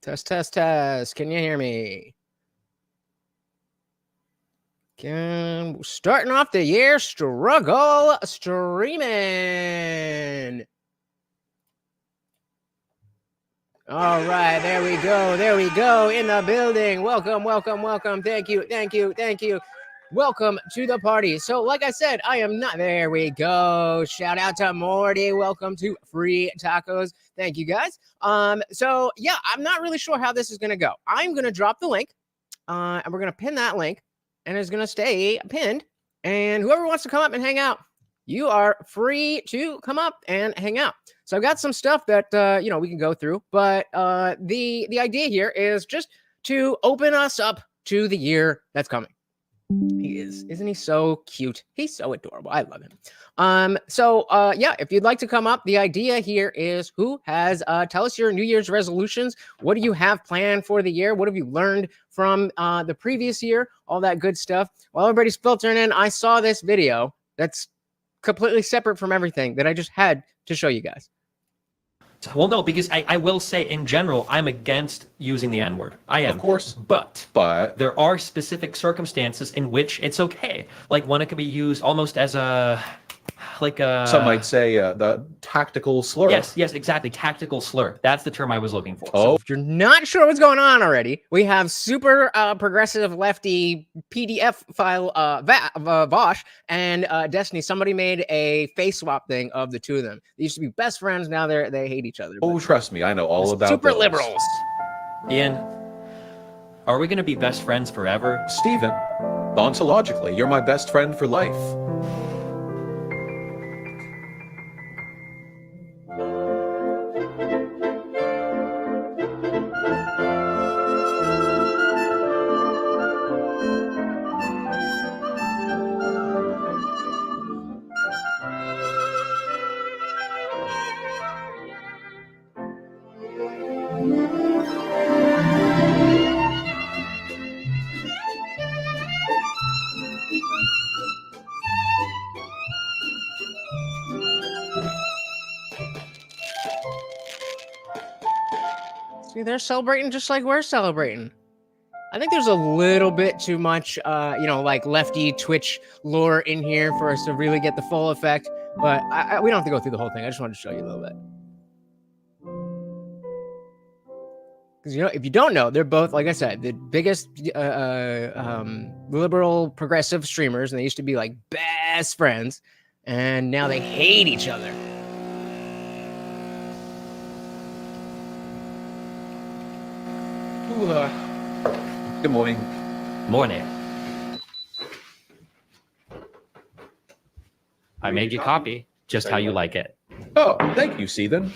Test, test, test. Can you hear me? Starting off the year struggle streaming. All right, there we go. There we go in the building. Welcome, welcome, welcome. Thank you, thank you, thank you. Welcome to the party. So like I said, I am not, there we go. Shout out to Morty. Welcome to Free Tacos. Thank you guys. So yeah, I'm not really sure how this is going to go. I'm going to drop the link and we're going to pin that link and it's going to stay pinned. And whoever wants to come up and hang out, you are free to come up and hang out. So I've got some stuff that, we can go through, but the idea here is just to open us up to the year that's coming. He is, isn't he so cute? He's so adorable. I love him. Yeah, if you'd like to come up, the idea here is who has, tell us your New Year's resolutions. What do you have planned for the year? What have you learned from the previous year? All that good stuff. While everybody's filtering in, I saw this video that's completely separate from everything that I just had to show you guys. Well, no, because I will say in general, I'm against using the N-word. I am. Of course. But there are specific circumstances in which it's okay. Like when it can be used almost as a, some might say the tactical slur. Yes, exactly. Tactical slur. That's the term I was looking for. Oh. So if you're not sure what's going on already, we have super progressive lefty PDF file Vosh and Destiny. Somebody made a face swap thing of the two of them. They used to be best friends. Now they hate each other. Oh, trust me, I know all about super those. liberals. Ian, are we going to be best friends forever? Steven, ontologically, you're my best friend for life. See, they're celebrating just like we're celebrating. I think there's a little bit too much, like lefty Twitch lore in here for us to really get the full effect. But we don't have to go through the whole thing. I just wanted to show you a little bit. Because, if you don't know, they're both, like I said, the biggest liberal progressive streamers. And they used to be like best friends. And now they hate each other. Good morning. Morning. I made you copy just how you like it. Oh, thank you, Steven.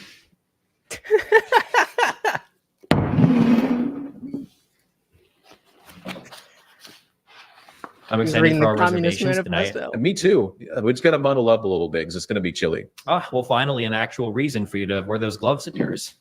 I'm excited for our reservations tonight. Me too. We're just going to bundle up a little bit because it's going to be chilly. Ah, well, finally, an actual reason for you to wear those gloves of yours.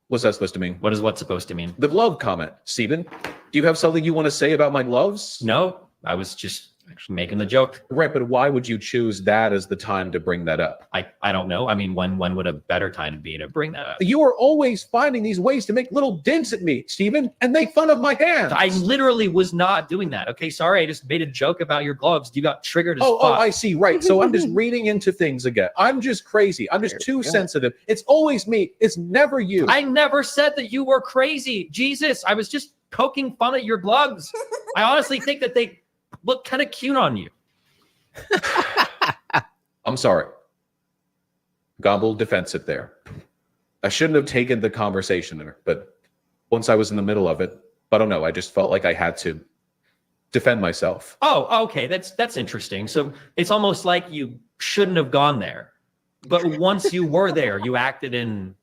What's that supposed to mean? What is what supposed to mean? The glove comment. Steven, do you have something you want to say about my gloves? No, I was just actually making the joke. Right, but why would you choose that as the time to bring that up? I don't know. I mean, when would a better time be to bring that up? You are always finding these ways to make little dints at me, Steven, and make fun of my hands. I literally was not doing that. Okay, sorry. I just made a joke about your gloves. You got triggered as fuck. Oh, I see. Right. So I'm just reading into things again. I'm just crazy. I'm just too sensitive. It's always me. It's never you. I never said that you were crazy. Jesus, I was just poking fun at your gloves. I honestly think that they look kind of cute on you. I'm sorry. Gobble defensive there. I shouldn't have taken the conversation there, but once I was in the middle of it, I don't know. I just felt like I had to defend myself. Oh, okay. That's interesting. So it's almost like you shouldn't have gone there. But once you were there, you acted in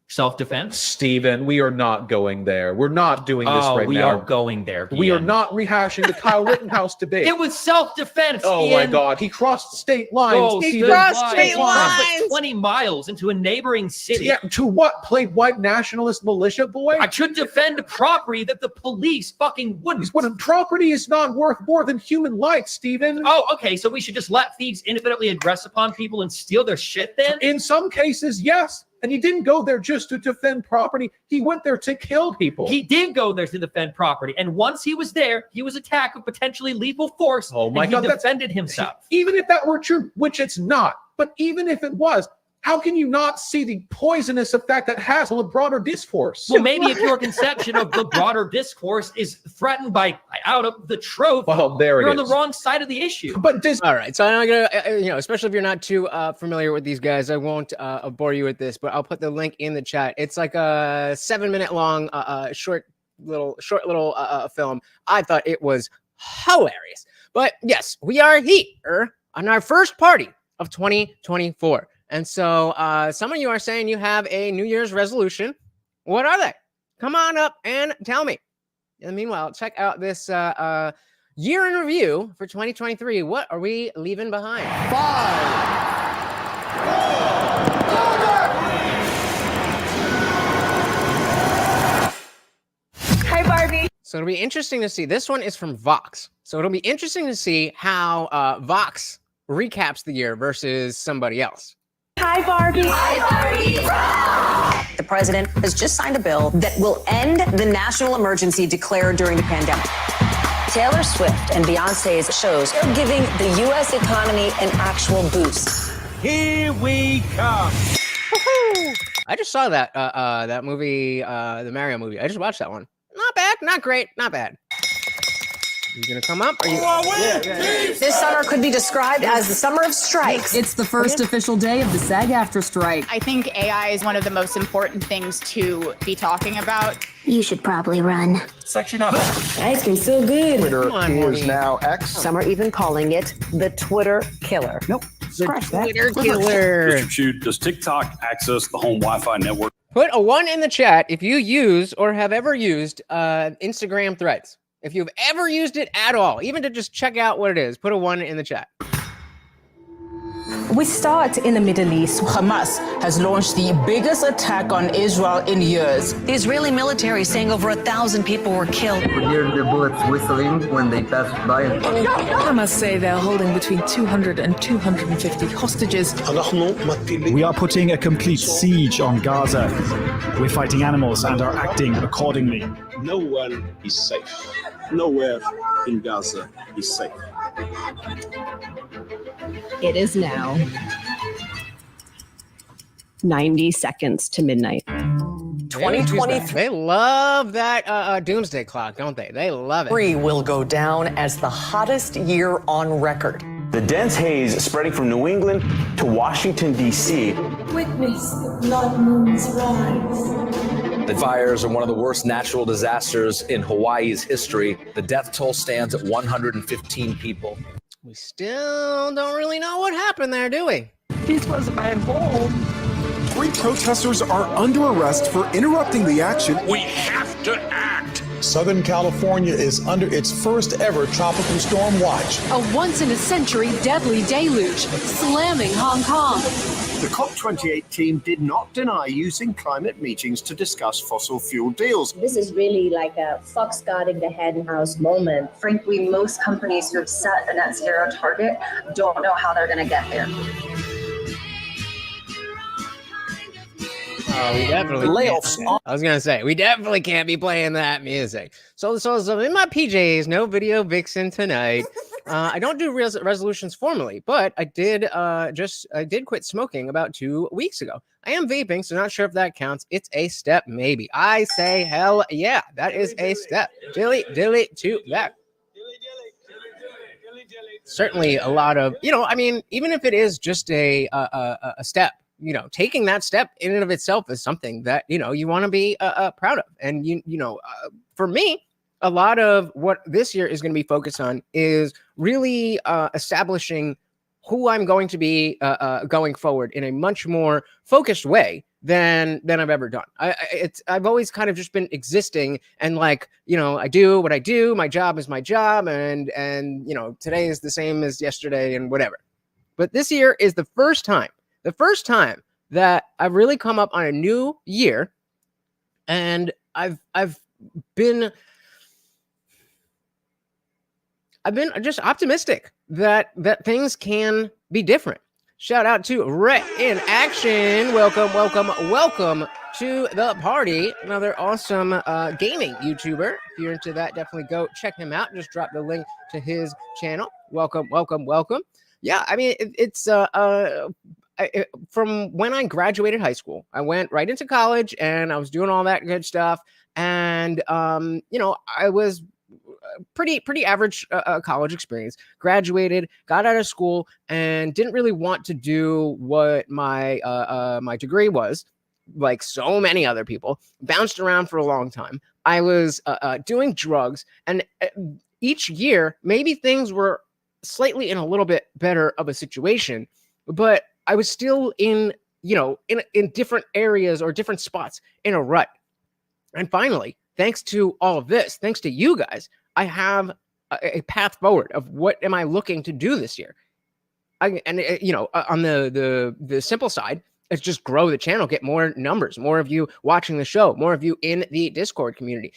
self-defense? Steven, we are not going there. We're not doing this right now. We are going there. We are not rehashing the Kyle Rittenhouse debate. It was self-defense. Oh Ian. my God. He crossed state lines. Oh, he crossed state lines. 20 miles into a neighboring city. Yeah, to what? Play white nationalist militia boy? I should defend property that the police fucking wouldn't. What, property is not worth more than human life, Steven. Oh, okay. So we should just let thieves infinitely aggress upon people and steal their shit then? In some cases, yes. And he didn't go there just to defend property. He went there to kill people. He did go there to defend property. And once he was there, he was attacked with potentially lethal force. Oh my and God, he defended himself. Even if that were true, which it's not, but even if it was, how can you not see the poisonous effect that has on the broader discourse? Well, maybe if your conception of the broader discourse is threatened by out of the trope, Well, there it you're on is. the wrong side of the issue. But this, All right, so I'm gonna, especially if you're not too familiar with these guys, I won't bore you with this, but I'll put the link in the chat. It's like a 7-minute long, short little film. I thought it was hilarious. But yes, we are here on our first party of 2024. And so some of you are saying you have a New Year's resolution. What are they? Come on up and tell me. And meanwhile, check out this year in review for 2023. What are we leaving behind? 5, 4. Hi, Barbie. So it'll be interesting to see. This one is from Vox. So it'll be interesting to see how Vox recaps the year versus somebody else. Hi, Barbie. Hi, Barbie. The president has just signed a bill that will end the national emergency declared during the pandemic. Taylor Swift and Beyonce's shows are giving the U.S. economy an actual boost. Here we come. Woo-hoo! I just saw that that movie, the Mario movie. I just watched that one. Not bad, not great, not bad. You gonna come up? Are you? This summer could be described as the summer of strikes. It's the first official day of the SAG-AFTRA strike. I think AI is one of the most important things to be talking about. You should probably run. It's actually not bad. Ice cream so good. Twitter Come on, is Morty. now X. Some are even calling it the Twitter killer. Nope. The Twitter killer. Mr. Shoot, does TikTok access the home Wi-Fi network? Put a 1 in the chat if you use or have ever used Instagram Threads. If you've ever used it at all, even to just check out what it is, put a 1 in the chat. We start in the Middle East. Hamas has launched the biggest attack on Israel in years. The Israeli military saying over 1,000 people were killed. We hear the bullets whistling when they pass by. Hamas say they're holding between 200 and 250 hostages. We are putting a complete siege on Gaza. We're fighting animals and are acting accordingly. No one is safe. Nowhere in Gaza is safe. It is now 90 seconds to midnight. 2023 They love that doomsday clock, don't they? They love it. will go down as the hottest year on record. The dense haze spreading from New England to Washington, D.C. Witness the blood moon's rise. The fires are one of the worst natural disasters in Hawaii's history. The death toll stands at 115 people. We still don't really know what happened there, do we? This was my home. 3 protesters are under arrest for interrupting the action. We have to act. Southern California is under its first ever tropical storm watch. A once-in-a-century deadly deluge slamming Hong Kong. The COP28 team did not deny using climate meetings to discuss fossil fuel deals. This is really like a fox guarding the hen house moment. Frankly, most companies who have set a net zero target don't know how they're going to get there. We definitely Layoffs can't. I was gonna say we definitely can't be playing that music. So in my PJs, no video vixen tonight. I don't do resolutions formally, but I did quit smoking about 2 weeks ago. I am vaping, so not sure if that counts. It's a step, maybe. I say hell yeah, that is a step. Dilly to that. Certainly a lot of, I mean, even if it is just a step. Taking that step in and of itself is something that, you want to be proud of. And, for me, a lot of what this year is going to be focused on is really establishing who I'm going to be going forward in a much more focused way than I've ever done. I've always kind of just been existing and I do what I do. My job is my job. And today is the same as yesterday and whatever. But this year is the first time that I've really come up on a new year, and I've been just optimistic that things can be different. Shout out to Rhett in Action. Welcome, welcome, welcome to the party. Another awesome gaming YouTuber. If you're into that, definitely go check him out. Just drop the link to his channel. Welcome, welcome, welcome. Yeah, I mean, from when I graduated high school, I went right into college and I was doing all that good stuff. And, you know, I was pretty average college experience, graduated, got out of school, and didn't really want to do what my my degree was, like so many other people. Bounced around for a long time. I was doing drugs, and each year maybe things were slightly in a little bit better of a situation, but I was still in, you know, in different areas or different spots in a rut. And finally, thanks to all of this, thanks to you guys, I have a path forward of what am I looking to do this year. On the simple side, it's just grow the channel, get more numbers, more of you watching the show, more of you in the Discord community.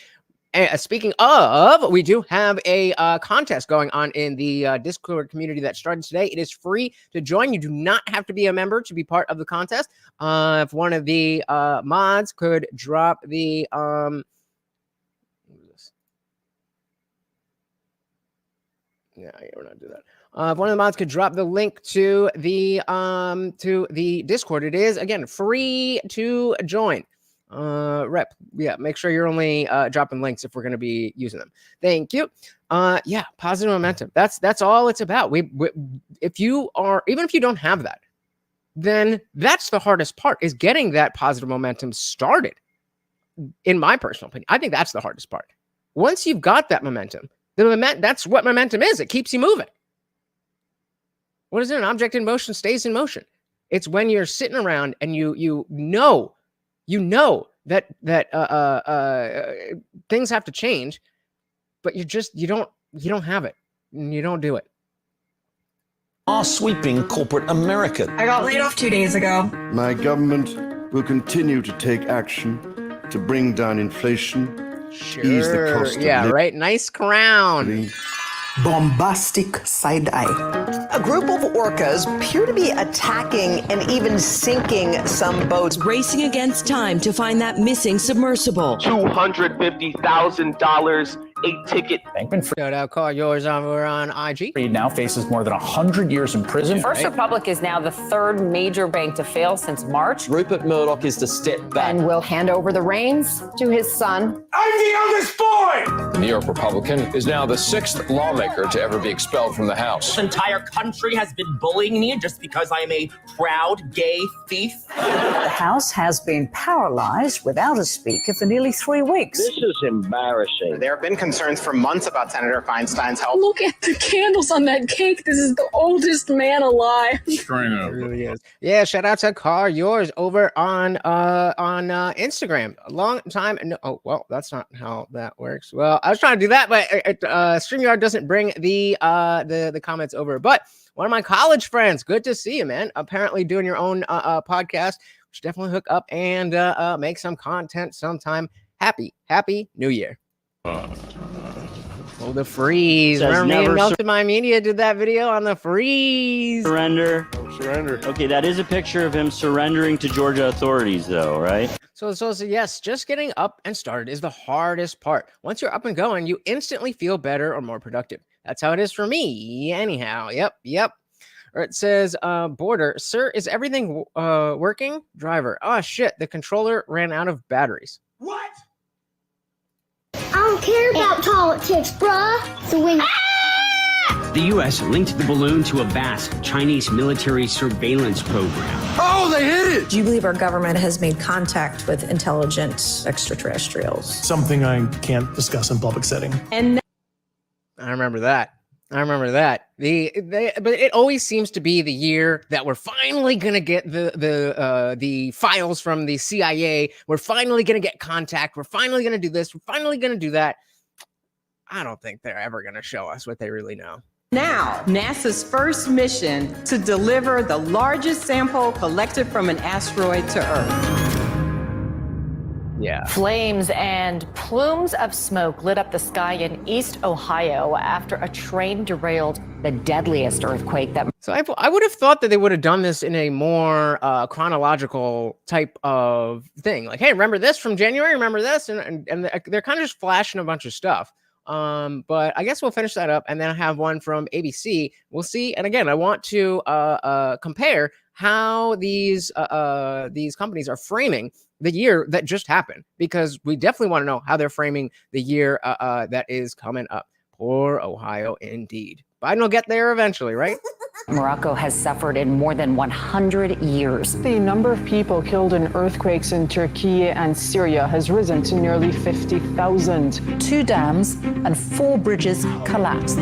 Speaking of, we do have a contest going on in the Discord community that started today. It is free to join. You do not have to be a member to be part of the contest. If one of the mods could drop the yeah, we're not doing that. If one of the mods could drop the link to the Discord, it is again free to join. Rep, yeah, make sure you're only dropping links if we're going to be using them. Thank you. Yeah, positive momentum. That's all it's about. If you don't have that, then that's the hardest part, is getting that positive momentum started. In my personal opinion, I think that's the hardest part. Once you've got that momentum, that's what momentum is. It keeps you moving. What is it? An object in motion stays in motion. It's when you're sitting around and you know that things have to change, but you don't have it, and you don't do it. Are sweeping corporate America. I got laid off 2 days ago. My government will continue to take action to bring down inflation. Ease the cost of right. Nice crown. Bombastic side eye. A group of orcas appear to be attacking and even sinking some boats. Racing against time to find that missing submersible. $250,000 a ticket. Shout out, call yours over on IG. He now faces more than 100 years in prison. First Republic is now the third major bank to fail since March. Rupert Murdoch is to step back. And will hand over the reins to his son. I'm the youngest boy! The New York Republican is now the sixth lawmaker to ever be expelled from the House. The entire country has been bullying me just because I'm a proud gay thief. The House has been paralyzed without a speaker for nearly 3 weeks. This is embarrassing. There have been concerns for months about Senator Feinstein's health. Look at the candles on that cake. This is the oldest man alive. Straight up. It really is. Yeah, shout out to Car Yours over on Instagram. A long time. No, oh, well, that's not how that works. Well, I was trying to do that, but StreamYard doesn't bring the comments over. But one of my college friends, good to see you, man. Apparently doing your own podcast. We should definitely hook up and make some content sometime. Happy New Year. Oh, the freeze. Remember me and Melted My Media did that video on the freeze. Surrender. Okay, that is a picture of him surrendering to Georgia authorities, though, right? So yes, just getting up and started is the hardest part. Once you're up and going, you instantly feel better or more productive. That's how it is for me, anyhow. Yep. Or it says, Border, sir, is everything working? Driver, oh shit, the controller ran out of batteries. What? I don't care about politics, bruh. So when The U.S. linked the balloon to a vast Chinese military surveillance program. Oh, they hit it! Do you believe our government has made contact with intelligent extraterrestrials? Something I can't discuss in public setting. And I remember that. But it always seems to be the year that we're finally gonna get the files from the CIA. We're finally gonna get contact. We're finally gonna do this. We're finally gonna do that. I don't think they're ever gonna show us what they really know. Now, NASA's first mission to deliver the largest sample collected from an asteroid to Earth. Yeah. Flames and plumes of smoke lit up the sky in East Ohio after a train derailed the deadliest earthquake that. So I would have thought that they would have done this in a more chronological type of thing. Like, hey, remember this from January? Remember this? And they're kind of just flashing a bunch of stuff. But I guess we'll finish that up, and then I have one from ABC. We'll see. And again, I want to compare how these companies are framing the year that just happened, because we definitely want to know how they're framing the year that is coming up. Poor Ohio, indeed. Biden will get there eventually, right? Morocco has suffered in more than 100 years. The number of people killed in earthquakes in Turkey and Syria has risen to nearly 50,000. 2 dams and 4 bridges collapsed.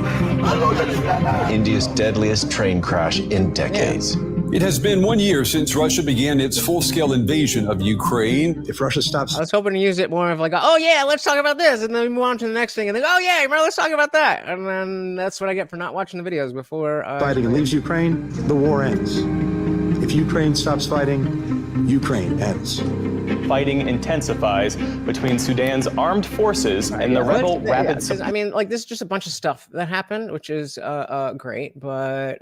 India's deadliest train crash in decades. It has been 1 year since Russia began its full-scale invasion of Ukraine. If Russia stops... I was hoping to use it more of like, oh yeah, let's talk about this, and then we move on to the next thing, and then, oh yeah, let's talk about that. And then that's what I get for not watching the videos before... fighting and leaves Ukraine, the war ends. If Ukraine stops fighting, Ukraine ends. Fighting intensifies between Sudan's armed forces and the rebel rapid support. I mean, like, this is just a bunch of stuff that happened, which is great, but...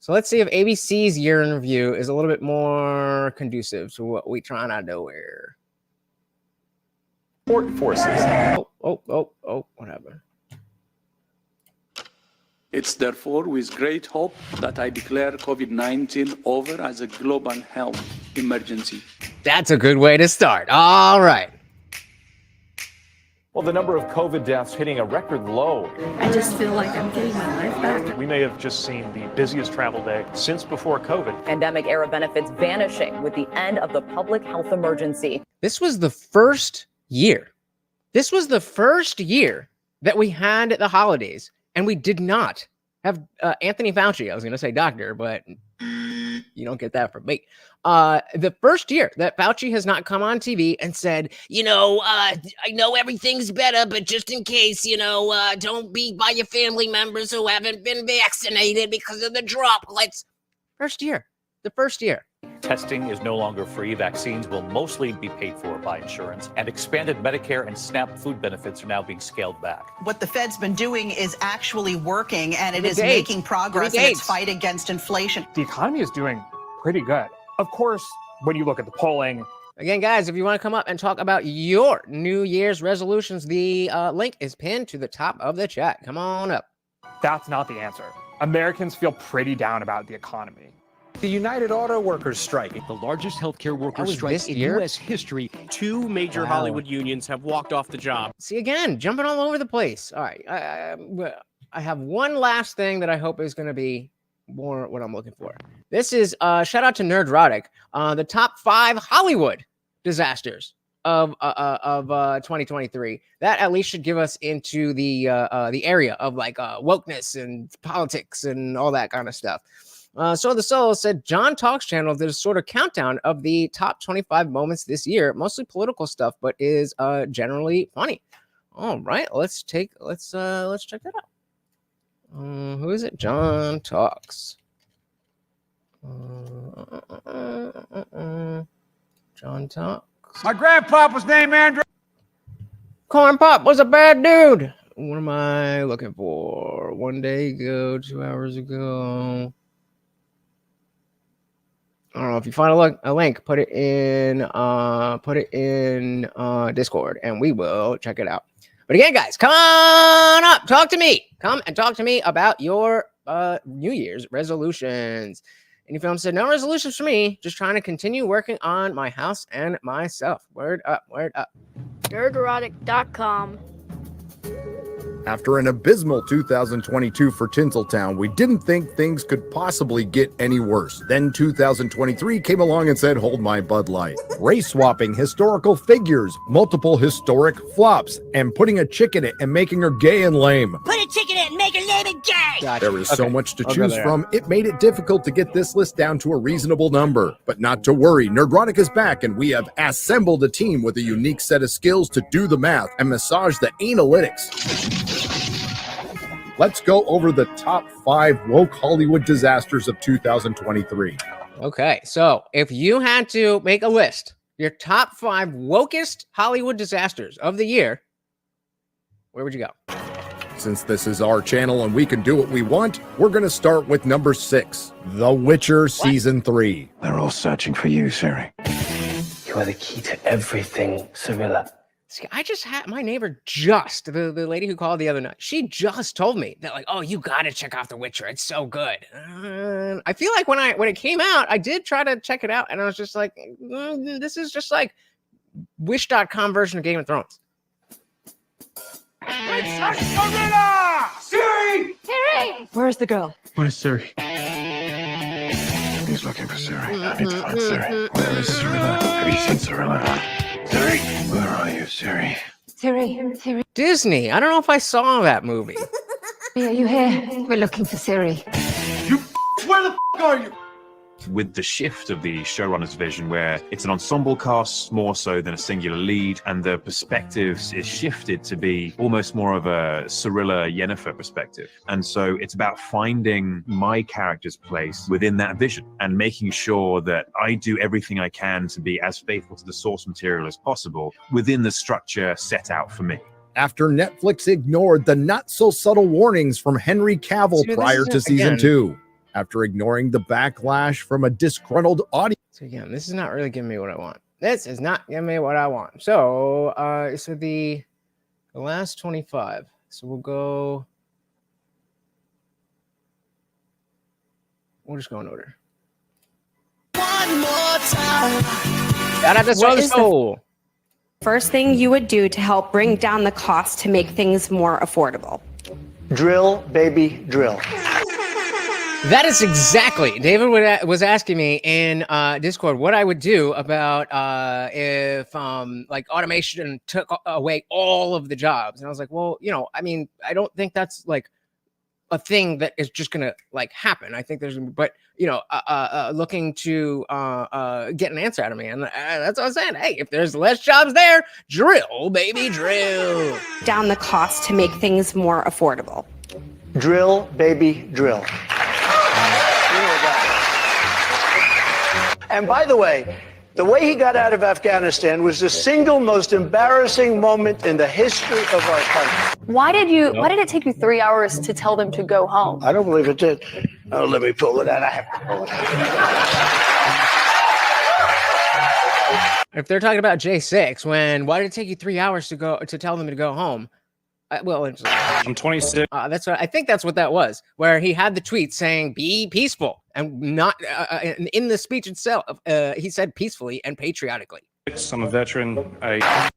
So let's see if ABC's year in review is a little bit more conducive to what we trying to do here. Support forces. What happened? It's therefore with great hope that I declare COVID-19 over as a global health emergency. That's a good way to start. All right. Well, the number of COVID deaths hitting a record low. I just feel like I'm getting my life back. We may have just seen the busiest travel day since before COVID. Pandemic era benefits vanishing with the end of the public health emergency. This was the first year. This was the first year that we had the holidays, and we did not have Anthony Fauci. I was going to say doctor, but you don't get that from me. The first year that Fauci has not come on TV and said, I know everything's better, but just in case, don't be by your family members who haven't been vaccinated because of the droplets. The first year. Testing is no longer free. Vaccines will mostly be paid for by insurance, and expanded Medicare and SNAP food benefits are now being scaled back. What the Fed's been doing is actually working, and it is making progress in its fight against inflation. The economy is doing pretty good. Of course, when you look at the polling. Again, guys, if you want to come up and talk about your New Year's resolutions, the link is pinned to the top of the chat. Come on up. That's not the answer. Americans feel pretty down about the economy. The United Auto Workers strike, the largest healthchave workers strike in U.S. history. 2 major Hollywood unions have walked off the job. See, again, jumping all over the place. All right. I have one last thing that I hope is going to be more what I'm looking for. This is shout out to Nerdrotic. The top 5 Hollywood disasters of 2023. That at least should give us into the area of like wokeness and politics and all that kind of stuff. So the Solo said John Talks channel did a sort of countdown of the top 25 moments this year, mostly political stuff, but is generally funny. All right, let's check that out. Who is it? John Talks. John Talks. My grandpop was named Andrew. Corn Pop was a bad dude. What am I looking for? 1 day ago, 2 hours ago. I don't know if you find a link, put it in Discord, and we will check it out. But again, guys, come on up, talk to me. Come and talk to me about your New Year's resolutions. And if you said no resolutions for me, just trying to continue working on my house and myself. Word up, word up. Nerderotic.com. After an abysmal 2022 for Tinseltown, we didn't think things could possibly get any worse. Then 2023 came along and said, hold my Bud Light. Race swapping historical figures, multiple historic flops, and putting a chick in it and making her gay and lame. Put a chick in it and make her lame and gay. Gotcha. There is so much to choose from, it made it difficult to get this list down to a reasonable number. But not to worry, Nerdrotic is back, and we have assembled a team with a unique set of skills to do the math and massage the analytics. Let's go over the top 5 woke Hollywood disasters of 2023. Okay, so if you had to make a list your top 5 wokest Hollywood disasters of the year, where would you go? Since this is our channel and we can do what we want, we're going to start with number 6, The Witcher Season 3. They're all searching for you, Siri. You are the key to everything, Cyrilla. See, I just had my neighbor the lady who called the other night, she just told me that, like, oh, you got to check out The Witcher. It's so good. I feel like when it came out, I did try to check it out, and I was just like, this is just like Wish.com version of Game of Thrones. Siri! Siri! Where's the girl? Where's Siri? He's looking for Siri. I need to find Siri. Where is Cyrilla? Have you seen Cyrilla? Siri! Where are you, Siri? Siri! Disney. I don't know if I saw that movie. Are you here? We're looking for Siri. Where the are you? With the shift of the showrunner's vision, where it's an ensemble cast more so than a singular lead, and the perspectives is shifted to be almost more of a Cyrilla Yennefer perspective. And so it's about finding my character's place within that vision and making sure that I do everything I can to be as faithful to the source material as possible within the structure set out for me. After Netflix ignored the not-so-subtle warnings from Henry Cavill prior to Season 2. After ignoring the backlash from a disgruntled audience. So again, this is not really giving me what I want. This is not giving me what I want. So, so the last 25. So we'll just go in order. One more time. Shout out to Soul. First thing you would do to help bring down the cost to make things more affordable? Drill, baby, drill. That is exactly. David was asking me in Discord what I would do about if like automation took away all of the jobs, and I was like, well, I mean, I don't think that's like a thing that is just gonna like happen. I think there's, but looking to get an answer out of me, and that's what I'm saying. Hey, if there's less jobs there, drill, baby, drill. Down the cost to make things more affordable. Drill, baby, drill. And by the way he got out of Afghanistan was the single most embarrassing moment in the history of our country. Why did it take you 3 hours to tell them to go home? I don't believe it did. Oh, let me pull it out. I have to pull it out. If they're talking about J6, why did it take you 3 hours to tell them to go home? I'm 26. That's what I think. That's what that was. Where he had the tweet saying "Be peaceful," and not in the speech itself. He said peacefully and patriotically. I'm a veteran. I'm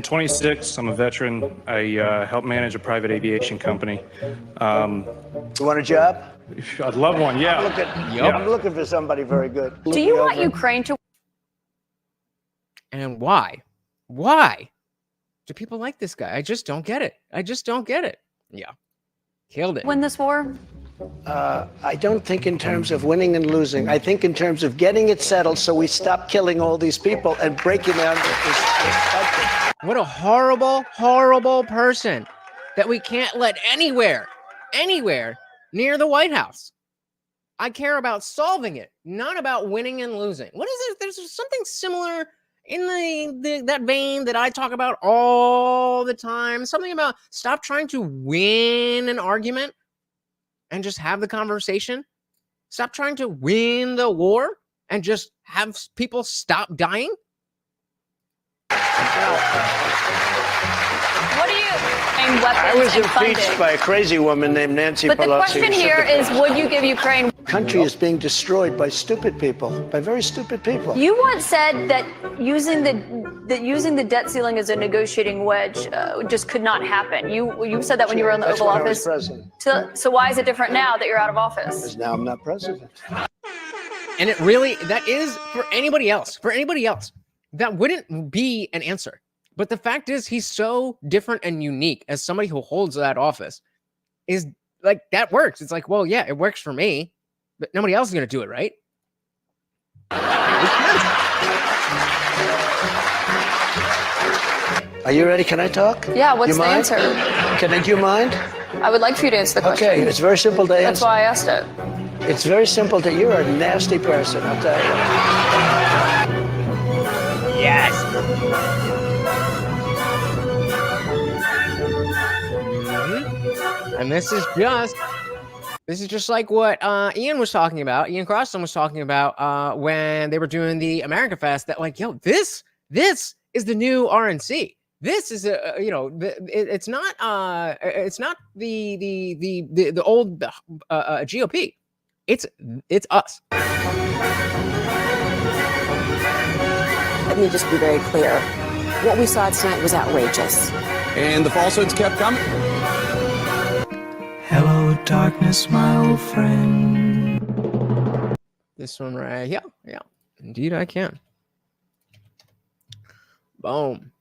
26. I'm a veteran. I help manage a private aviation company. You want a job? I'd love one. Yeah. I'm looking for somebody very good. Do you want Ukraine to? And why? Why do people like this guy? I just don't get it. Yeah. Killed it. Win this war? I don't think in terms of winning and losing. I think in terms of getting it settled so we stop killing all these people and breaking down this country. What a horrible, horrible person that we can't let anywhere near the White House. I care about solving it, not about winning and losing. What is it? There's something similar in that vein that I talk about all the time. Something about stop trying to win an argument and just have the conversation. Stop trying to win the war and just have people stop dying. What do you mean, weapons I was and impeached funding? by a crazy woman named Nancy Pelosi. But the question here is, would you give Ukraine? The country is being destroyed by stupid people, by very stupid people. You once said that using the debt ceiling as a negotiating wedge just could not happen. You said that when you were in the Oval Office. I was president. So why is it different now that you're out of office? Because now I'm not president. And it really, that is for anybody else, that wouldn't be an answer. But the fact is, he's so different and unique as somebody who holds that office is like, that works. It's like, well, yeah, it works for me, but nobody else is going to do it, right? Are you ready? Can I talk? Yeah, what's you the mind? answer? Do you mind? I would like for you to answer the question. Okay, it's very simple to answer. That's why I asked it. It's very simple to. You're a nasty person, I'll tell you. Yes. And this is just like what Ian was talking about. Ian Crossan was talking about when they were doing the America Fest. That like, yo, this is the new RNC. This is it's not the old GOP. It's us. Let me just be very clear. What we saw tonight was outrageous. And the falsehoods kept coming. Hello, darkness, my old friend. This one right here. Yeah, indeed I can. Boom.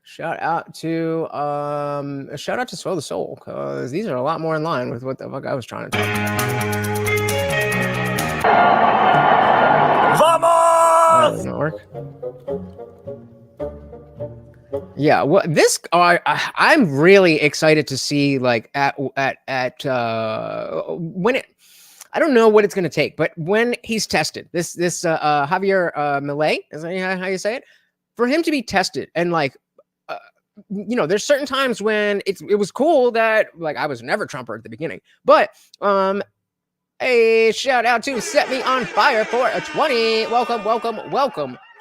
Shout out to Swell the Soul, because these are a lot more in line with what the fuck I was trying to talk about. Vamos! That doesn't work. Yeah, well, this I'm really excited to see, like at when it. I don't know what it's going to take, but when he's tested, this Javier Milei, is that how you say it? For him to be tested and like. There's certain times when it was cool that like I was never Trumper at the beginning, but a shout out to Set Me on Fire for a 20. Welcome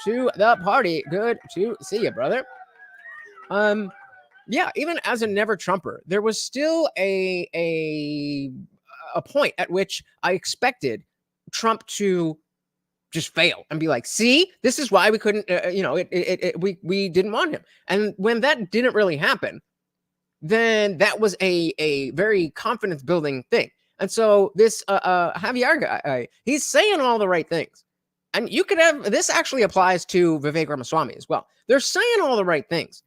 to the party. Good to see you, brother. Yeah, even as a never Trumper, there was still a point at which I expected Trump to just fail and be like, see, this is why we couldn't, we didn't want him. And when that didn't really happen, then that was a very confidence building thing. And so this Javier guy, he's saying all the right things. And you could have, this actually applies to Vivek Ramaswamy as well. They're saying all the right things,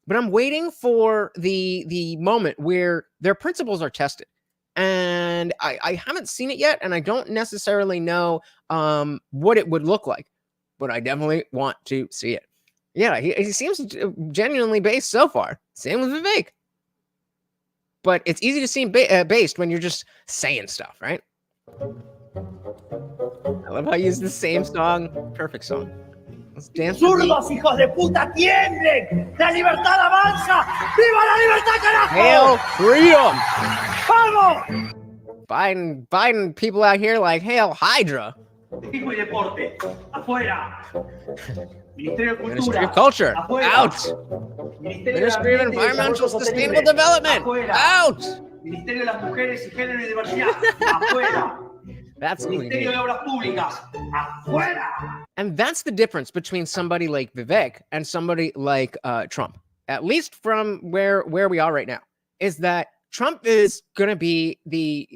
but I'm waiting for the moment where their principles are tested. And I haven't seen it yet, and I don't necessarily know what it would look like, but I definitely want to see it. Yeah, he seems genuinely based so far. Same with Vivek. But it's easy to seem based when you're just saying stuff, right? I love how you use the same song. Perfect song. Let's dance. ¡Zurdos, hijos de puta, tiemblen! ¡La libertad avanza! ¡Viva la libertad, carajo! Hail freedom! ¡Vamos! Biden people out here like, hail Hydra. Hijo y deporte, afuera. Ministerio de Ministry of Culture, afuera. Out. Ministry of Environmental Sustainable Development, afuera. Out. Ministerio de las Mujeres y Género y Diversidad, afuera. That's what we need. Ministerio de Obras Públicas, afuera. And that's the difference between somebody like Vivek and somebody like Trump. At least from where we are right now, is that Trump is going to be the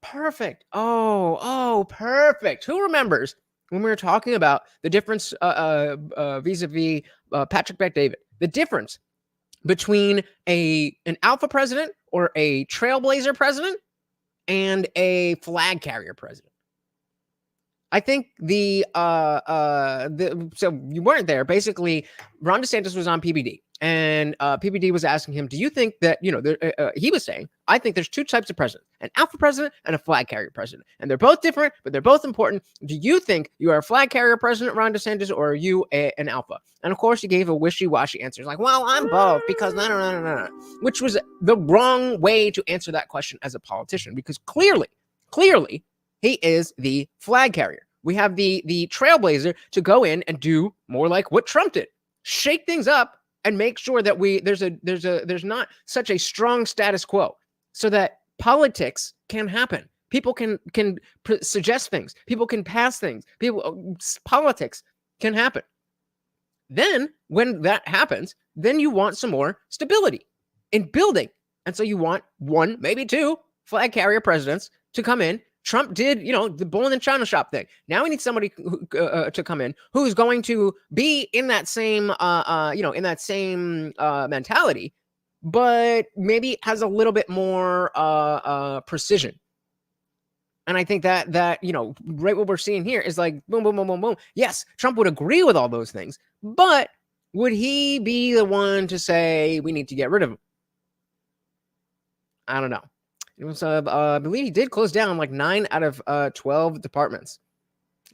perfect. Oh, perfect. Who remembers when we were talking about the difference vis-a-vis Patrick Bet-David, the difference between an alpha president or a trailblazer president and a flag carrier president? I think so you weren't there. Basically, Ron DeSantis was on PBD, and PBD was asking him, do you think that, he was saying, I think there's two types of president, an alpha president and a flag carrier president. And they're both different, but they're both important. Do you think you are a flag carrier president, Ron DeSantis, or are you an alpha? And of course, he gave a wishy-washy answer. He's like, well, I'm both because no, which was the wrong way to answer that question as a politician, because clearly, he is the flag carrier. We have the trailblazer to go in and do more like what Trump did. Shake things up and make sure that there's not such a strong status quo, so that politics can happen. People can suggest things. People can pass things. Politics can happen. Then when that happens, then you want some more stability in building. And so you want one, maybe two flag carrier presidents to come in. Trump did, the bull in the China shop thing. Now we need somebody to come in who's going to be in that same, mentality, but maybe has a little bit more precision. And I think that right what we're seeing here is like boom, boom, boom, boom, boom. Yes, Trump would agree with all those things, but would he be the one to say we need to get rid of him? I don't know. It was, I believe he did close down like 9 out of 12 departments.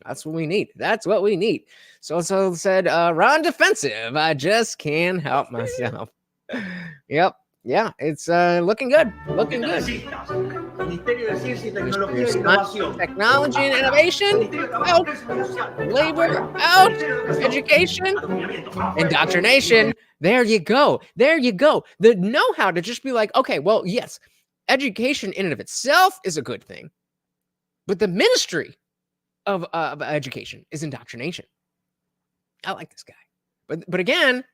That's what we need. That's what we need. So said, Ron defensive. I just can't help myself. Yep. Yeah, it's looking good. Looking good. Technology and innovation out. Labor out. Education. Indoctrination. There you go. There you go. The know-how to just be like, okay, well, yes, education in and of itself is a good thing, but the ministry of education is indoctrination. I like this guy, but again,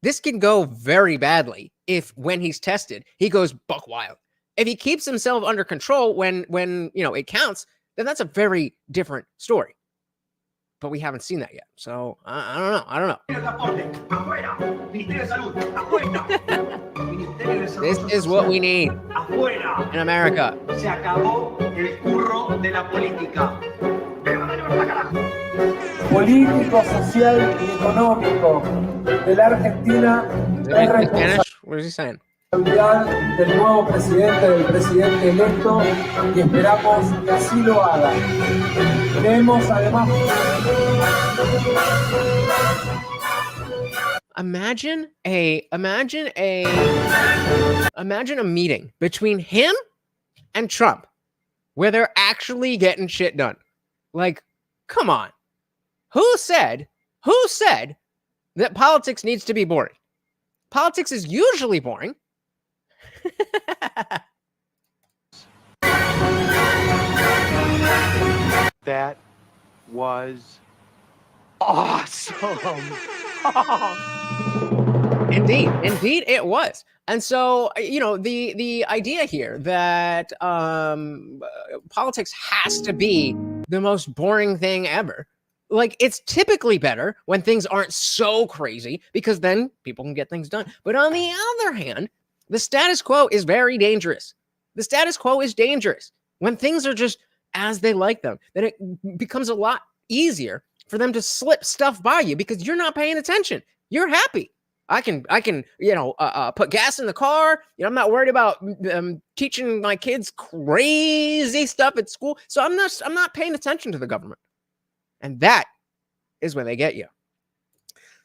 this can go very badly if when he's tested he goes buck wild. If he keeps himself under control when it counts, then that's a very different story. But we haven't seen that yet, so I don't know. This is what we need in America. Político, social y económico de la Argentina es What is he saying? responsabilidad del nuevo presidente, del presidente electo, y esperamos que así lo haga. Tenemos además. Imagine a meeting between him and Trump where they're actually getting shit done. Like, come on. Who said that politics needs to be boring? Politics is usually boring. That was awesome. Indeed it was. And so, the idea here that politics has to be the most boring thing ever. Like, it's typically better when things aren't so crazy because then people can get things done. But on the other hand, the status quo is very dangerous. The status quo is dangerous. When things are just as they like them, then it becomes a lot easier for them to slip stuff by you because you're not paying attention. You're happy. I can put gas in the car. I'm not worried about teaching my kids crazy stuff at school. So I'm not paying attention to the government. And that is when they get you.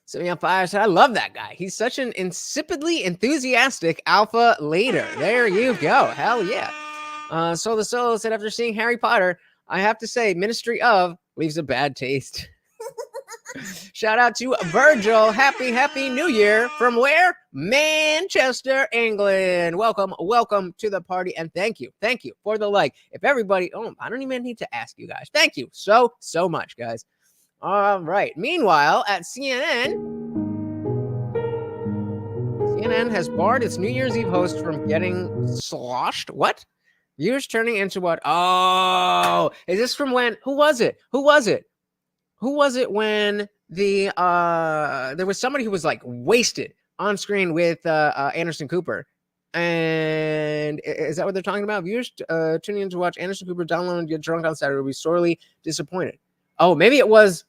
So Fire said, I love that guy. He's such an insipidly enthusiastic alpha later. There you go. Hell yeah. So the Solo said, after seeing Harry Potter, I have to say Ministry of leaves a bad taste. Shout out to Virgil. Happy New Year. From where? Manchester, England. Welcome to the party. And thank you for the like. If everybody, I don't even need to ask you guys. Thank you so much, guys. All right. Meanwhile, at CNN has barred its New Year's Eve host from getting sloshed. What? Viewers turning into what? Oh, is this from when? Who was it when there was somebody who was like wasted on screen with Anderson Cooper? And is that what they're talking about? Viewers tuning in to watch Anderson Cooper download and get drunk on Saturday will be sorely disappointed. Oh, maybe it was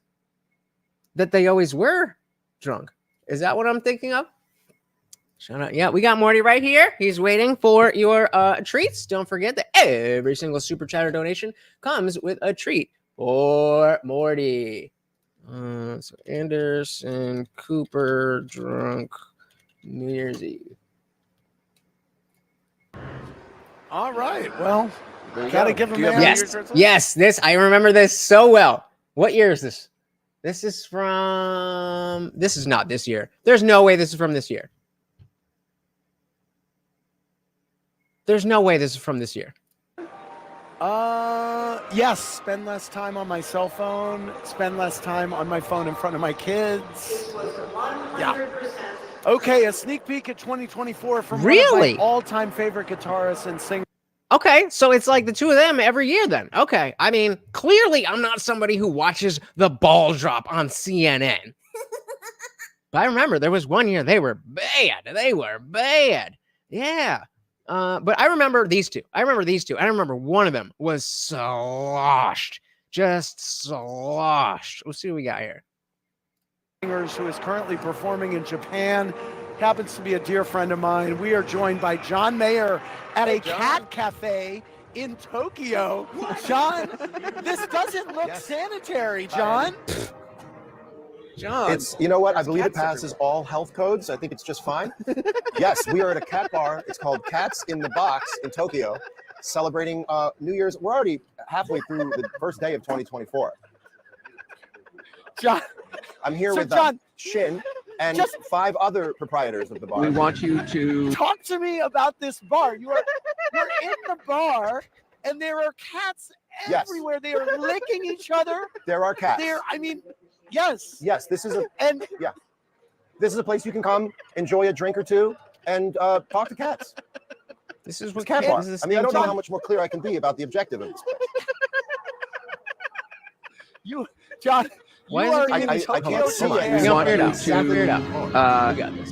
that they always were drunk. Is that what I'm thinking of? Shout out. Yeah, we got Morty right here. He's waiting for your treats. Don't forget that every single super chatter donation comes with a treat for Morty. So Anderson Cooper drunk New Year's Eve. All right. Well, gotta give him yes. This I remember this so well. What year is this? This is not this year. There's no way this is from this year. There's no way this is from this year. Yes. Spend less time on my cell phone. Spend less time on my phone in front of my kids. Yeah. Okay, a sneak peek at 2024 from one of my all-time favorite guitarists and singers. Okay, so it's like the two of them every year then. Okay, I mean, clearly I'm not somebody who watches the ball drop on CNN. But I remember there was one year they were bad. Yeah. But I remember these two. I remember one of them was sloshed. Just sloshed. Let's see what we got here. Who is currently performing in Japan. happens to be a dear friend of mine. We are joined by John Mayer at a cat cafe in Tokyo. John, this doesn't look sanitary, John. John, it's, you know what? I believe it passes all health codes. I think it's just fine. Yes, we are at a cat bar. It's called Cats in the Box in Tokyo, celebrating New Year's. We're already halfway through the first day of 2024. John, I'm here with Shin and 5 other proprietors of the bar. We want you to talk to me about this bar. You're in the bar, and there are cats everywhere. They are licking each other. There are cats. Yes. Yes, this is this is a place you can come, enjoy a drink or two, and talk to cats. This is what cat bar. I mean, I don't know how much more clear I can be about the objective of this. John. I can't see it. We got this.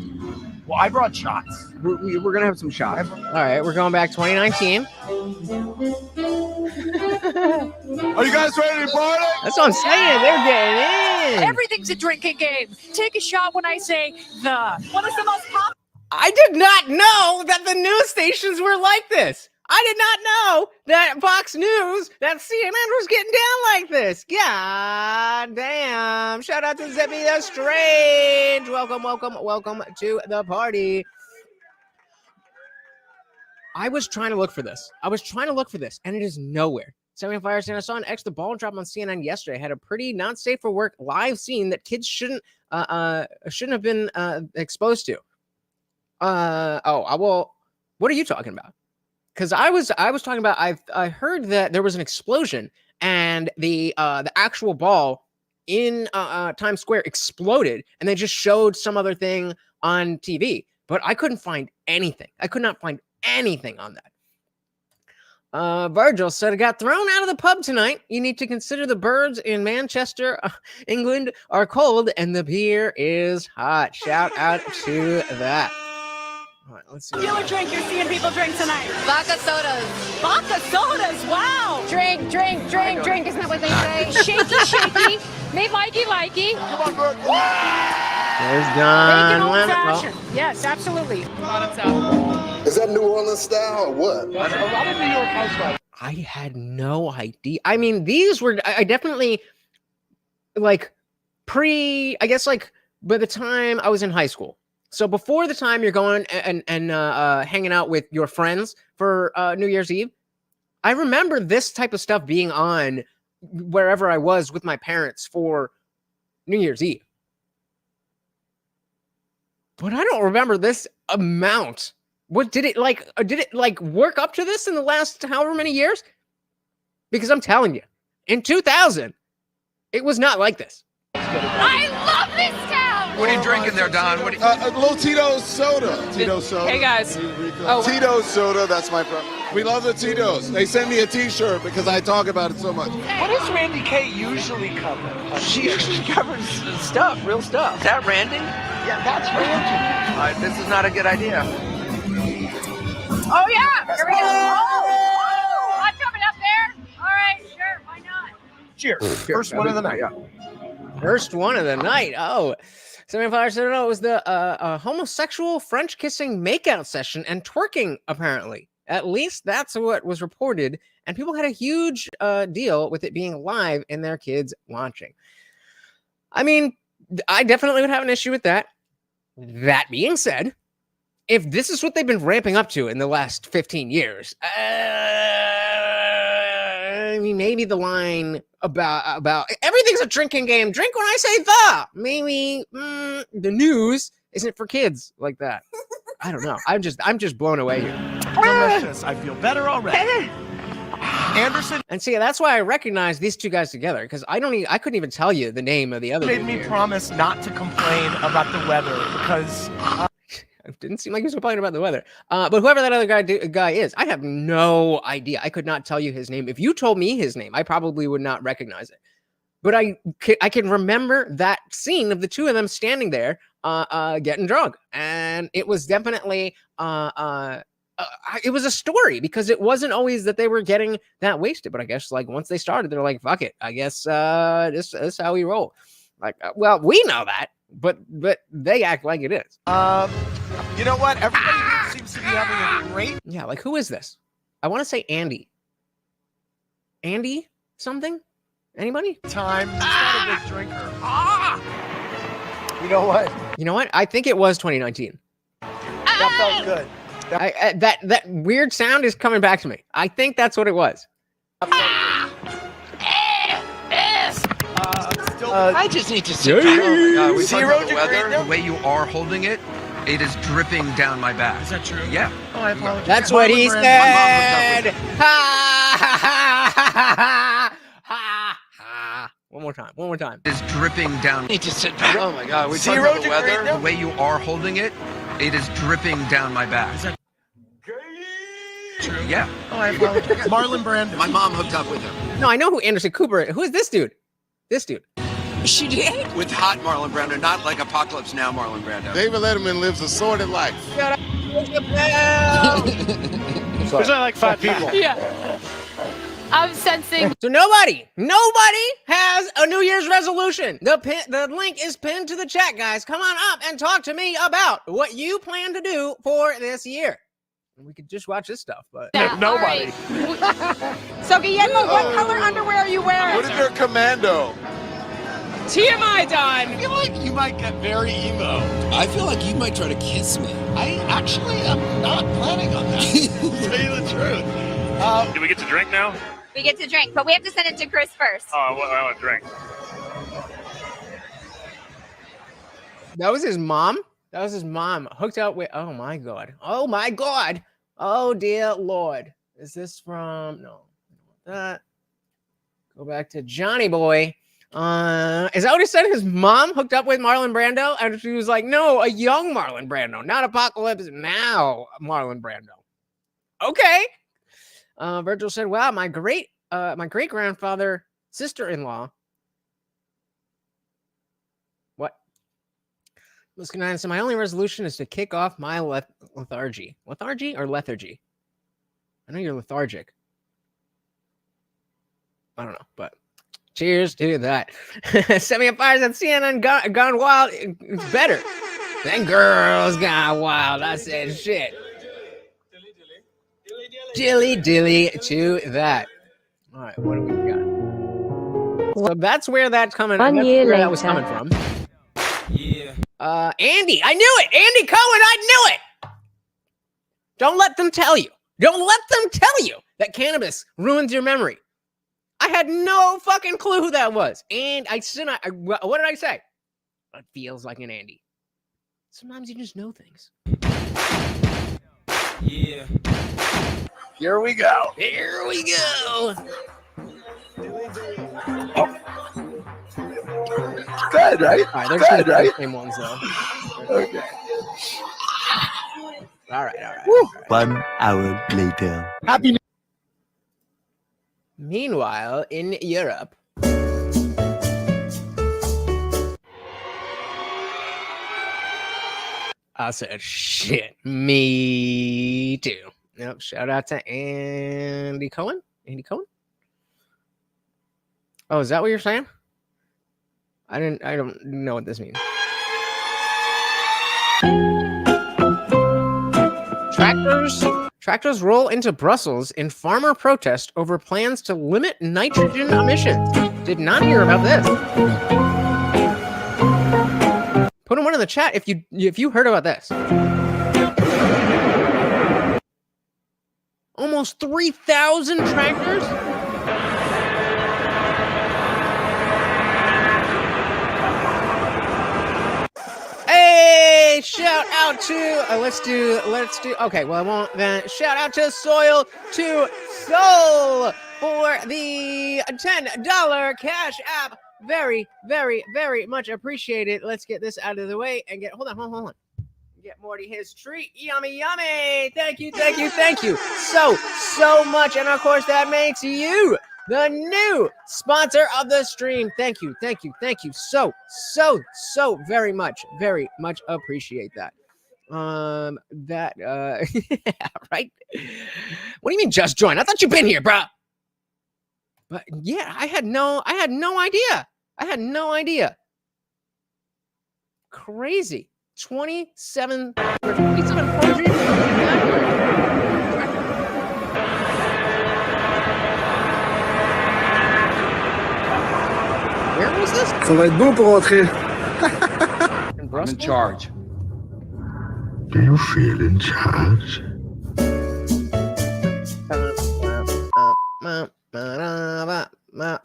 Well, I brought shots. We're gonna have some shots. All right, we're going back 2019. Are you guys ready to party? That's what I'm saying. They're getting in. Everything's a drinking game. Take a shot when I say the. What is the most popular? I did not know that the news stations were like this. I did not know that Fox News, that CNN was getting down like this. God damn. Shout out to Zippy the Strange. Welcome to the party. I was trying to look for this. And it is nowhere. 75 Santa saw an X the ball drop on CNN yesterday. Had a pretty not safe for work live scene that kids shouldn't have been exposed to. What are you talking about? Because I was talking about, I heard that there was an explosion and the actual ball in Times Square exploded, and they just showed some other thing on TV, but I couldn't find anything. I could not find anything on that. Virgil said, I got thrown out of the pub tonight. You need to consider the birds in Manchester, England are cold and the beer is hot. Shout out to that. All right, let's see. Popular drink you're seeing people drink tonight? Vodka sodas. Vodka sodas, wow. Drink. Isn't that what they say? Shaky. Made likey. Come on, Bert. There's Don. Bacon old fashioned. Yes, absolutely. Is that New Orleans style or what? A lot of New York housewives. I had no idea. I mean, these were, I definitely, like, I guess, like, by the time I was in high school. So before the time you're going and hanging out with your friends for New Year's Eve, I remember this type of stuff being on wherever I was with my parents for New Year's Eve. But I don't remember this amount. What did it work up to this in the last however many years? Because I'm telling you, in 2000, it was not like this. I love this town. What are you drinking there, Don? What a little Tito's soda. Tito's soda. Hey, guys. Tito's soda, that's my preference. We love the Tito's. They send me a t-shirt because I talk about it so much. What does Randy K usually cover? She usually covers stuff, real stuff. Is that Randy? Yeah, that's Randy. This is not a good idea. Oh, yeah. Here we go. Oh, I'm coming up there. All right, sure. Why not? Cheers. First one of the night. First one of the night. Oh. 75 said it was the homosexual French kissing makeout session and twerking, apparently. At least that's what was reported. And people had a huge deal with it being live and their kids watching. I mean, I definitely would have an issue with that. That being said, if this is what they've been ramping up to in the last 15 years, I mean, maybe the line about everything's a drinking game. Drink when I say the. Maybe the news isn't for kids like that. I don't know. I'm just blown away here. Delicious. I feel better already. Anderson. And see, that's why I recognize these two guys together, because I couldn't even tell you the name of the other. Made me promise not to complain about the weather because. It didn't seem like he was complaining about the weather. But whoever that other guy is, I have no idea. I could not tell you his name. If you told me his name, I probably would not recognize it. But I can remember that scene of the two of them standing there getting drunk. And it was definitely, it was a story, because it wasn't always that they were getting that wasted. But I guess, like, once they started, they're like, fuck it. I guess this is how we roll. Like, well, we know that. But they act like it is. You know what? Everybody here seems to be having a great. Yeah, like who is this? I want to say Andy. Andy something? Anybody? Time. He's not a big drinker. You know what? You know what? I think it was 2019. That felt good. That weird sound is coming back to me. I think that's what it was. I just need to sit down. Oh my God, we talking about the weather. The way you are holding it, it is dripping down my back. Is that true? Yeah. Oh, I apologize. That's what he said. Ha ha ha ha ha ha. One more time. One more time. It's dripping down. I need to sit down. Oh my God, we talking about the weather. The way you are holding it, it is dripping down my back. Is that true? Yeah. Oh, I apologize. Marlon Brando. My mom hooked up with him. No, I know who Anderson Cooper is. Who is this dude? This dude. She did? With hot Marlon Brando, not like Apocalypse Now Marlon Brando. David Letterman lives a sordid life. There's only like 5 people. Yeah. I'm sensing. So nobody has a New Year's resolution. The link is pinned to the chat, guys. Come on up and talk to me about what you plan to do for this year. We could just watch this stuff, but nobody. So Guillermo, what color underwear are you wearing? What is your commando? TMI done. I feel like you might get very emo. I feel like you might try to kiss me. I actually am not planning on that. To tell you the truth. Do we get to drink now? We get to drink, but we have to send it to Chris first. Oh, I want to drink. that was his mom. That was his mom hooked up with. Oh my god. Oh my god. Oh dear Lord. Is this from? No. That. Go back to Johnny Boy. Is that what he said? His mom hooked up with Marlon Brando, and she was like, "No, a young Marlon Brando, not Apocalypse Now Marlon Brando." Okay. Virgil said, "Wow, my great grandfather, sister-in-law." What? Listen, guys. So my only resolution is to kick off my lethargy. Lethargy or lethargy? I know you're lethargic. I don't know, but. Cheers to that. Semi Fires at CNN gone wild. It's better than Girls Gone Wild. I said shit. Dilly to that. All right, what do we got? So that's where that's coming. That's where that was coming from. Yeah. Andy, I knew it. Andy Cohen, I knew it. Don't let them tell you. Don't let them tell you that cannabis ruins your memory. I had no fucking clue who that was. And what did I say? It feels like an Andy. Sometimes you just know things. Yeah. Here we go. Here we go. Oh. Good, right? All right, they're good, right? Same ones, though. Okay. All right. 1 hour later. Happy New Meanwhile, in Europe, I said, shit, me too. Yep, shout out to Andy Cohen. Andy Cohen? Oh, is that what you're saying? I don't know what this means. Tractors roll into Brussels in farmer protest over plans to limit nitrogen emissions. Did not hear about this. Put one in the chat if you heard about this. Almost 3,000 tractors? Hey, shout out to let's do okay, well I won't then shout out to Soil to Soul for the $10 cash app. Very, very, very much appreciated. Let's get this out of the way and hold on. Get Morty his treat. Yummy. Thank you so much. And of course that makes you the new sponsor of the stream. Thank you so very much appreciate that. Yeah, right. What do you mean just join? I thought you've been here, bro. But yeah, I had no idea. Crazy. 27 Where was this? Ça va être bon pour rentrer. I'm in charge. Do you feel in charge?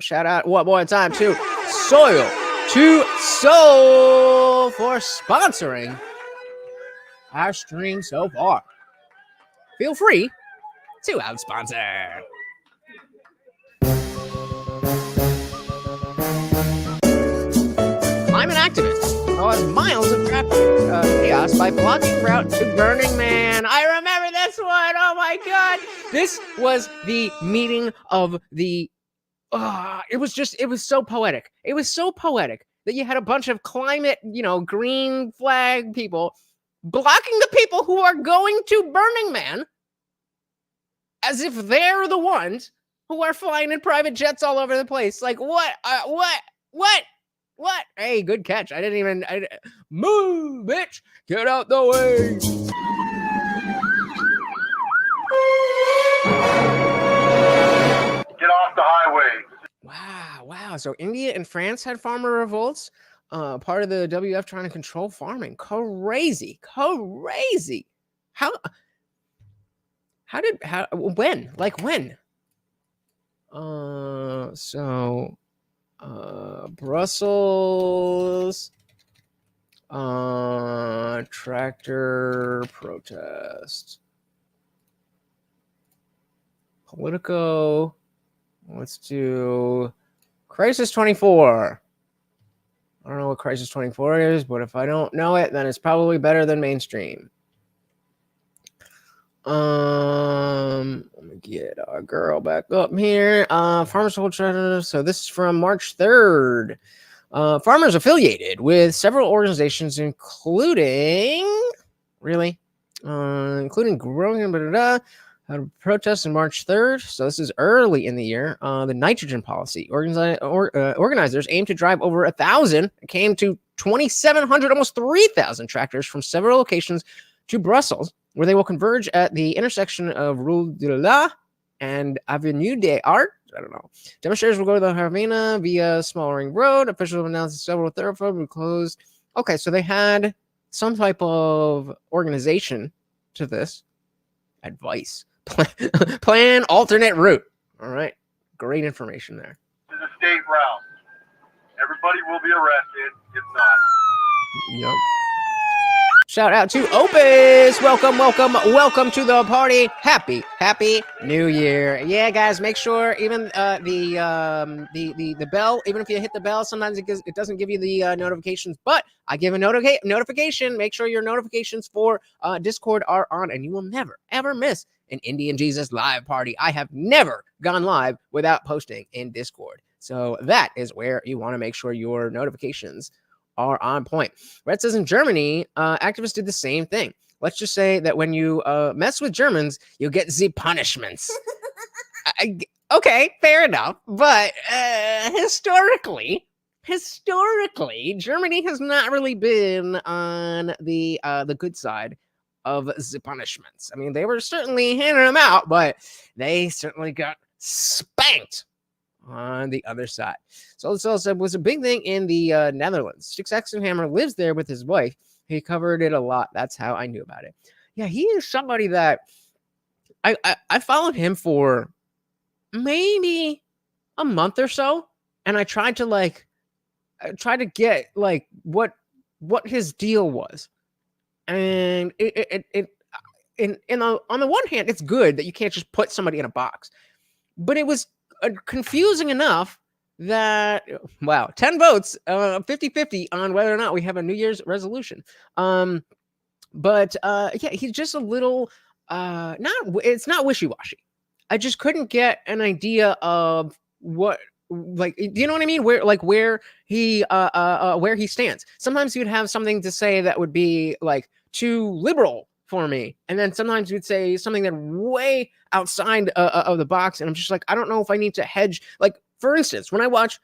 Shout out one more time to Soil to Soul for sponsoring our stream so far. Feel free to outsponsor. Climate activists cause miles of traffic chaos by blocking route to Burning Man. I remember this one. Oh my God. This was the meeting of the it was so poetic. It was so poetic that you had a bunch of climate, green flag people blocking the people who are going to Burning Man as if they're the ones who are flying in private jets all over the place. Like, what? What? Hey, good catch. I move, bitch. Get out the way. Get off the highway. Wow. So India and France had farmer revolts. Part of the WF trying to control farming. Crazy. When? Brussels tractor protest. Politico. Let's do Crisis 24. I don't know what Crisis 24 is, but if I don't know it, then it's probably better than mainstream. Let me get our girl back up here. Farmers Hold Treasure. So this is from March 3rd. Farmers affiliated with several organizations, including growing protests on March 3rd. So this is early in the year. The nitrogen policy. Organizers aim to drive over 1,000. It came to 2,700, almost 3,000 tractors from several locations to Brussels, where they will converge at the intersection of Rue de la and Avenue des Arts. I don't know. Demonstrators will go to the Havana via Small Ring Road. Officials have announced several thoroughfares will be closed. Okay, so they had some type of organization to this. Advice. Plan alternate route. All right. Great information there. This is a state route. Everybody will be arrested if not. Yep. Shout out to Opus. Welcome to the party. Happy New Year. Yeah, guys, make sure even the bell, even if you hit the bell, sometimes it doesn't give you the notifications, but I give a notification. Make sure your notifications for Discord are on, and you will never, ever miss an Indian Jesus live party. I have never gone live without posting in Discord. So that is where you want to make sure your notifications are on point. Red says in Germany, activists did the same thing. Let's just say that when you mess with Germans, you get the punishments. Okay, fair enough. But historically, Germany has not really been on the good side of the punishments. I mean, they were certainly handing them out, but they certainly got spanked on the other side. So this also was a big thing in the Netherlands. Sticks Hammer lives there with his wife. He covered it a lot. That's how I knew about it. Yeah, he is somebody that I followed him for maybe a month or so, and I tried to get what his deal was. And on the one hand, it's good that you can't just put somebody in a box, but it was confusing enough that 10 votes, 50-50 on whether or not we have a New Year's resolution. But he's just a little it's not wishy-washy. I just couldn't get an idea of what, do you know what I mean? Where he stands. Sometimes you'd have something to say that would be too liberal for me, and then sometimes you'd say something that way outside of the box, and I'm just I don't know if I need to hedge. For instance, when I watch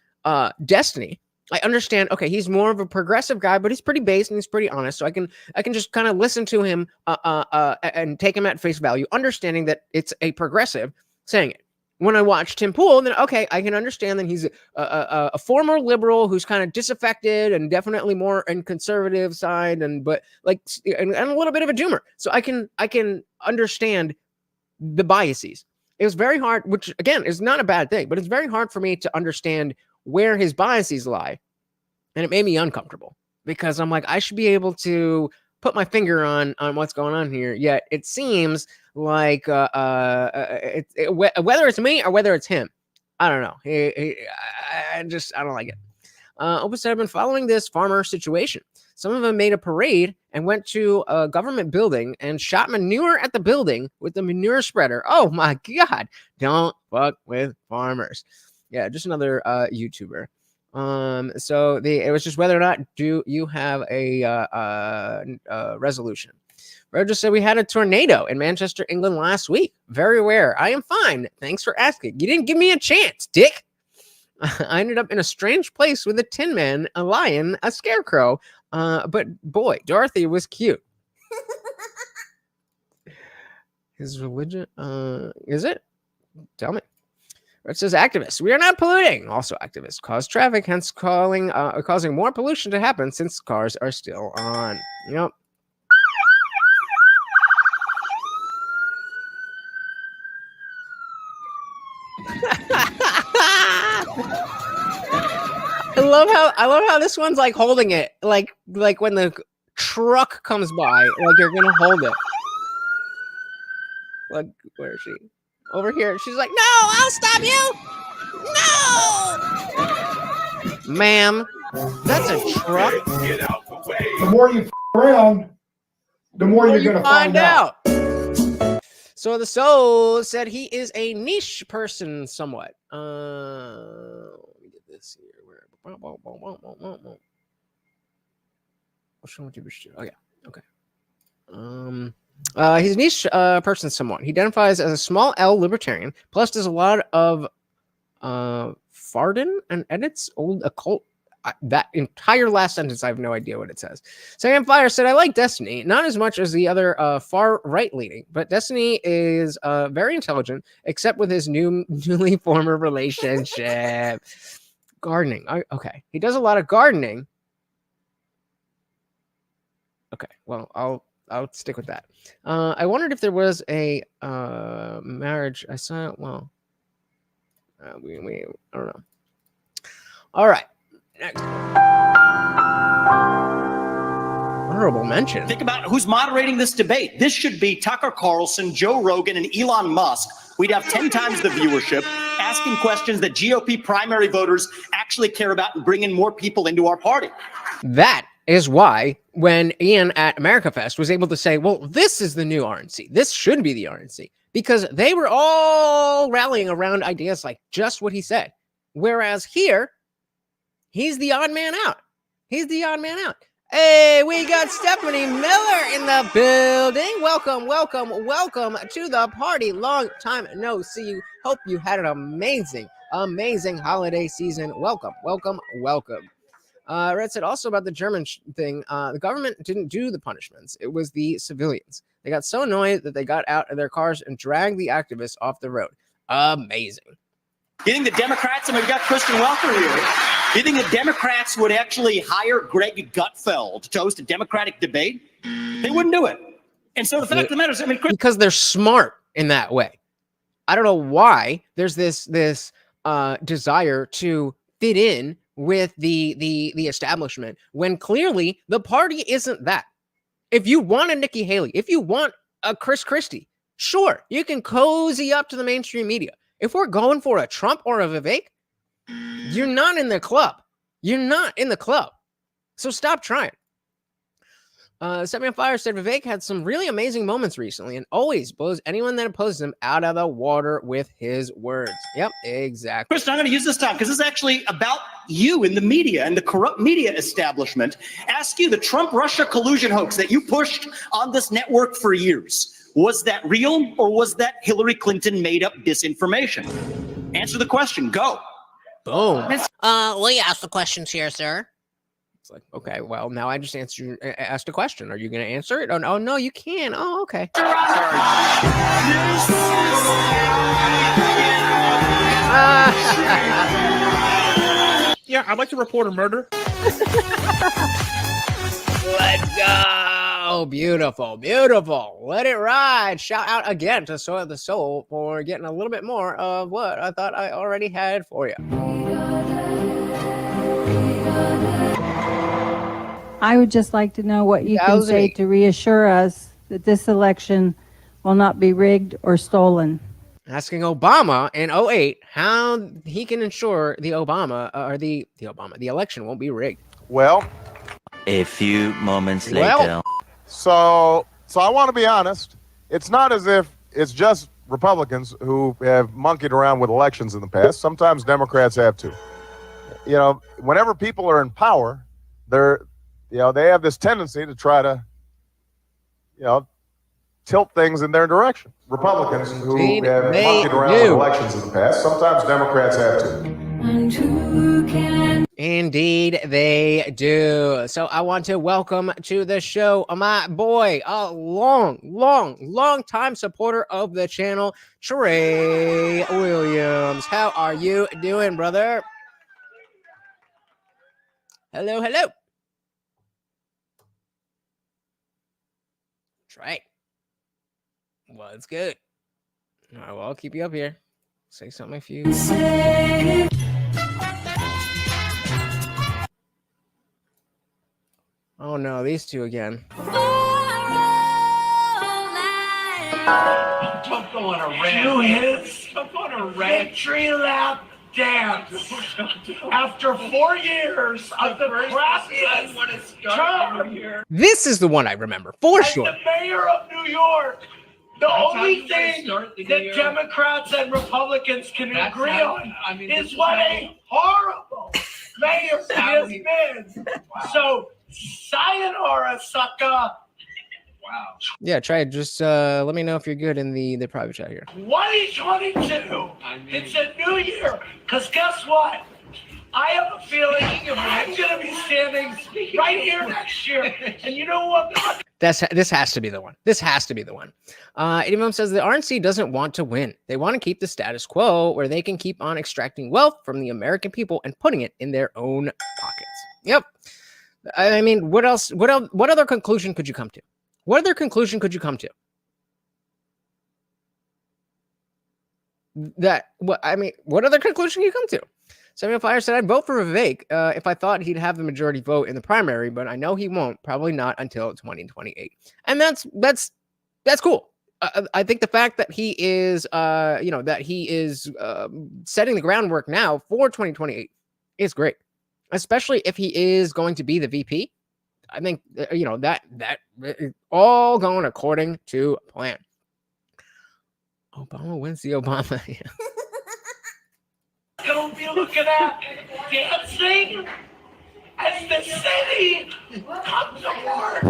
Destiny, I understand. Okay, he's more of a progressive guy, but he's pretty base and he's pretty honest. So I can just kind of listen to him and take him at face value, understanding that it's a progressive saying it. When I watch Tim Pool, then okay, I can understand that he's a former liberal who's kind of disaffected and definitely more in conservative side, and a little bit of a doomer. So I can understand the biases. It was very hard, which again is not a bad thing, but it's very hard for me to understand where his biases lie, and it made me uncomfortable because I'm like, I should be able to put my finger on what's going on here. Yet it seems like whether it's me or whether it's him, I don't know. I don't like it. Opus said, I've been following this farmer situation. Some of them made a parade and went to a government building and shot manure at the building with the manure spreader. Oh my God. Don't fuck with farmers. Yeah, just another YouTuber. So it was just whether or not do you have a resolution. Roger said we had a tornado in Manchester, England last week. Very rare. I am fine. Thanks for asking. You didn't give me a chance, dick. I ended up in a strange place with a tin man, a lion, a scarecrow. But boy, Dorothy was cute. His religion, is it? Tell me. It says activists. We are not polluting. Also activists cause traffic, hence causing more pollution to happen since cars are still on. Yep. I love how this one's like holding it, like when the truck comes by, like you're gonna hold it. Like, where is she? Over here. She's like, no, I'll stop you. No, ma'am, that's a truck. The more you f around, the more you're gonna find out. So the soul said he is a niche person, somewhat. Let me get this here. Oh yeah, okay. He's a niche person, somewhat. He identifies as a small L libertarian. Plus, does a lot of Farden and edits old occult. That entire last sentence, I have no idea what it says. Sam Fire said, I like Destiny, not as much as the other far right leaning, but Destiny is very intelligent, except with his newly former relationship. Gardening. Okay. He does a lot of gardening. Okay. Well, I'll stick with that. I wondered if there was a marriage. I saw it. Well, we I don't know. All right. Next. Honorable mention. Think about who's moderating this debate. This should be Tucker Carlson, Joe Rogan, and Elon Musk. We'd have 10 times the viewership, asking questions that GOP primary voters actually care about and bringing more people into our party. That is why when Ian at AmericaFest was able to say, well, this is the new RNC. This should be the RNC. Because they were all rallying around ideas like just what he said. Whereas here, he's the odd man out. He's the odd man out. Hey, we got Stephanie Miller in the building. Welcome, welcome, welcome to the party. Long time no see you. Hope you had an amazing, amazing holiday season. Welcome, welcome, welcome. Red said also about the German thing. The government didn't do the punishments. It was the civilians. They got so annoyed that they got out of their cars and dragged the activists off the road. Amazing. You think the Democrats, and we've got Kristen Welker here, do you think the Democrats would actually hire Greg Gutfeld to host a Democratic debate? They wouldn't do it. And so the fact of the matter is, I mean, because they're smart in that way. I don't know why there's this desire to fit in with the establishment when clearly the party isn't that. If you want a Nikki Haley, if you want a Chris Christie, sure, you can cozy up to the mainstream media. If we're going for a Trump or a Vivek, you're not in the club. You're not in the club. So stop trying. Set Me on Fire said Vivek had some really amazing moments recently and always blows anyone that opposes him out of the water with his words. Yep, exactly. Kristen, I'm going to use this time because this is actually about you in the media and the corrupt media establishment. Ask you, the Trump-Russia collusion hoax that you pushed on this network for years, was that real or was that Hillary Clinton made up disinformation? Answer the question. Go. Boom. We asked the questions here, sir. It's like, okay, well, now I just asked a question. Are you going to answer it? Oh, no, you can. Oh, okay. Yeah, I'd like to report a murder. Let's go. Beautiful, beautiful. Let it ride. Shout out again to Soil of the Soul for getting a little bit more of what I thought I already had for you. I would just like to know what you can say to reassure us that this election will not be rigged or stolen. Asking Obama in 2008 how he can ensure the election won't be rigged. Well, a few moments later. So I want to be honest. It's not as if it's just Republicans who have monkeyed around with elections in the past. Sometimes Democrats have too. You know, whenever people are in power, they have this tendency to try to, tilt things in their direction. Republicans who have monkeyed around with elections in the past. Sometimes Democrats have too. Indeed, they do. So I want to welcome to the show my boy, a long time supporter of the channel, Trey Williams. How are you doing, brother? Hello. Trey. What's good? All right, well, I'll keep you up here. Say something if you... Oh no, these two again. I'm going to rant. You hit I'm going to rant. Victory lap dance. After 4 years of the crappiest term. This is the one I remember for sure. The mayor of New York. The only thing that Democrats and Republicans can agree on is what a horrible mayor he has been. So, sayonara, sucker. Wow. Yeah, try it. Just let me know if you're good in the private chat here. 2022. It's a new year. Because guess what? I have a feeling I'm going to be standing right here next year. And you know what? This has to be the one. This has to be the one. Anyone says the RNC doesn't want to win. They want to keep the status quo where they can keep on extracting wealth from the American people and putting it in their own pockets. Yep. I mean, what else? What other conclusion could you come to? What other conclusion could you come to? What other conclusion can you come to? Samuel Fire said, I'd vote for Vivek if I thought he'd have the majority vote in the primary, but I know he won't, probably not until 2028. And that's cool. I think the fact that he is, setting the groundwork now for 2028 is great, especially if he is going to be the VP. I think, that is all going according to plan. Obama wins the Obama. Gonna be looking at dancing as the city comes to work.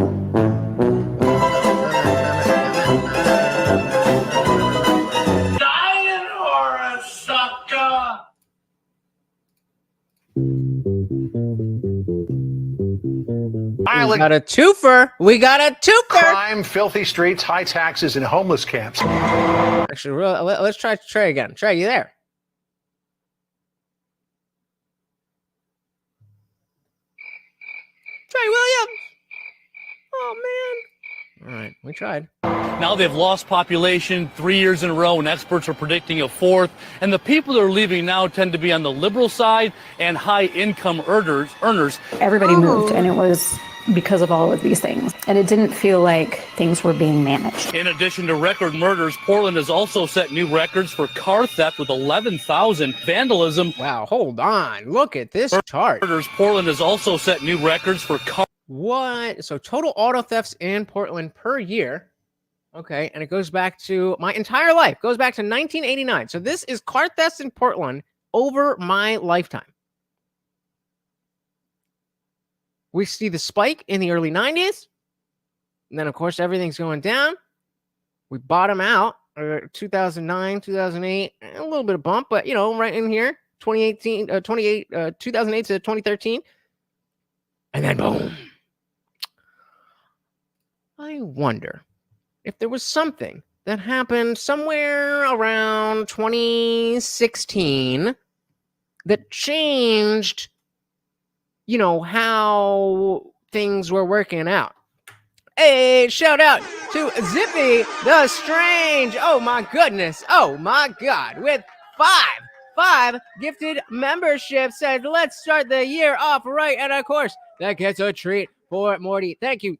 Sayonara, sucker. We got a twofer. Crime, filthy streets, high taxes, and homeless camps. Actually, let's try Trey again. Trey, you there? Trey Williams. Oh man. All right, we tried. Now they've lost population 3 years in a row, and experts are predicting a fourth. And the people that are leaving now tend to be on the liberal side and high-income earners. Everybody moved, and it was because of all of these things. And it didn't feel like things were being managed. In addition to record murders, Portland has also set new records for car theft with 11,000, vandalism. Wow, hold on. Look at this chart. Portland has also set new records for car. What? So total auto thefts in Portland per year. Okay, and it goes back to my entire life. Goes back to 1989. So this is car thefts in Portland over my lifetime. We see the spike in the early 90s. And then, of course, everything's going down. We bottom out 2009, 2008, a little bit of bump, but, right in here. 2008 to 2013. And then boom. I wonder if there was something that happened somewhere around 2016 that changed, how things were working out. Hey, shout out to Zippy the Strange. Oh my goodness. Oh my God. With five gifted memberships, said, let's start the year off right. And of course, that gets a treat for Morty. Thank you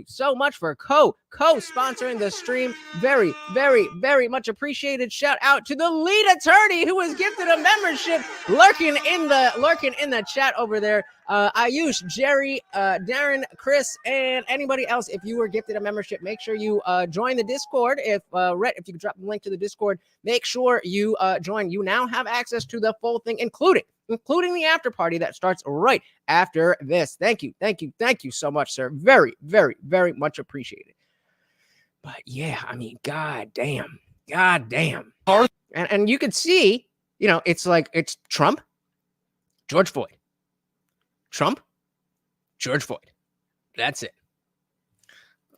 so much for co-sponsoring the stream. Very, very, very much appreciated. Shout out to the lead attorney who was gifted a membership, lurking in the chat over there. Ayush, Jerry, Darren, Chris, and anybody else. If you were gifted a membership, make sure you join the Discord. If you could drop the link to the Discord, make sure you join. You now have access to the full thing, including the after party that starts right after this. Thank you so much, sir. Very, very, very much appreciated. But yeah, I mean, god damn. And you could see, it's Trump, George Floyd. Trump, George Floyd. That's it.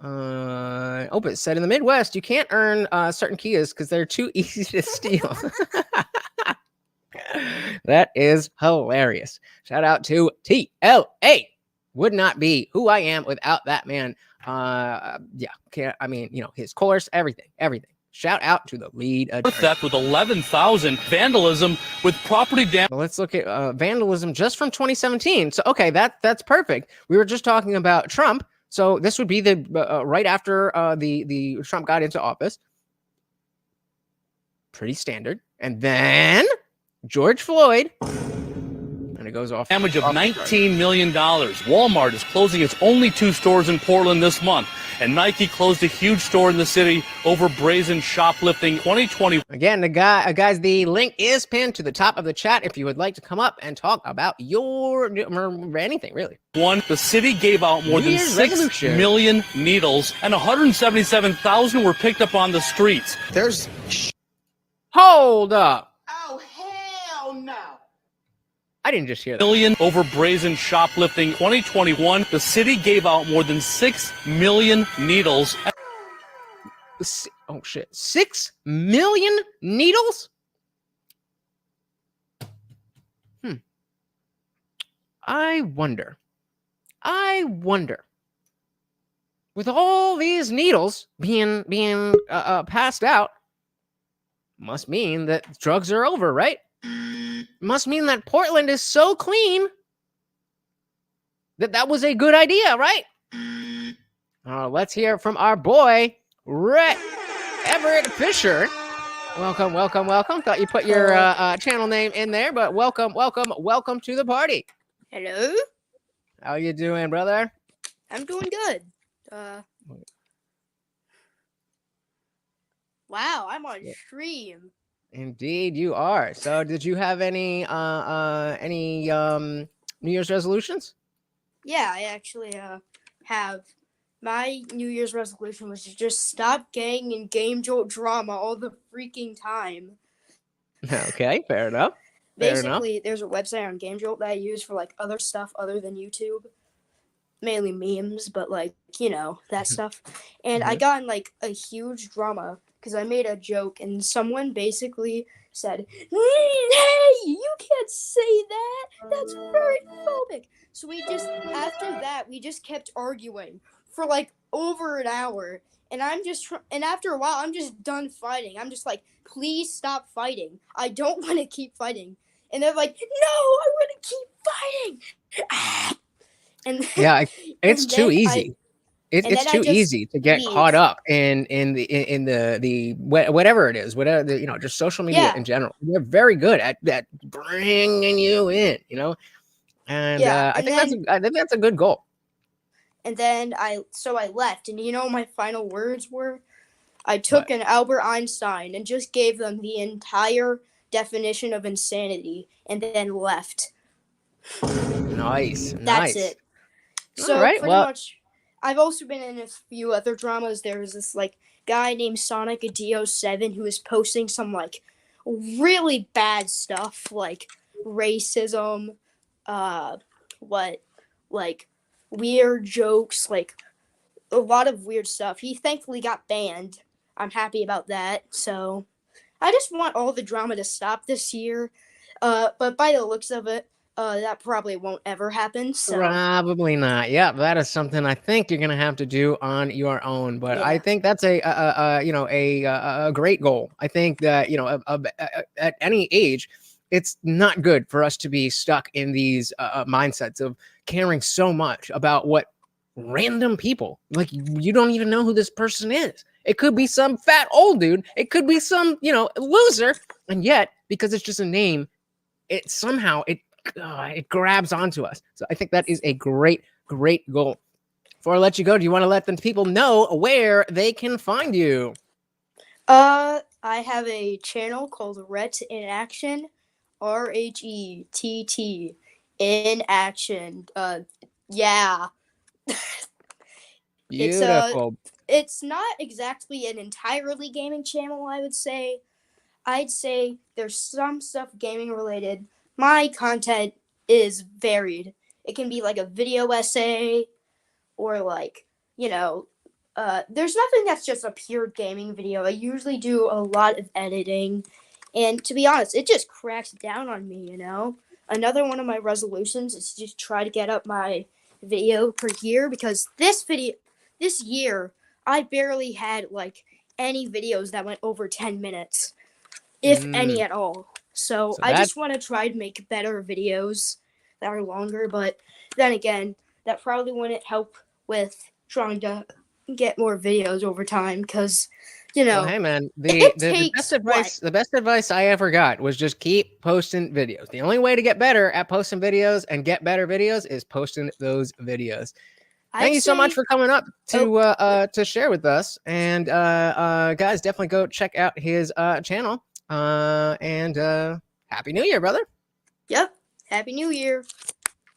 It said in the Midwest, you can't earn certain Kias because they're too easy to steal. That is hilarious. Shout out to TLA. Would not be who I am without that man. His course, everything. Shout out to the lead attorney. Theft with 11,000, vandalism with property damage. Well, let's look at vandalism just from 2017. So, okay, that's perfect. We were just talking about Trump. So this would be the right after the Trump got into office. Pretty standard. And then George Floyd. And it goes off. Damage of $19 million. Walmart is closing its only 2 stores in Portland this month. And Nike closed a huge store in the city over brazen shoplifting 2020. Again, guys, the link is pinned to the top of the chat if you would like to come up and talk about your anything, really. The city gave out more than 6 million needles, and 177,000 were picked up on the streets. Hold up. Oh, hell no. I didn't just hear that. Million over brazen shoplifting 2021. The city gave out more than 6 million needles. Oh shit. 6 million needles? I wonder. With all these needles being passed out, must mean that drugs are over, right? Must mean that Portland is so clean that was a good idea, right? Let's hear from our boy, Everett Fisher. Welcome. Thought you put your channel name in there, but welcome to the party. Hello. How you doing, brother? I'm doing good. Wow, I'm on stream. Indeed, you are. So, did you have any New Year's resolutions? Yeah, I actually have. My New Year's resolution was to just stop getting in Game Jolt drama all the freaking time. Okay, fair enough. Basically, there's a website on Game Jolt that I use for like other stuff other than YouTube. Mainly memes, but that stuff. And I got in like a huge drama because I made a joke and someone basically said, "Hey, you can't say that. That's very phobic." So after that, we just kept arguing for like over an hour. And and after a while, I'm just done fighting. I'm just like, please stop fighting. I don't want to keep fighting. And they're like, no, I want to keep fighting. And yeah, it's too easy. It's too easy to get caught up in the whatever it is, just social media in general. They're very good at bringing you in, and I think that's a good goal. And then I left, and my final words were, I took an Albert Einstein and just gave them the entire definition of insanity, and then left. Nice. That's it. So pretty much, I've also been in a few other dramas. There was this guy named Sonic a DO7 who was posting some really bad stuff like racism, weird jokes, like a lot of weird stuff. He thankfully got banned. I'm happy about that. So I just want all the drama to stop this year. But by the looks of it, that probably won't ever happen. So Probably not. Yeah, that is something I think you're gonna have to do on your own. But I think that's a great goal. I think that at any age, it's not good for us to be stuck in these mindsets of caring so much about what random people, like, you don't even know who this person is. It could be some fat old dude. It could be some loser, and yet because it's just a name, it somehow it grabs onto us. So I think that is a great goal. Before I let you go, do you want to let the people know where they can find you? I have a channel called Rhett in Action, RHETT in Action. Yeah. Beautiful. It's not exactly an entirely gaming channel, I would say. I'd say there's some stuff gaming related. My content is varied. It can be like a video essay or like, there's nothing that's just a pure gaming video. I usually do a lot of editing. And to be honest, it just cracks down on me, Another one of my resolutions is to just try to get up my video per year, because this year, I barely had like any videos that went over 10 minutes, if any at all. So I just want to try to make better videos that are longer, but then again, that probably wouldn't help with trying to get more videos over time, because well, hey man, the best advice I ever got was just keep posting videos. The only way to get better at posting videos and get better videos is posting those videos. Thank you so much for coming up to share with us. And guys, definitely go check out his channel. And Happy New Year, brother. Yep. Happy New Year.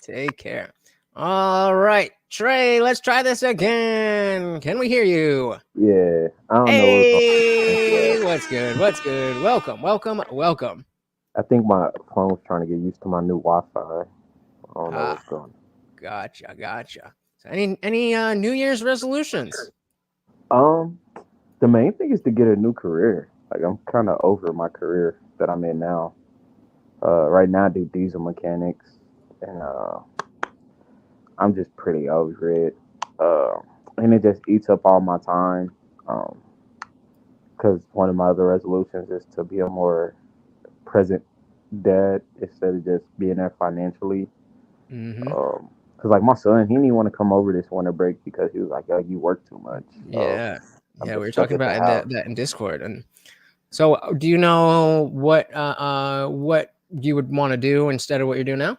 Take care. All right, Trey, let's try this again. Can we hear you? Yeah. I don't know. Hey, what's good? What's good? Welcome. I think my phone was trying to get used to my new Wi-Fi. I don't know what's going on. Gotcha. So any New Year's resolutions? The main thing is to get a new career. Like, I'm kind of over my career that I'm in now. Right now I do diesel mechanics, and I'm just pretty over it. And it just eats up all my time. Because one of my other resolutions is to be a more present dad instead of just being there financially. Because like my son, he didn't even want to come over this winter break because he was like, "Yo, you work too much." Yeah, we were talking about that in Discord. And so, do you know what you would want to do instead of what you're doing now?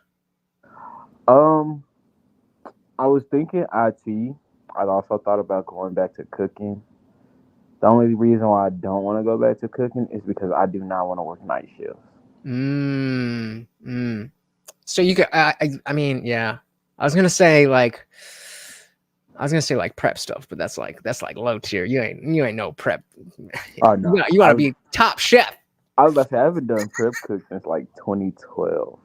I was thinking IT. I also thought about going back to cooking. The only reason why I don't want to go back to cooking is because I do not want to work night shifts. So you could, I mean, yeah. I was gonna say like prep stuff, but that's like low tier. You ain't no prep. Oh no, you want to be top chef. I was about to say I haven't done prep cook since like 2012.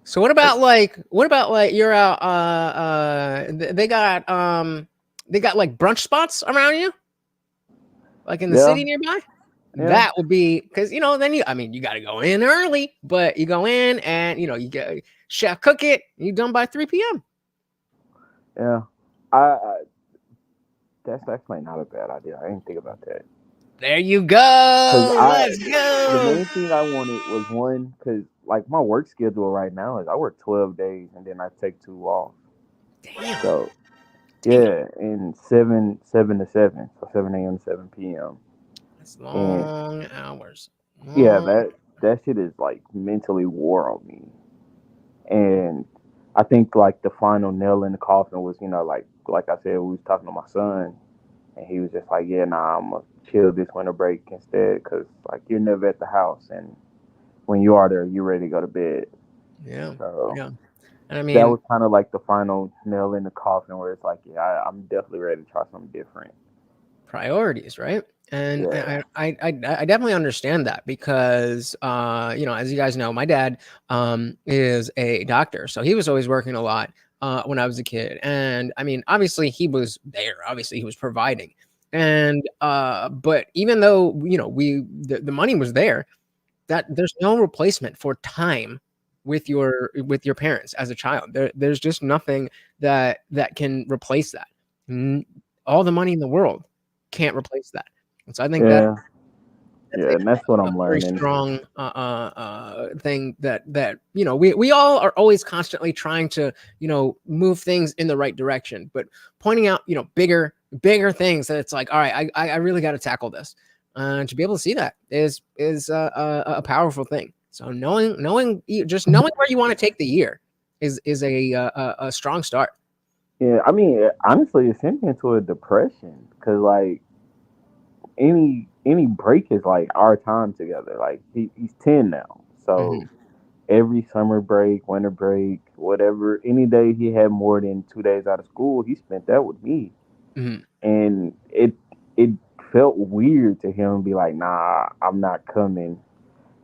So what about like you're out? They got like brunch spots around you, like in the city nearby. Yeah. That would be because then you got to go in early, but you go in and you get chef cook it. You done by 3 p.m. Yeah, that's actually not a bad idea. I didn't think about that. There you go. Let's go. The main thing I wanted was one, because like my work schedule right now is I work 12 days and then I take 2 off. Damn. So yeah, and 7 to 7, so 7 a.m. to 7 p.m. That's long hours. Yeah, that shit is like mentally wore on me. And I think like the final nail in the coffin was, like I said, we was talking to my son, and he was just like, yeah, nah, I'm gonna chill this winter break instead, because like you're never at the house, and when you are there, you're ready to go to bed. Yeah. So yeah. And I mean, that was kind of like the final nail in the coffin, where it's like, yeah, I'm definitely ready to try something different. Priorities, right? And Yeah. I definitely understand that because as you guys know, my dad is a doctor, so he was always working a lot when I was a kid. And I mean, obviously he was there, obviously he was providing. And but even though the money was there, that there's no replacement for time with your parents as a child. There's just nothing that can replace that. All the money in the world can't replace that. And so I think Yeah. that's Yeah, and that's what a I'm very learning. strong thing that we all are always constantly trying to move things in the right direction, but pointing out bigger things that it's like, all right, I really got to tackle this. To be able to see that is a powerful thing. So knowing where you want to take the year is a strong start. Yeah, I mean, honestly, it sent me into a depression because like any break is like our time together. Like he's 10 now, so every summer break, winter break, whatever, any day he had more than 2 days out of school, he spent that with me, and it felt weird to him be like, nah, I'm not coming.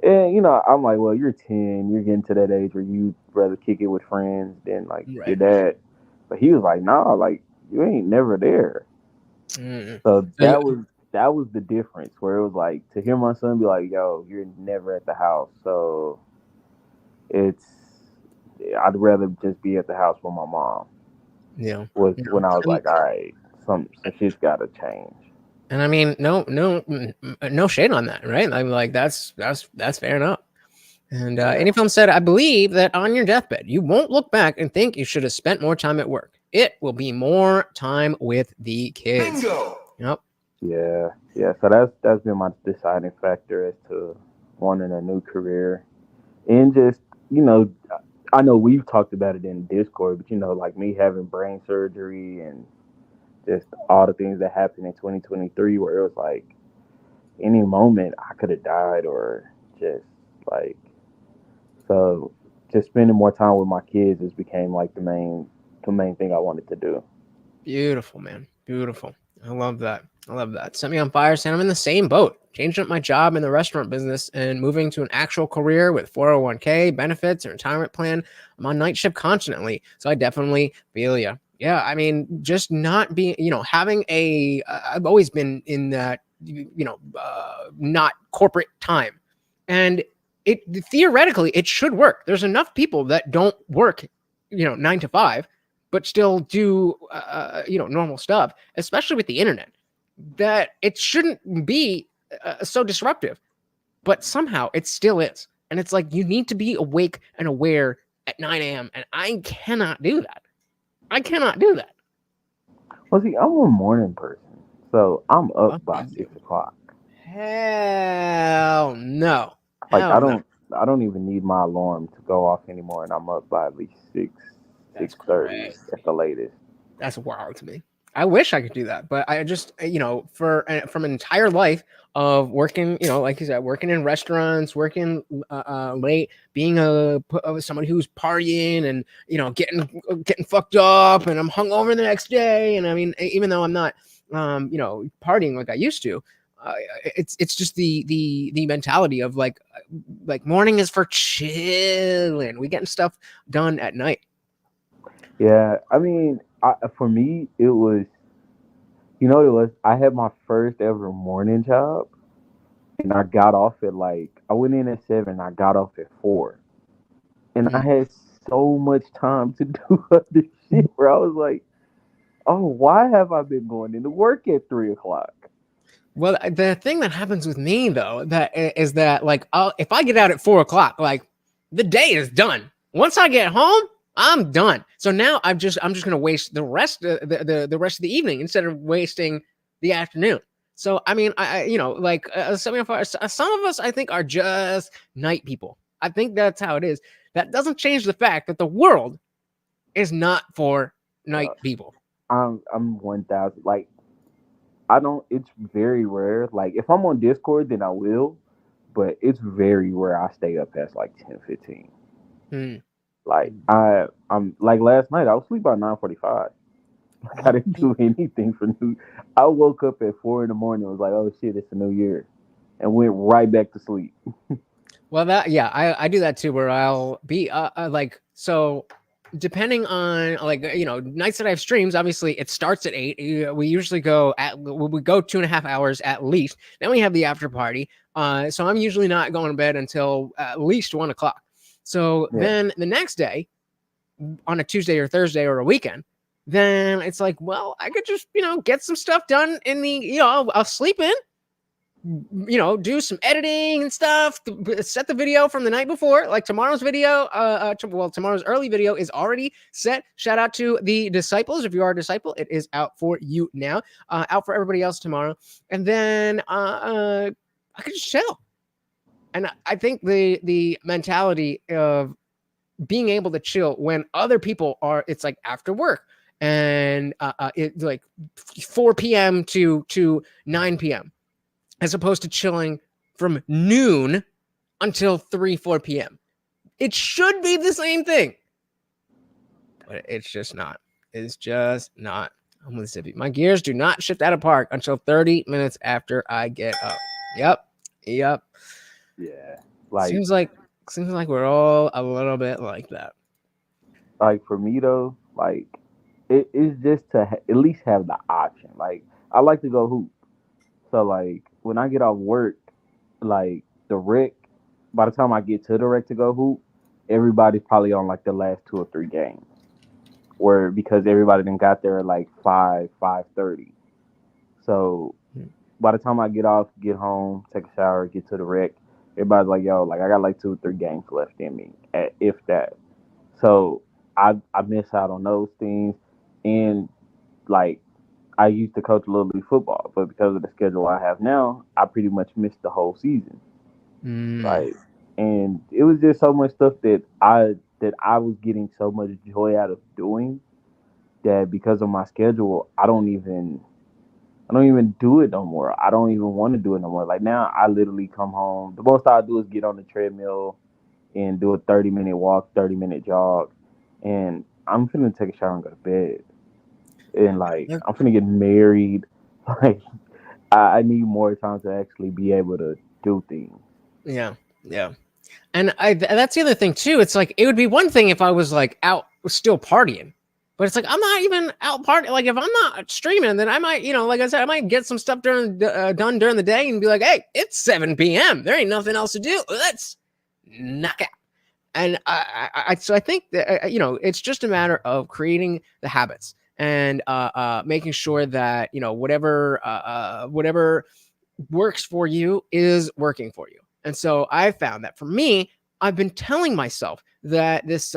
And I'm like, well, you're 10, you're getting to that age where you rather kick it with friends than like your dad. But he was like, nah, like you ain't never there. So that was the difference where it was like to hear my son be like, yo, you're never at the house. So I'd rather just be at the house with my mom. Yeah. Was when I was like, all right, some shit's gotta change. And I mean, no shade on that, right? I'm like, that's fair enough. And Any Film said, I believe that on your deathbed, you won't look back and think you should have spent more time at work. It will be more time with the kids. Bingo. Yep. Yeah. So that's been my deciding factor as to wanting a new career. And just, I know we've talked about it in Discord, but like me having brain surgery and just all the things that happened in 2023 where it was like any moment I could have died or just like, so just spending more time with my kids just became like the main thing I wanted to do. Beautiful, man. Beautiful. I love that. Set me on fire, saying I'm in the same boat. Changing up my job in the restaurant business and moving to an actual career with 401k, benefits, and retirement plan. I'm on night shift constantly. So I definitely feel you. Yeah. I mean, just not being, having I've always been in that, not corporate time. And theoretically, it should work. There's enough people that don't work, 9 to 5, but still do normal stuff, especially with the internet, that it shouldn't be so disruptive, but somehow it still is. And it's like you need to be awake and aware at 9 a.m. and I cannot do that. Well, see, I'm a morning person, so I'm up by 6 o'clock. Hell no. Like I don't even need my alarm to go off anymore, and I'm up by at least 6:30 at the latest. That's wild to me. I wish I could do that, but I just, from an entire life of working, like you said, working in restaurants, working late, being someone who's partying and getting fucked up, and I'm hungover the next day, and I mean, even though I'm not, partying like I used to, it's just the mentality of like morning is for chilling. We getting stuff done at night. Yeah, I mean, for me, it was, I had my first ever morning job, and I got off at I went in at 7, I got off at 4, and I had so much time to do other shit where I was like, oh, why have I been going into work at 3 o'clock? Well, the thing that happens with me though, is that if I get out at 4 o'clock, like the day is done. Once I get home, I'm done. So now I'm just gonna waste the rest of the rest of the evening instead of wasting the afternoon. So I mean, some of us I think are just night people. I think that's how it is. That doesn't change the fact that the world is not for night people. I'm 1,000. Like I don't. It's very rare. Like if I'm on Discord, then I will, but it's very rare I stay up past 10:15. Like I'm like last night, I was asleep by 9:45. I didn't do anything for New. I woke up at 4 a.m. and was like, "Oh shit, it's a new year," and went right back to sleep. Well, I do that too, where I'll be like, so depending on nights that I have streams. Obviously, it starts at 8. We usually go 2.5 hours at least. Then we have the after party. So I'm usually not going to bed until at least 1 o'clock. So then the next day, on a Tuesday or Thursday or a weekend, then it's like, well, I could just get some stuff done in the I'll sleep in. Do some editing and stuff, set the video from the night before, like tomorrow's video. Tomorrow's early video is already set. Shout out to the disciples. If you are a disciple, it is out for you now, out for everybody else tomorrow. And then I could just chill. And I think the mentality of being able to chill when other people are, it's like after work and it's like 4 p.m. to 9 p.m. as opposed to chilling from noon until 4 p.m. It should be the same thing, but it's just not. It's just not. I'm with Zippy. My gears do not shift out of park until 30 minutes after I get up. Yep. Yeah. Seems like we're all a little bit like that. Like for me though, like it's just to at least have the option. Like I like to go hoop. So like when I get off work, like the rec, by the time I get to the rec to go hoop, everybody's probably on like the last 2 or 3 games. Where because everybody then got there at like 5:30. So by the time I get off, get home, take a shower, get to the rec, everybody's like, yo, like I got like 2 or 3 games left in me, if that. So I miss out on those things. And like I used to coach Little League football, but because of the schedule I have now, I pretty much missed the whole season. Like, and it was just so much stuff that I was getting so much joy out of doing that because of my schedule, I don't even do it no more. I don't even want to do it no more. Like now, I literally come home. The most I do is get on the treadmill and do a 30-minute walk, 30-minute jog, and I'm finna take a shower and go to bed. And like I'm finna get married. Like I need more time to actually be able to do things. Yeah. And that's the other thing too. It's like it would be one thing if I was like out still partying, but it's like I'm not even out partying. Like if I'm not streaming, then I might, like I said, I might get some stuff done during the day and be like, hey, it's 7 p.m. There ain't nothing else to do. Let's knock out. And so I think that it's just a matter of creating the habits and making sure that whatever works for you is working for you. And so I found that for me, I've been telling myself that this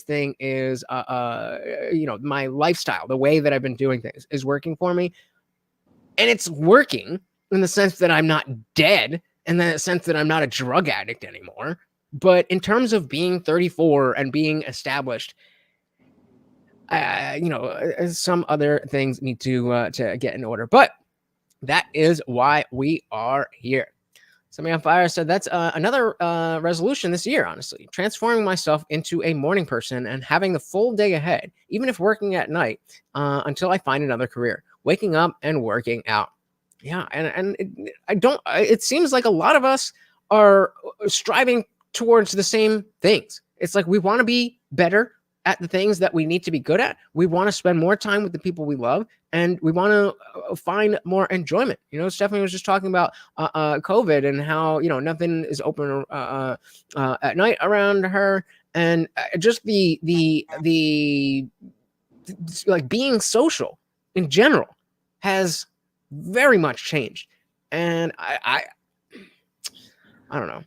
thing is my lifestyle, the way that I've been doing things is working for me, and it's working in the sense that I'm not dead, and in the sense that I'm not a drug addict anymore. But in terms of being 34 and being established, some other things need to get in order. But that is why we are here. Somebody on fire said that's another resolution this year, honestly. Transforming myself into a morning person and having the full day ahead, even if working at night, until I find another career. Waking up and working out. Yeah, and it seems like a lot of us are striving towards the same things. It's like we want to be better at the things that we need to be good at. We want to spend more time with the people we love, and we want to find more enjoyment. Stephanie was just talking about COVID and how nothing is open at night around her, and just the like being social in general has very much changed. And I don't know.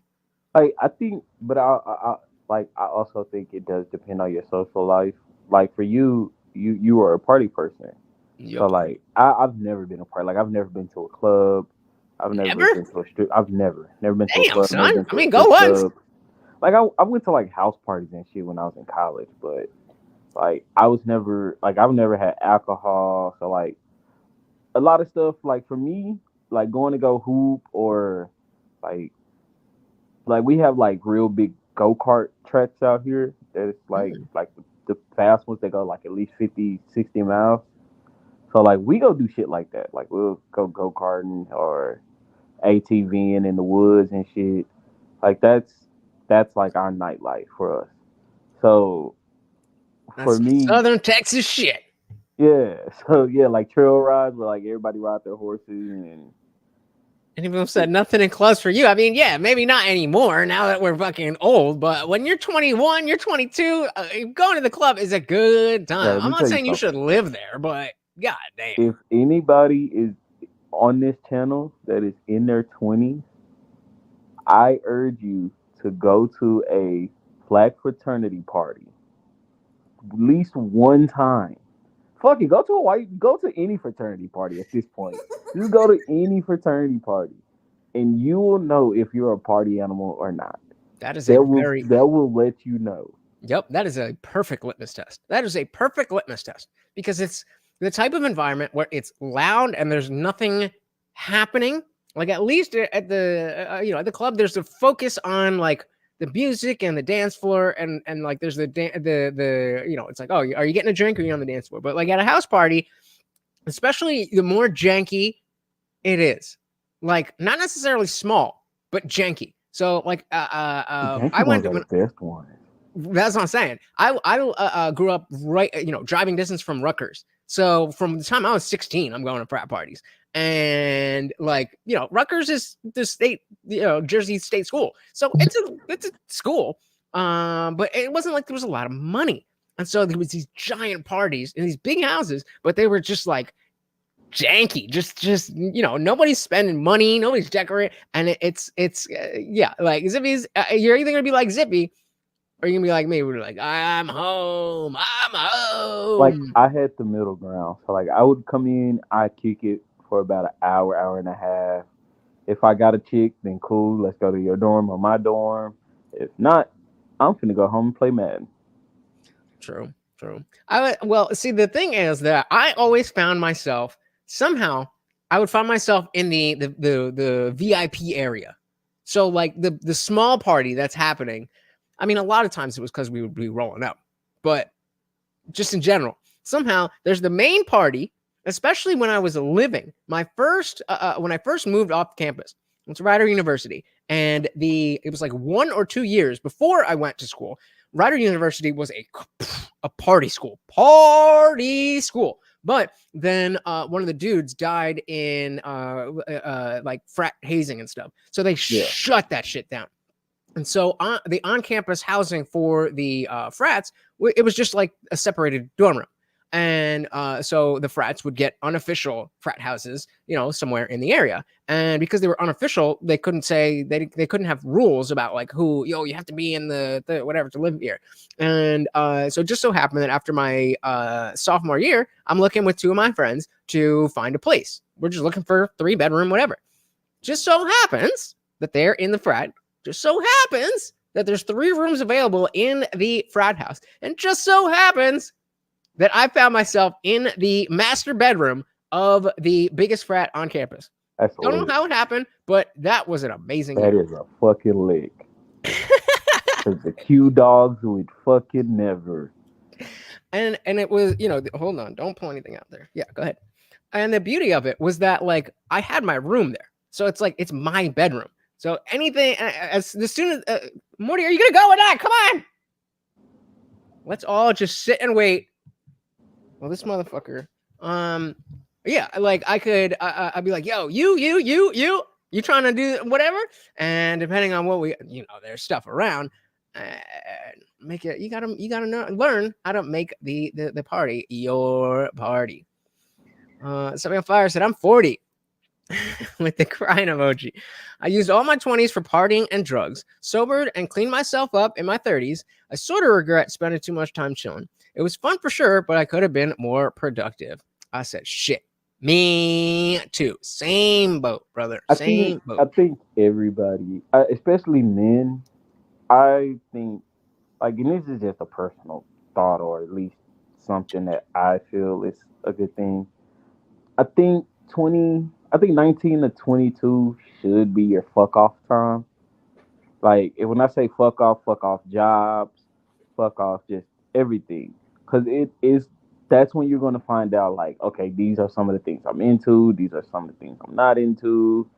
I think, but I also think it does depend on your social life. Like for you are a party person. Yep. So like I've never been a party. Like I've never been to a club. I've never been to a strip. I've never been to a club. Son. I mean, go once. Like I went to like house parties and shit when I was in college, but like I've never had alcohol. So like a lot of stuff, like for me, like going to go hoop or like we have like real big go-kart tracks out here that it's like the fast ones that go like at least 50, 60 miles. So like we go do shit like that. Like we'll go karting or ATVing in the woods and shit. Like that's like our nightlife for us. So for That's me, Southern Texas shit. yeah. So yeah, like trail rides where like everybody ride their horses and people said nothing in clubs for you. I mean, yeah, maybe not anymore now that we're fucking old, but when you're 21, you're 22, going to the club is a good time. I'm not saying you should live there, but god damn. If anybody is on this channel that is in their 20s, I urge you to go to a flag fraternity party at least one time. Fuck it, go to any fraternity party at this point. Just go to any fraternity party, and you will know if you're a party animal or not. That is that will let you know. Yep, that is a perfect litmus test. That is a perfect litmus test because it's the type of environment where it's loud and there's nothing happening. Like at least at the at the club, there's a focus on like the music and the dance floor, and like there's the it's like, oh, are you getting a drink or are you on the dance floor? But like at a house party, especially the more janky it is, like not necessarily small, but janky. So like I went to the best one. That's what I'm saying. I grew up right, driving distance from Rutgers. So from the time I was 16, I'm going to frat parties. And like, Rutgers is the state, Jersey state school. So it's a school. But it wasn't like there was a lot of money. And so there was these giant parties in these big houses, but they were just like janky, just nobody's spending money, nobody's decorating. And it's like Zippy's, you're either going to be like Zippy, or you gonna be like me? We're like, I'm home. Like I had the middle ground. So like I would come in, I kick it for about an hour and a half. If I got a chick, then cool. Let's go to your dorm or my dorm. If not, I'm finna go home and play Madden. True. Well, see, the thing is that I always found myself somehow. I would find myself in the VIP area. So like the small party that's happening. I mean, a lot of times it was because we would be rolling up, but just in general, somehow there's the main party, especially when I was living when I first moved off campus. It's Rider University, and it was like 1 or 2 years before I went to school. Rider University was a party school. But then one of the dudes died in like frat hazing and stuff. So they shut that shit down. And so the on-campus housing for the frats, it was just like a separated dorm room. And so the frats would get unofficial frat houses, somewhere in the area. And because they were unofficial, they couldn't say, they couldn't have rules about like who, you have to be in the whatever to live here. And so it just so happened that after my sophomore year, I'm looking with 2 of my friends to find a place. We're just looking for 3-bedroom, whatever. Just so happens that they're in the frat. Just so happens that there's 3 rooms available in the frat house. And just so happens that I found myself in the master bedroom of the biggest frat on campus. Don't know how it happened, but that was an amazing year. That is a fucking lick. Because the Q dogs would fucking never. And it was, hold on, don't pull anything out there. Yeah, go ahead. And the beauty of it was that like I had my room there. So it's like, it's my bedroom. So anything, as soon as, Morty, are you going to go or not? Come on. Let's all just sit and wait. Well, this motherfucker, yeah, like I could, I'd be like, yo, you trying to do whatever? And depending on what there's stuff around, make it, you gotta learn how to make the party your party. Something on fire said, I'm 40. With the crying emoji. I used all my 20s for partying and drugs, sobered and cleaned myself up in my 30s. I sort of regret spending too much time chilling. It was fun for sure, but I could have been more productive. I said, shit. Me too. Same boat, brother. Same boat. I think everybody, especially men, I think, like, and this is just a personal thought, or at least something that I feel is a good thing. I think 19 to 22 should be your fuck off time. Like, when I say fuck off jobs, fuck off just everything. Because it is that's when you're going to find out, like, okay, these are some of the things I'm into. These are some of the things I'm not into.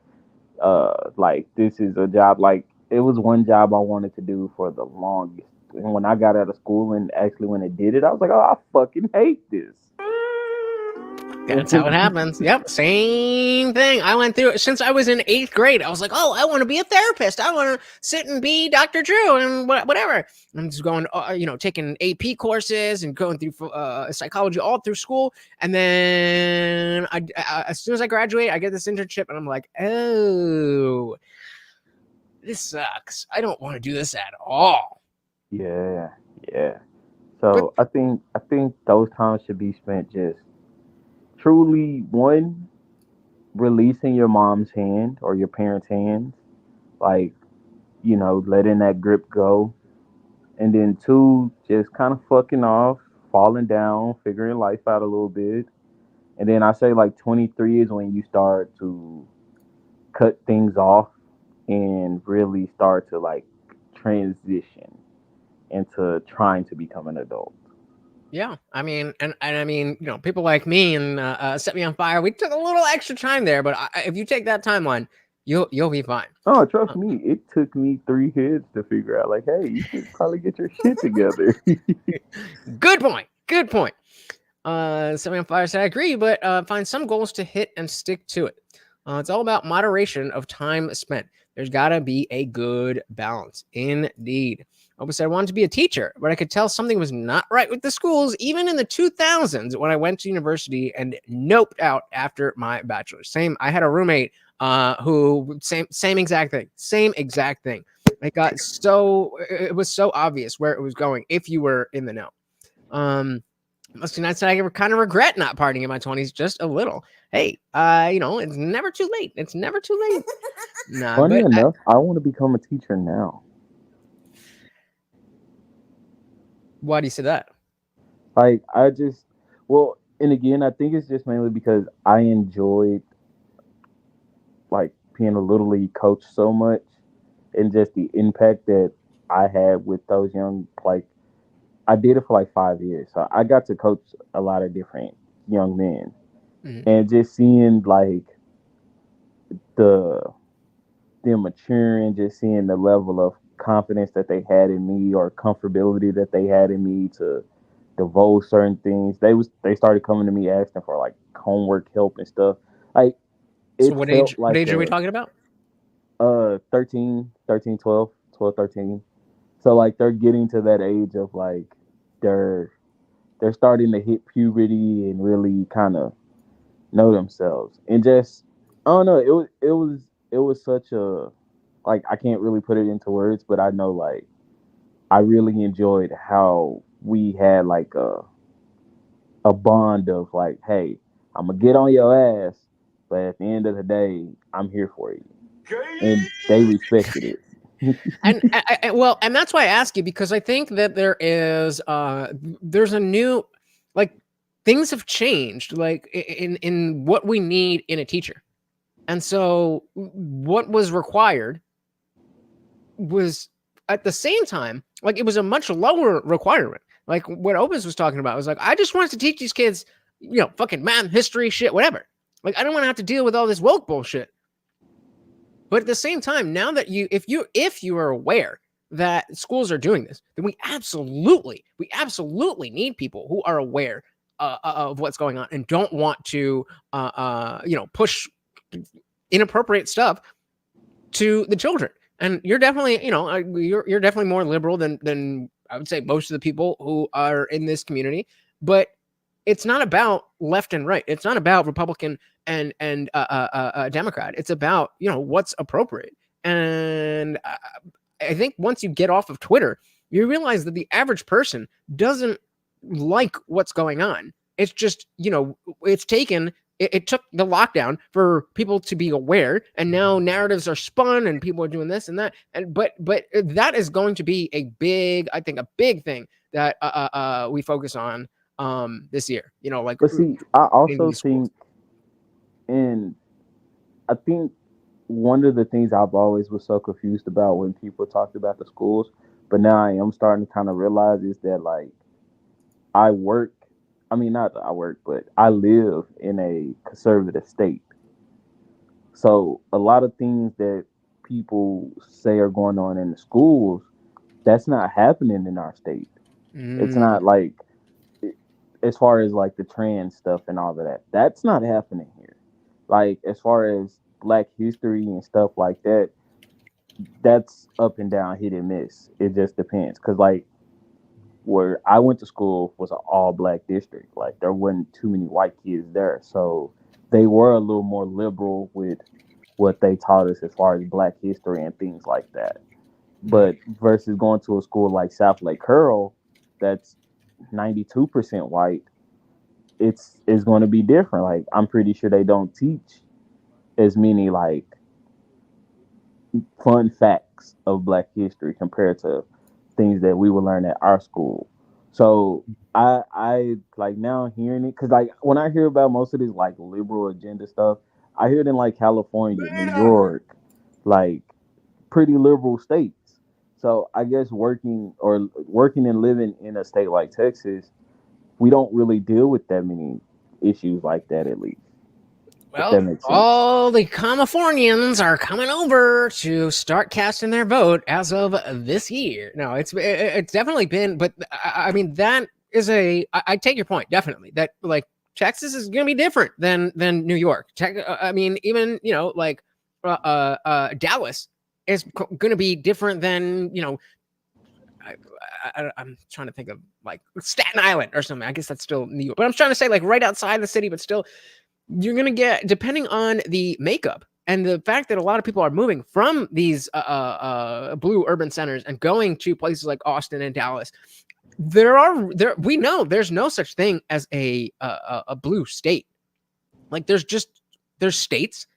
Like, this is a job. Like, it was one job I wanted to do for the longest. And when I got out of school and actually when I did it, I was like, oh, I fucking hate this. That's how it happens. Yep, same thing. I went through it since I was in 8th grade. I was like, oh, I want to be a therapist. I want to sit and be Dr. Drew and whatever. I'm just going, taking AP courses and going through psychology all through school. And then as soon as I graduate, I get this internship and I'm like, oh, this sucks. I don't want to do this at all. Yeah. So I think those times should be spent just truly, one, releasing your mom's hand or your parents' hands, like, letting that grip go. And then two, just kind of fucking off, falling down, figuring life out a little bit. And then I say like 23 is when you start to cut things off and really start to like transition into trying to become an adult. Yeah, I mean, and I mean, people like me and Set Me on Fire, we took a little extra time there, but if you take that timeline, you'll be fine. Oh, trust me, it took me 3 kids to figure out, like, hey, you should probably get your shit together. Good point. Set Me on Fire said I agree, but find some goals to hit and stick to it. It's all about moderation of time spent. There's got to be a good balance, indeed. Opus said I wanted to be a teacher, but I could tell something was not right with the schools, even in the 2000s when I went to university and noped out after my bachelor's. Same. I had a roommate who same exact thing. It was so obvious where it was going if you were in the know. Must be nice. I kind of regret not partying in my 20s just a little. Hey, it's never too late. Funny enough, I want to become a teacher now. Why do you say that? Like, and again, I think it's just mainly because I enjoyed like being a little league coach so much, and just the impact that I had with those young, like, I did it for like 5 years, so I got to coach a lot of different young men, and just seeing like them maturing, just seeing the level of confidence that they had in me or comfortability that they had in me to divulge certain things. They started coming to me asking for like homework help and stuff. Like, so what age are we talking about? 13, 12, 13. So like they're getting to that age of like they're starting to hit puberty and really kind of know themselves. And just, I don't know, it was such a, like, I can't really put it into words, but I know like I really enjoyed how we had like a bond of like, hey, I'm gonna get on your ass, but at the end of the day, I'm here for you. And they respected it. and that's why I ask you, because I think that there's a new, like, things have changed, like in what we need in a teacher. And so what was required was at the same time, like, it was a much lower requirement. Like what Opus was talking about was like, I just wanted to teach these kids, fucking math, history, shit, whatever. Like, I don't want to have to deal with all this woke bullshit. But at the same time, now that if you are aware that schools are doing this, then we absolutely need people who are aware of what's going on and don't want to, push inappropriate stuff to the children. And you're definitely, you're definitely more liberal than I would say most of the people who are in this community. But it's not about left and right. It's not about Republican and Democrat. It's about, what's appropriate. And I think once you get off of Twitter, you realize that the average person doesn't like what's going on. It's just, it took the lockdown for people to be aware, and now narratives are spun and people are doing this and that. But that is going to be a big thing that we focus on this year, But see, I also think, and I think one of the things I've always was so confused about when people talked about the schools, but now I am starting to kind of realize is that, like, I work I mean, not I work, but I live in a conservative state. So a lot of things that people say are going on in the schools, that's not happening in our state. It's not like, as far as like the trans stuff and all of that, that's not happening here. Like as far as Black history and stuff like that, that's up and down, hit and miss. It just depends. Cause like where I went to school was an all Black district. Like there wasn't too many white kids there, so they were a little more liberal with what they taught us as far as Black history and things like that. But versus going to a school like South Lake Curl, that's 92% white, it's going to be different. Like I'm pretty sure they don't teach as many like fun facts of Black history compared to things that we would learn at our school. So I like now hearing it, because like when I hear about most of this like liberal agenda stuff, I hear it in like California, New York, like pretty liberal states. So I guess working and living in a state like Texas, we don't really deal with that many issues like that, at least. Well, all the Californians are coming over to start casting their vote as of this year. No, it's definitely been, but I mean that is I take your point, definitely, that like Texas is going to be different than New York. I mean, even like Dallas is going to be different than I'm trying to think of like Staten Island or something. I guess that's still New York, but I'm trying to say like right outside the city, but still. You're going to get, depending on the makeup and the fact that a lot of people are moving from these blue urban centers and going to places like Austin and Dallas, we know there's no such thing as a blue state. Like there's states,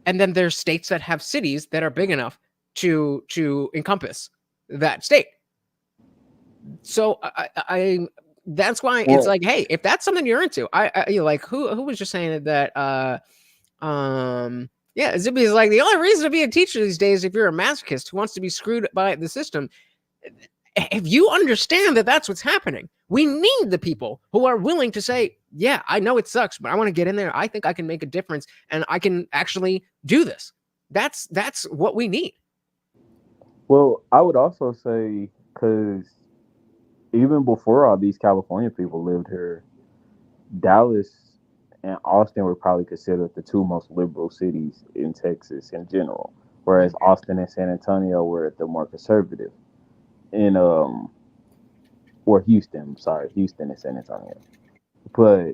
and then there's states that have cities that are big enough to encompass that state. So I that's why it's like, hey, if that's something you're into, I like who was just saying that Zippy is like, the only reason to be a teacher these days if you're a masochist who wants to be screwed by the system. If you understand that that's what's happening, we need the people who are willing to say, yeah, I know it sucks, but I want to get in there. I think I can make a difference and I can actually do this. That's what we need. Well, I would also say, because even before all these California people lived here, Dallas and Austin were probably considered the two most liberal cities in Texas in general, whereas Austin and San Antonio were the more conservative. In Houston and San Antonio. But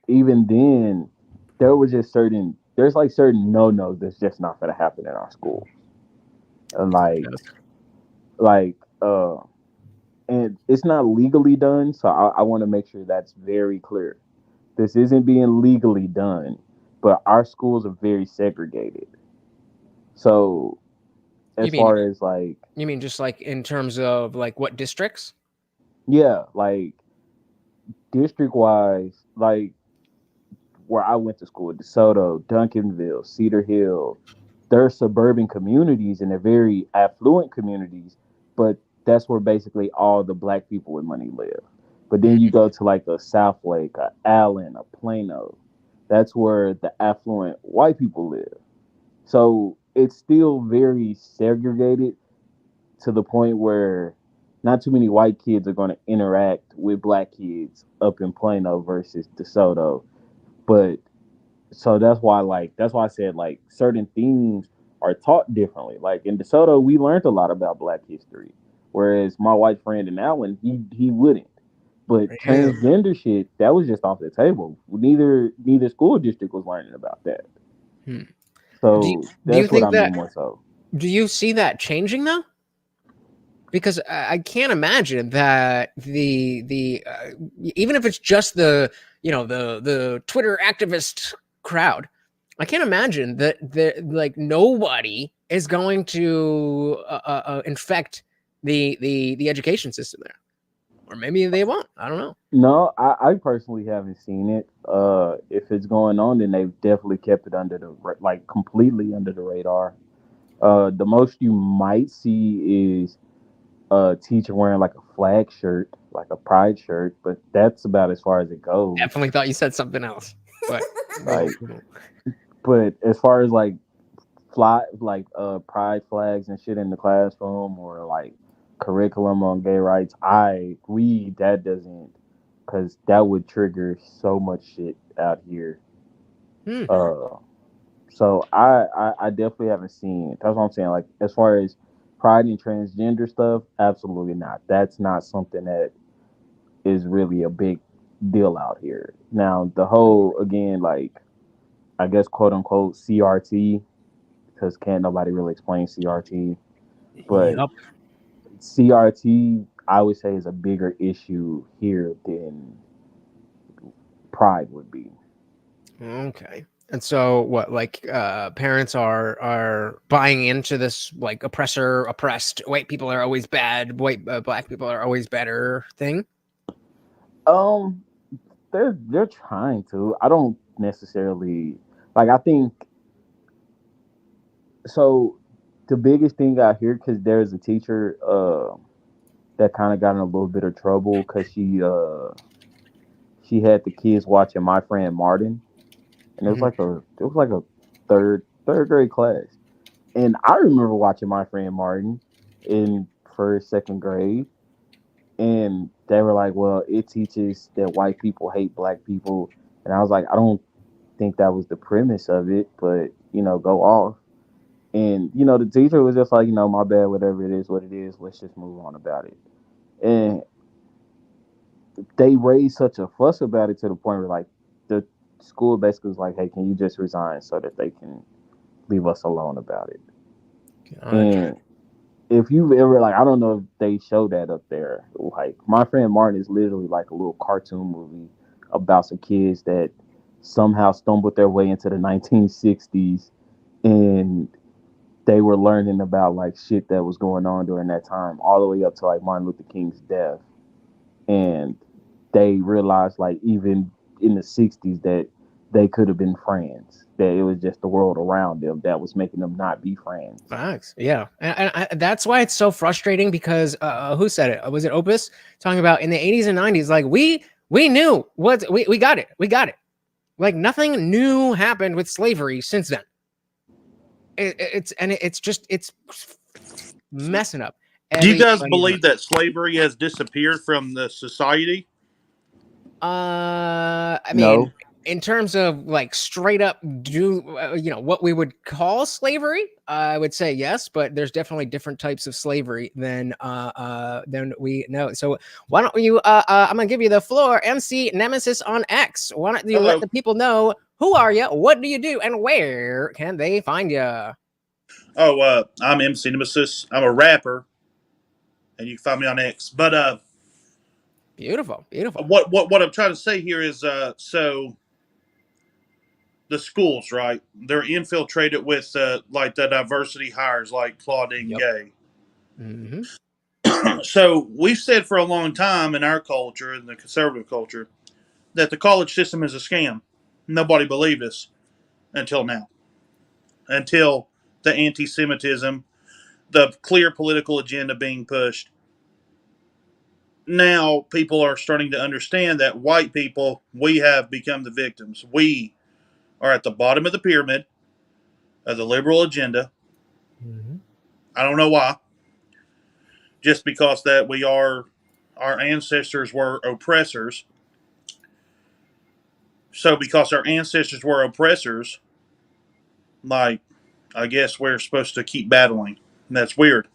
even then, there's certain no-nos that's just not going to happen in our school. And and it's not legally done, so I want to make sure that's very clear. This isn't being legally done, but our schools are very segregated. So as far as like, you mean just like in terms of like what districts? Yeah, like district wise, like where I went to school, DeSoto, Duncanville, Cedar Hill, they're suburban communities and they're very affluent communities, but that's where basically all the Black people with money live. But then you go to like a South Lake, a Allen, a Plano, that's where the affluent white people live. So it's still very segregated to the point where not too many white kids are going to interact with Black kids up in Plano versus DeSoto. But so that's why I said like certain things are taught differently. Like in DeSoto, we learned a lot about Black history, whereas my white friend in Allen, he wouldn't. But transgender shit, that was just off the table. Neither school district was learning about that. So that's what I mean more so. Do you see that changing though? Because I can't imagine that the even if it's just the Twitter activist crowd, I can't imagine that like nobody is going to infect the education system there, or maybe they won't. I don't know. No, I personally haven't seen it. If it's going on, then they've definitely kept it completely under the radar. The most you might see is a teacher wearing like a flag shirt, like a pride shirt, but that's about as far as it goes. Definitely thought you said something else, but Like, but as far as like pride flags and shit in the classroom or like curriculum on gay rights, that doesn't, because that would trigger so much shit out here. So I definitely haven't seen it. That's what I'm saying. Like, as far as pride and transgender stuff, absolutely not. That's not something that is really a big deal out here. Now, the whole, again, like, I guess, quote unquote, CRT, because can't nobody really explain CRT. But CRT, I would say, is a bigger issue here than pride would be. Okay. And so what, like, parents are buying into this, like, oppressed, white people are always bad, black people are always better thing? They're trying to. I don't necessarily, like, I think, so the biggest thing out here, because there's a teacher that kind of got in a little bit of trouble because she had the kids watching My Friend Martin, and it was like a third grade class. And I remember watching My Friend Martin in first, second grade, and they were like, well, it teaches that white people hate black people. And I was like, I don't think that was the premise of it, but, go off. And, the teacher was just like, my bad, whatever it is, what it is, let's just move on about it. And they raised such a fuss about it to the point where, like, the school basically was like, hey, can you just resign so that they can leave us alone about it? Gotcha. And if you've ever, like, I don't know if they show that up there. Like, My Friend Martin is literally like a little cartoon movie about some kids that somehow stumbled their way into the 1960s, and they were learning about, like, shit that was going on during that time, all the way up to, like, Martin Luther King's death. And they realized, like, even in the 60s, that they could have been friends, that it was just the world around them that was making them not be friends. Facts. Yeah. And that's why it's so frustrating, because who said it? Was it Opus talking about in the 80s and 90s? Like, we knew what we got it. We got it. Like, nothing new happened with slavery since then. It's messing up. Do you guys believe that slavery has disappeared from the society? I mean, in terms of, like, straight up what we would call slavery, I would say yes, but there's definitely different types of slavery than we know. So why don't you? I'm gonna give you the floor, MC Nemesis on X. Why don't you let the people know who are you, what do you do, and where can they find you? Oh, I'm MC Nemesis. I'm a rapper, and you can find me on X. But beautiful. What I'm trying to say here is, so the schools, right? They're infiltrated with like the diversity hires, like Claudine Gay. Mm-hmm. So we've said for a long time in our culture, in the conservative culture, that the college system is a scam. Nobody believed us until now. Until the anti-Semitism, the clear political agenda being pushed. Now people are starting to understand that white people, we have become the victims. We are at the bottom of the pyramid of the liberal agenda. Mm-hmm. I don't know why. Just because that our ancestors were oppressors. So because our ancestors were oppressors, like, I guess we're supposed to keep battling. And that's weird.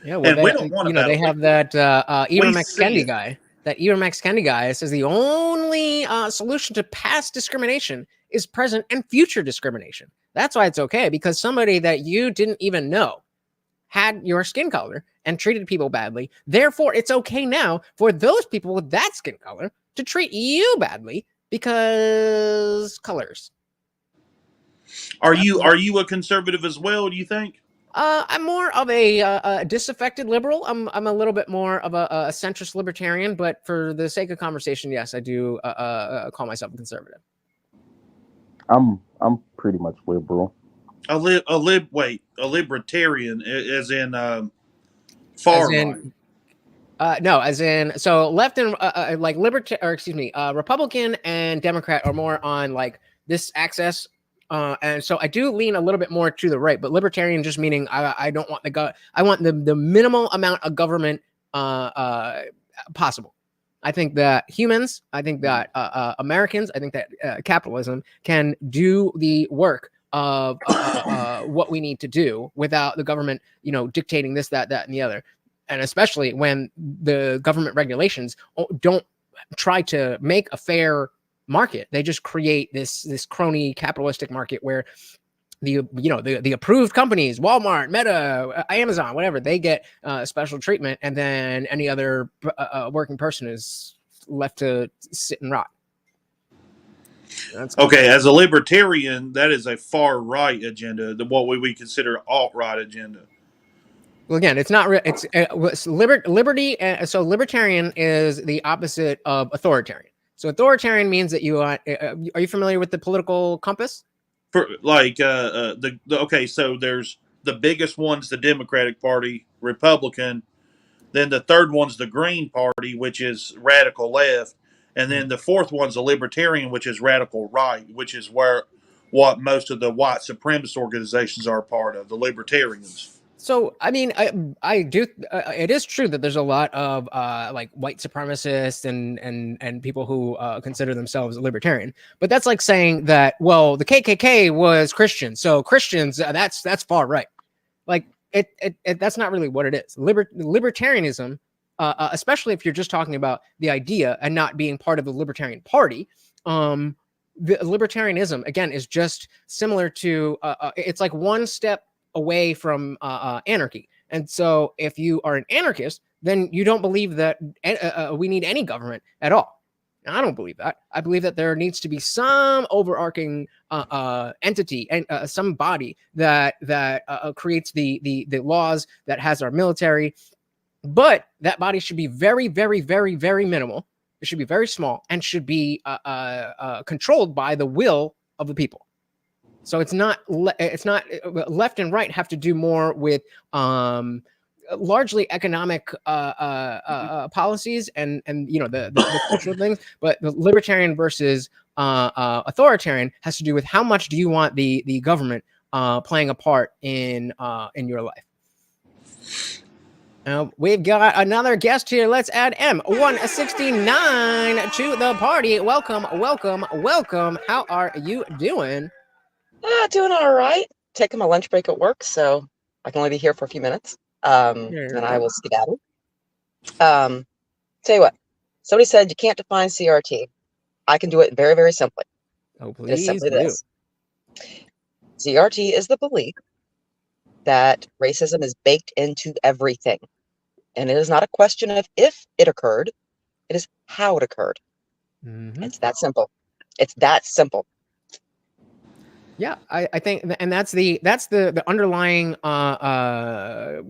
Yeah, well, and we don't want to battle. They have that Max Kendi guy. That Max Kendi guy says the only solution to past discrimination is present and future discrimination. That's why it's okay, because somebody that you didn't even know had your skin color and treated people badly. Therefore, it's okay now for those people with that skin color to treat you badly because colors. Are you a conservative as well, do you think? I'm more of a disaffected liberal. I'm a little bit more of a centrist libertarian, but for the sake of conversation, yes, I do call myself a conservative. I'm pretty much liberal. A libertarian, as in far right. No, as in, so left and like Republican and Democrat are more on like this axis, and so I do lean a little bit more to the right. But libertarian just meaning I don't want I want the minimal amount of government possible. I think that humans, I think that Americans, I think that capitalism can do the work of what we need to do without the government, dictating this, that, and the other. And especially when the government regulations don't try to make a fair market, they just create this crony capitalistic market where the approved companies, Walmart, Meta, Amazon, whatever, they get special treatment, and then any other working person is left to sit and rot. Okay, as a libertarian, that is a far right agenda, what we consider alt right agenda. Well, again, it's not. It's liberty. So libertarian is the opposite of authoritarian. So authoritarian means that you are. Are you familiar with the political compass? For like okay, so there's the biggest one's the Democratic Party, Republican. Then the third one's the Green Party, which is radical left, and then the fourth one's the Libertarian, which is radical right, which is what most of the white supremacist organizations are a part of, the Libertarians. So, I mean, I do. It is true that there's a lot of like white supremacists and people who consider themselves libertarian. But that's like saying that, well, the KKK was Christian, so Christians that's far right. Like that's not really what it is. Libertarianism, especially if you're just talking about the idea and not being part of the Libertarian Party. The libertarianism again is just similar to. It's like one step away from anarchy. And so if you are an anarchist, then you don't believe that we need any government at all. And I don't believe that. I believe that there needs to be some overarching entity and some body that creates the laws, that has our military. But that body should be very, very, very, very minimal. It should be very small and should be controlled by the will of the people. So it's not left and right have to do more with largely economic policies and the cultural things, but the libertarian versus authoritarian has to do with how much do you want the government playing a part in your life. We've got another guest here. Let's add M169 to the party. Welcome, welcome, welcome. How are you doing? Doing all right. Taking my lunch break at work, so I can only be here for a few minutes. And I will skedaddle. Tell you what, somebody said you can't define CRT. I can do it very, very simply. Oh, please. It is simply this. CRT is the belief that racism is baked into everything. And it is not a question of if it occurred, it is how it occurred. Mm-hmm. It's that simple. It's that simple. Yeah, I think, and that's the underlying that's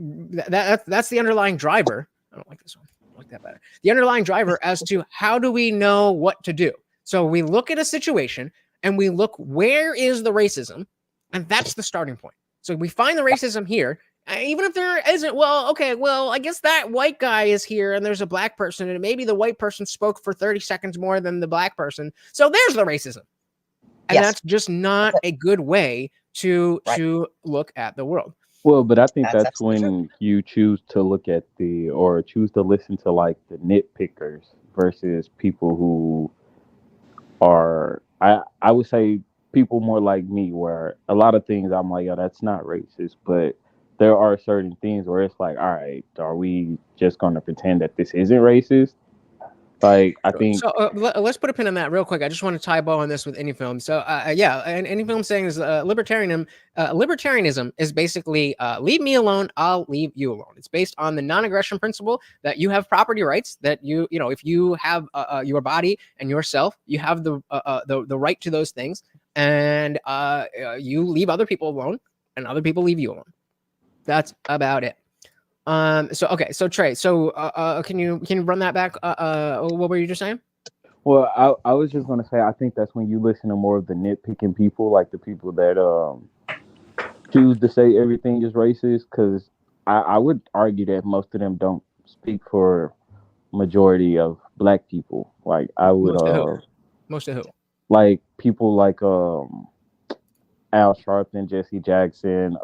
the underlying driver. I don't like this one. I like that better. The underlying driver as to how do we know what to do. So we look at a situation and we look, where is the racism, and that's the starting point. So we find the racism here, even if there isn't. Well, okay, well, I guess that white guy is here, and there's a black person, and maybe the white person spoke for 30 seconds more than the black person. So there's the racism. And that's just not a good way to look at the world. Well, but I think that's when you choose to look at choose to listen to like the nitpickers versus people who are, I would say people more like me, where a lot of things I'm like, that's not racist, but there are certain things where it's like, all right, are we just going to pretend that this isn't racist? Like, I think so. Let's put a pin on that real quick. I just want to tie a bow on this with any film. So, and any film saying is libertarianism is basically leave me alone, I'll leave you alone. It's based on the non-aggression principle that you have property rights. That if you have your body and yourself, you have the right to those things, and you leave other people alone, and other people leave you alone. That's about it. So Trey, can you run that back? What were you just saying? Well, I was just gonna say, I think that's when you listen to more of the nitpicking people, like the people that choose to say everything is racist, because I would argue that most of them don't speak for majority of black people. Like I would Most of who? like people like Al Sharpton, Jesse Jackson,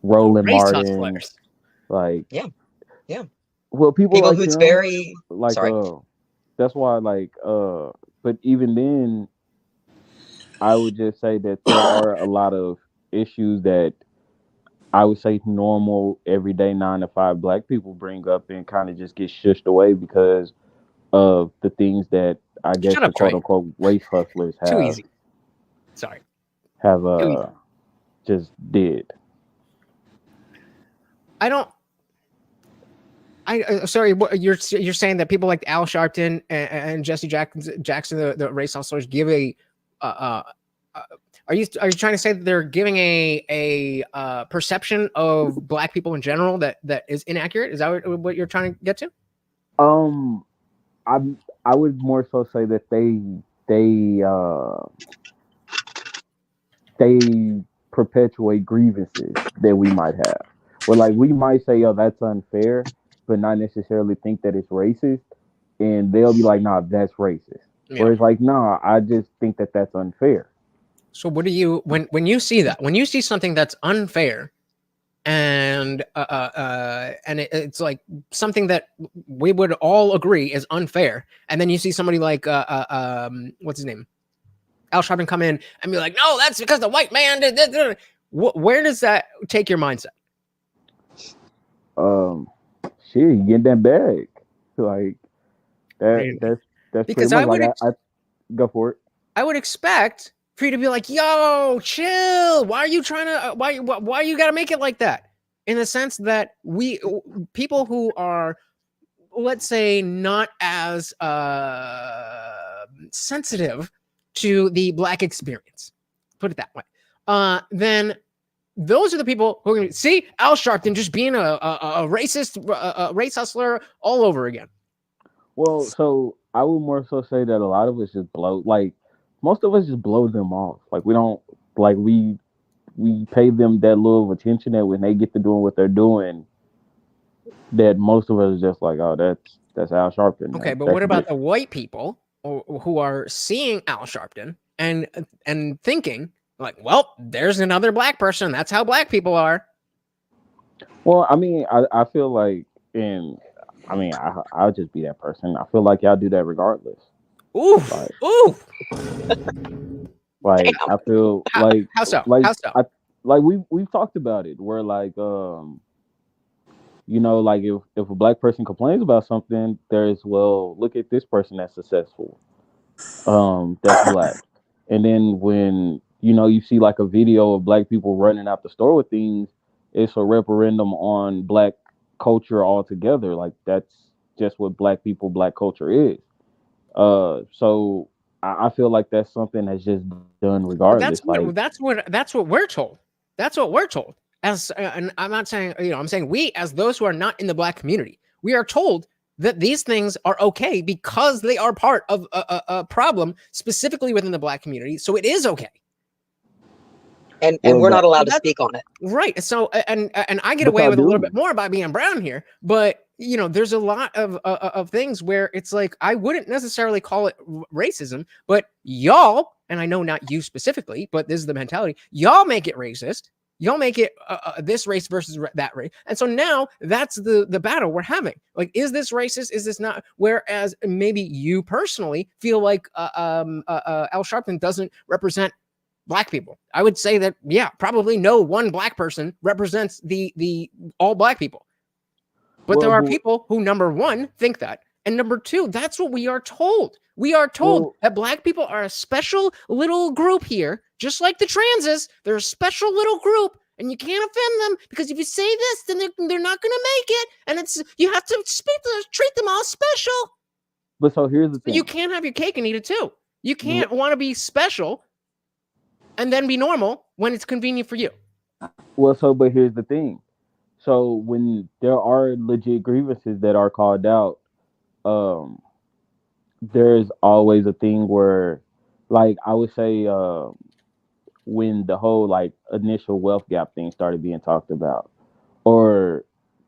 Roland Race Martin, hustlers. like yeah. well, people People like who's them, very like sorry. that's why like but even then I would just say that there are a lot of issues that I would say normal everyday 9 to 5 black people bring up and kind of just get shushed away because of the things that I guess Shut the up, quote Trey. unquote race hustlers Too easy. Sorry. have Too easy. just did. Sorry. What, you're saying that people like Al Sharpton and Jesse Jackson, the race hustlers, give a. Are you trying to say that they're giving a perception of black people in general that is inaccurate? Is that what you're trying to get to? I would more so say that they perpetuate grievances that we might have. Where like we might say, "Oh, that's unfair," but not necessarily think that it's racist, and they'll be like, "Nah, that's racist." Yeah. Whereas like, "Nah, I just think that that's unfair." So what do you when you see that, when you see something that's unfair and it's like something that we would all agree is unfair, and then you see somebody like what's his name, Al Sharpton, come in and be like, no, that's because the white man did this. Where does that take your mindset? Shit, you get that bag, like that. Really? That's Because pretty much like I go for it. I would expect for you to be like, yo, chill. Why are you trying to, why you got to make it like that? In the sense that people who are, let's say, not as sensitive to the black experience, put it that way, then those are the people who are going to see Al Sharpton just being a racist, race hustler all over again. Well, so I would more so say that a lot of us just blow, like most of us just blow them off. Like we don't, like we pay them that little of attention that when they get to doing what they're doing, that most of us is just like, oh, that's Al Sharpton. Okay, but what about the white people who are seeing Al Sharpton and thinking like, well, there's another black person. That's how black people are. Well, I mean, I feel like, and I mean, I'll just be that person. I feel like y'all do that regardless. Ooh, like, ooh. Like I feel like how so? Like how so? like we've talked about it. Where like you know, like if a black person complains about something, there's, well, look at this person that's successful, that's black. And then when, you know, you see like a video of black people running out the store with things, it's a referendum on black culture altogether. Like that's just what black culture is. So I feel like that's something that's just done regardless. That's what we're told. That's what we're told. As and I'm not saying, you know, I'm saying we, as those who are not in the black community, we are told that these things are okay because they are part of a problem specifically within the black community. So it is okay. And we're not allowed to speak on it. Right. So and I get away with a little bit more by being brown here, but you know, there's a lot of things where it's like I wouldn't necessarily call it racism, but y'all, and I know not you specifically, but this is the mentality, y'all make it racist. Y'all make it this race versus that race. And so now that's the battle we're having. Like, is this racist? Is this not? Whereas maybe you personally feel like Al Sharpton doesn't represent black people. I would say that, yeah, probably no one black person represents the all black people. But there are people who, number one, think that. And number two, that's what we are told. We are told that black people are a special little group here, just like the transes. They're a special little group, and you can't offend them because if you say this, then they're not going to make it. And you have to treat them all special. But so here's the thing: you can't have your cake and eat it too. You can't want to be special and then be normal when it's convenient for you. Well, but here's the thing. So when there are legit grievances that are called out, there's always a thing where, like, I would say, when the whole like initial wealth gap thing started being talked about, or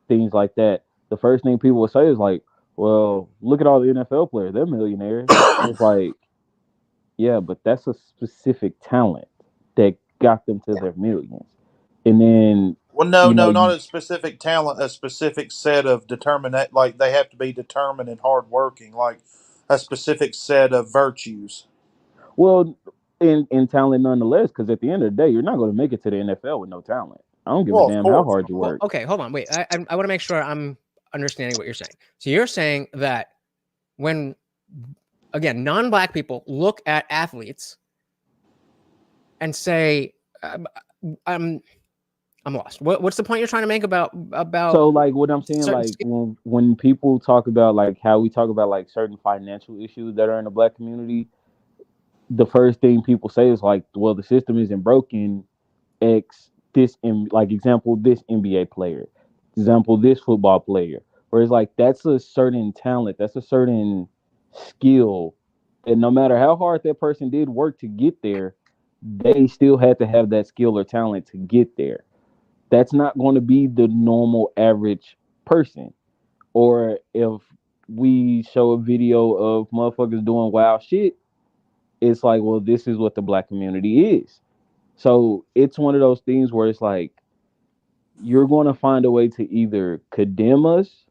things like that, the first thing people will say is like, well, look at all the NFL players, they're millionaires. It's like, yeah, but that's a specific talent that got them to their millions. And then Well, no, not a specific talent, a specific set of determinate. Like they have to be determined and hardworking, like a specific set of virtues. well, in talent nonetheless, because at the end of the day, you're not going to make it to the NFL with no talent. I don't give a damn how hard you work. Okay, hold on, wait. I want to make sure I'm understanding what you're saying. So you're saying that when, again, non-black people look at athletes and say, I'm lost. What's the point you're trying to make about? So like what I'm saying, like when people talk about like how we talk about like certain financial issues that are in the black community, the first thing people say is like, well, the system isn't broken. X this in like example this NBA player, example this football player. Whereas like that's a certain talent, that's a certain skill that no matter how hard that person did work to get there, they still had to have that skill or talent to get there. That's not going to be the normal average person. Or if we show a video of motherfuckers doing wild shit, it's like, well, this is what the black community is. So it's one of those things where it's like you're going to find a way to either condemn us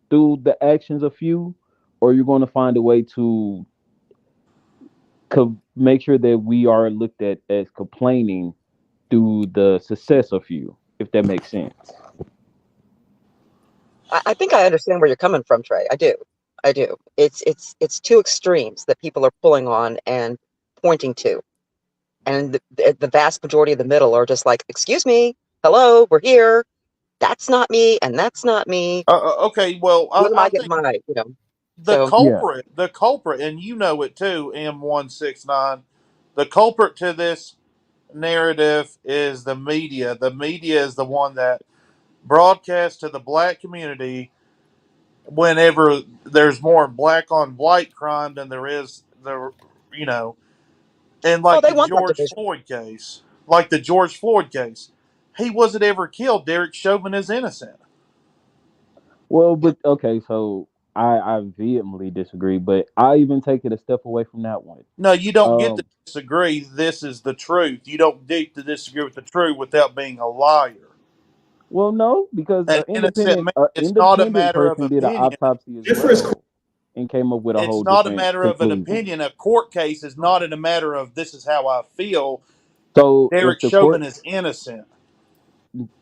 through the actions of few, or you're going to find a way to make sure that we are looked at as complaining through the success of few, if that makes sense. I think I understand where you're coming from, Trey. I do. It's two extremes that people are pulling on and pointing to. And the vast majority of the middle are just like, excuse me, hello, we're here. That's not me, and that's not me. Okay, well, Where am I get think my, the culprit, and you know it too, M169. The culprit to this narrative is the media. The media is the one that broadcasts to the black community whenever there's more black on white crime than there is and like the George Floyd case, he wasn't ever killed. Derek Chauvin is innocent. Well, but okay, so I vehemently disagree, but I even take it a step away from that one. No, you don't get to disagree. This is the truth. You don't get to disagree with the truth without being a liar. Well, no, because an independent not a matter of person did an opinion. autopsy as well and came up with a whole It's not a different matter of an conclusion. opinion. A court case is not in a matter of this is how I feel. So Derek if the Chauvin court is innocent.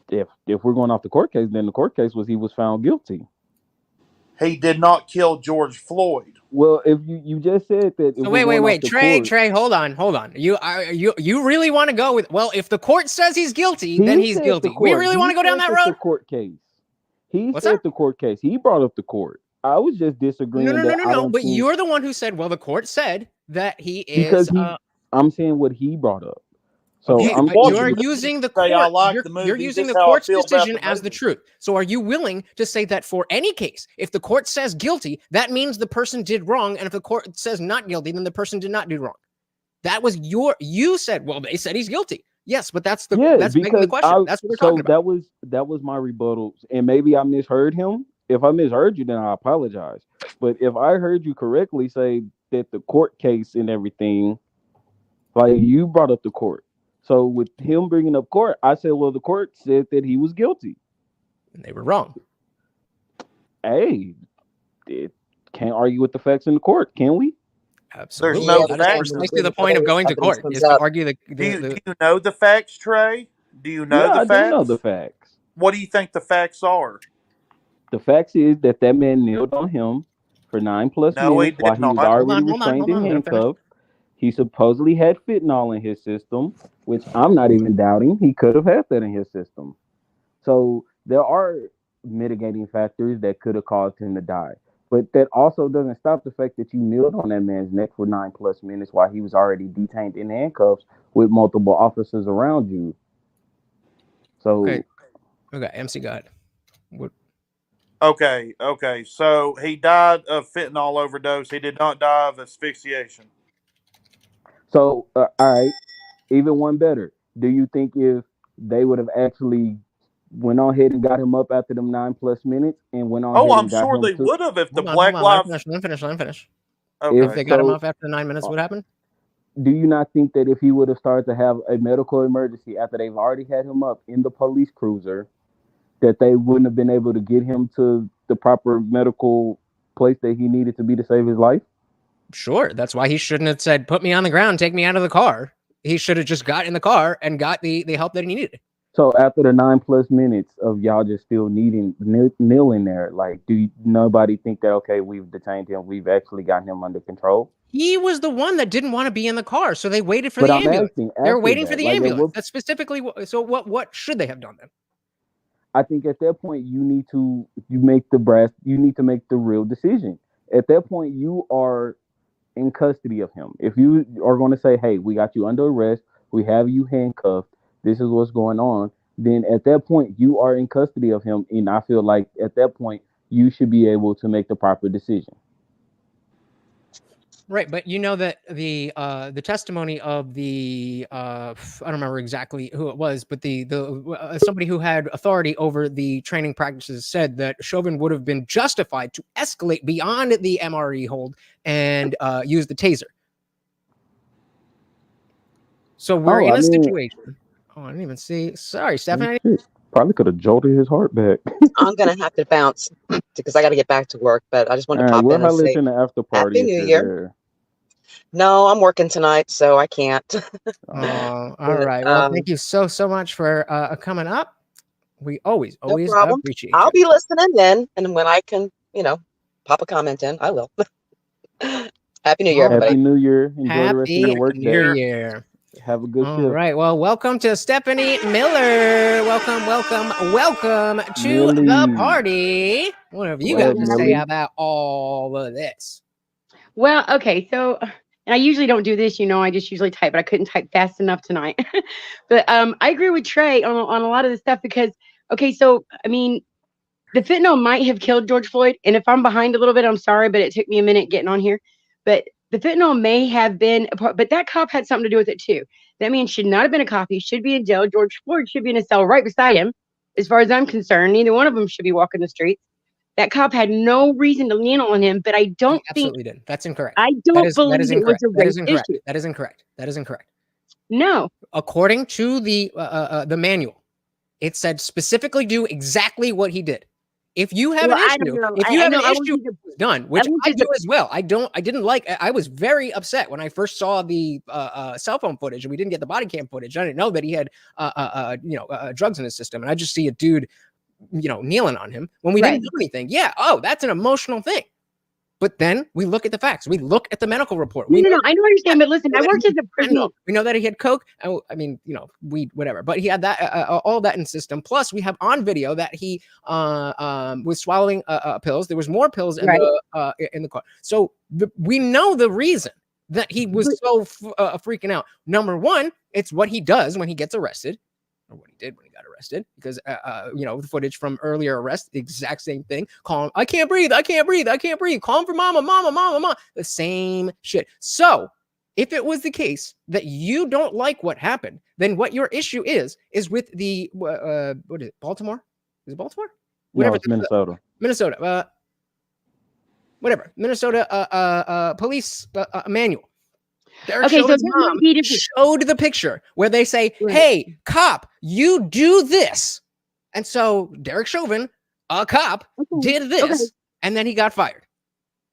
If we're going off the court case, then the court case was he was found guilty. He did not kill George Floyd. Well, if you just said that. So wait, Trey, hold on. You really want to go with? Well, if the court says he's guilty, then he's guilty. We really want to go down that road. The court case. He said the court case. He brought up the court. I was just disagreeing. No. But you're the one who said, well, the court said that he is. Because I'm saying what he brought up. So you're using the court. You're using the court's decision as the truth. So are you willing to say that for any case, if the court says guilty, that means the person did wrong, and if the court says not guilty, then the person did not do wrong? That was you said. Well, they said he's guilty. Yes, but that's begging the question. That's what we're talking about. That was my rebuttal, and maybe I misheard him. If I misheard you, then I apologize. But if I heard you correctly say that the court case and everything, like you brought up the court. So with him bringing up court, I said, well, the court said that he was guilty. And they were wrong. Hey, can't argue with the facts in the court, can we? Absolutely. There's no facts. That's basically the point of going to court, is to argue the Do you know the facts, Trey? Do you know the facts? I do know the facts. What do you think the facts are? The facts is that man kneeled on him for 9+ minutes while he was already restrained and handcuffed. He supposedly had fentanyl in his system, which I'm not even doubting. He could have had that in his system. So there are mitigating factors that could have caused him to die. But that also doesn't stop the fact that you kneeled on that man's neck for 9+ minutes while he was already detained in handcuffs with multiple officers around you. So okay, MC God. What? Okay. So he died of fentanyl overdose. He did not die of asphyxiation. So, all right, even one better. Do you think if they would have actually went on ahead and got him up after them 9+ minutes, and went on Oh, ahead I'm and got sure him they to. would have if the Hold on, Black Lives. Let him finish. Okay. If they got him off after the 9 minutes, what happened? Do you not think that if he would have started to have a medical emergency after they've already had him up in the police cruiser, that they wouldn't have been able to get him to the proper medical place that he needed to be to save his life? Sure. That's why he shouldn't have said, put me on the ground, take me out of the car. He should have just got in the car and got the help that he needed. So after the 9+ minutes of y'all just still kneeling there, like, nobody think that, okay, we've detained him, we've actually gotten him under control? He was the one that didn't want to be in the car, so they waited for But the I'm ambulance. asking, They were after waiting that, for the like, ambulance. That's specifically so. What should they have done then? I think at that point you need to make the real decision. At that point, you are in custody of him. If you are going to say, "Hey, we got you under arrest, we have you handcuffed, this is what's going on," then at that point you are in custody of him, and I feel like at that point you should be able to make the proper decision. Right, but you know that the testimony of the I don't remember exactly who it was, but the somebody who had authority over the training practices said that Chauvin would have been justified to escalate beyond the MRE hold and use the taser. So we're in a situation. Oh, I didn't even see. Sorry, Stephanie. Probably could have jolted his heart back. I'm gonna have to bounce because I got to get back to work. But I just wanted to All right, pop in and say in the after party Happy New if Year. you're there. No, I'm working tonight, so I can't. Oh, all right. Well, thank you so much for coming up. We always No problem. appreciate I'll you. be listening in, and when I can, pop a comment in, I will. Happy New Year, everybody. Happy New Year. Enjoy the rest of your work New day. Year. Have a good shift. All right. Well, welcome to Stephanie Miller. Welcome to the party. What have you got to say about all of this? Well, okay. So, and I usually don't do this, I just usually type, but I couldn't type fast enough tonight. But I agree with Trey on a lot of the stuff because, okay, so, I mean, the fentanyl might have killed George Floyd. And if I'm behind a little bit, I'm sorry, but it took me a minute getting on here. But the fentanyl may have been a part, but that cop had something to do with it too. That man should not have been a cop. He should be in jail. George Floyd should be in a cell right beside him. As far as I'm concerned, neither one of them should be walking the streets. That cop had no reason to lean on him, but I don't think absolutely did. That's incorrect. I don't believe that is it was incorrect. a race issue. That is incorrect. That is incorrect. No. According to the manual, it said specifically do exactly what he did. If you have an issue, it's done, which I do as well. I was very upset when I first saw the cell phone footage and we didn't get the body cam footage. I didn't know that he had drugs in his system, and I just see a dude kneeling on him when we didn't do anything. Yeah. Oh, that's an emotional thing. But then we look at the facts. We look at the medical report. No, I know what you're saying, but listen, I worked as a prison. We know that he had coke. I mean, weed, whatever. But he had that, all that in system. Plus, we have on video that he was swallowing pills. There was more pills in the car. So we know the reason that he was so freaking out. Number one, it's what he does when he gets arrested. Or what he did when he got arrested, because the footage from earlier arrest, the exact same thing. Call him, I can't breathe. Call him for mama. The same shit. So if it was the case that you don't like what happened, then what your issue is with the what is it? Baltimore? Is it Baltimore? Whatever. No, it's Minnesota. Minnesota. Whatever. Minnesota police manual. Derek Chauvin's mom showed the picture where they say, hey, cop, you do this. And so Derek Chauvin, a cop, did this, and then he got fired.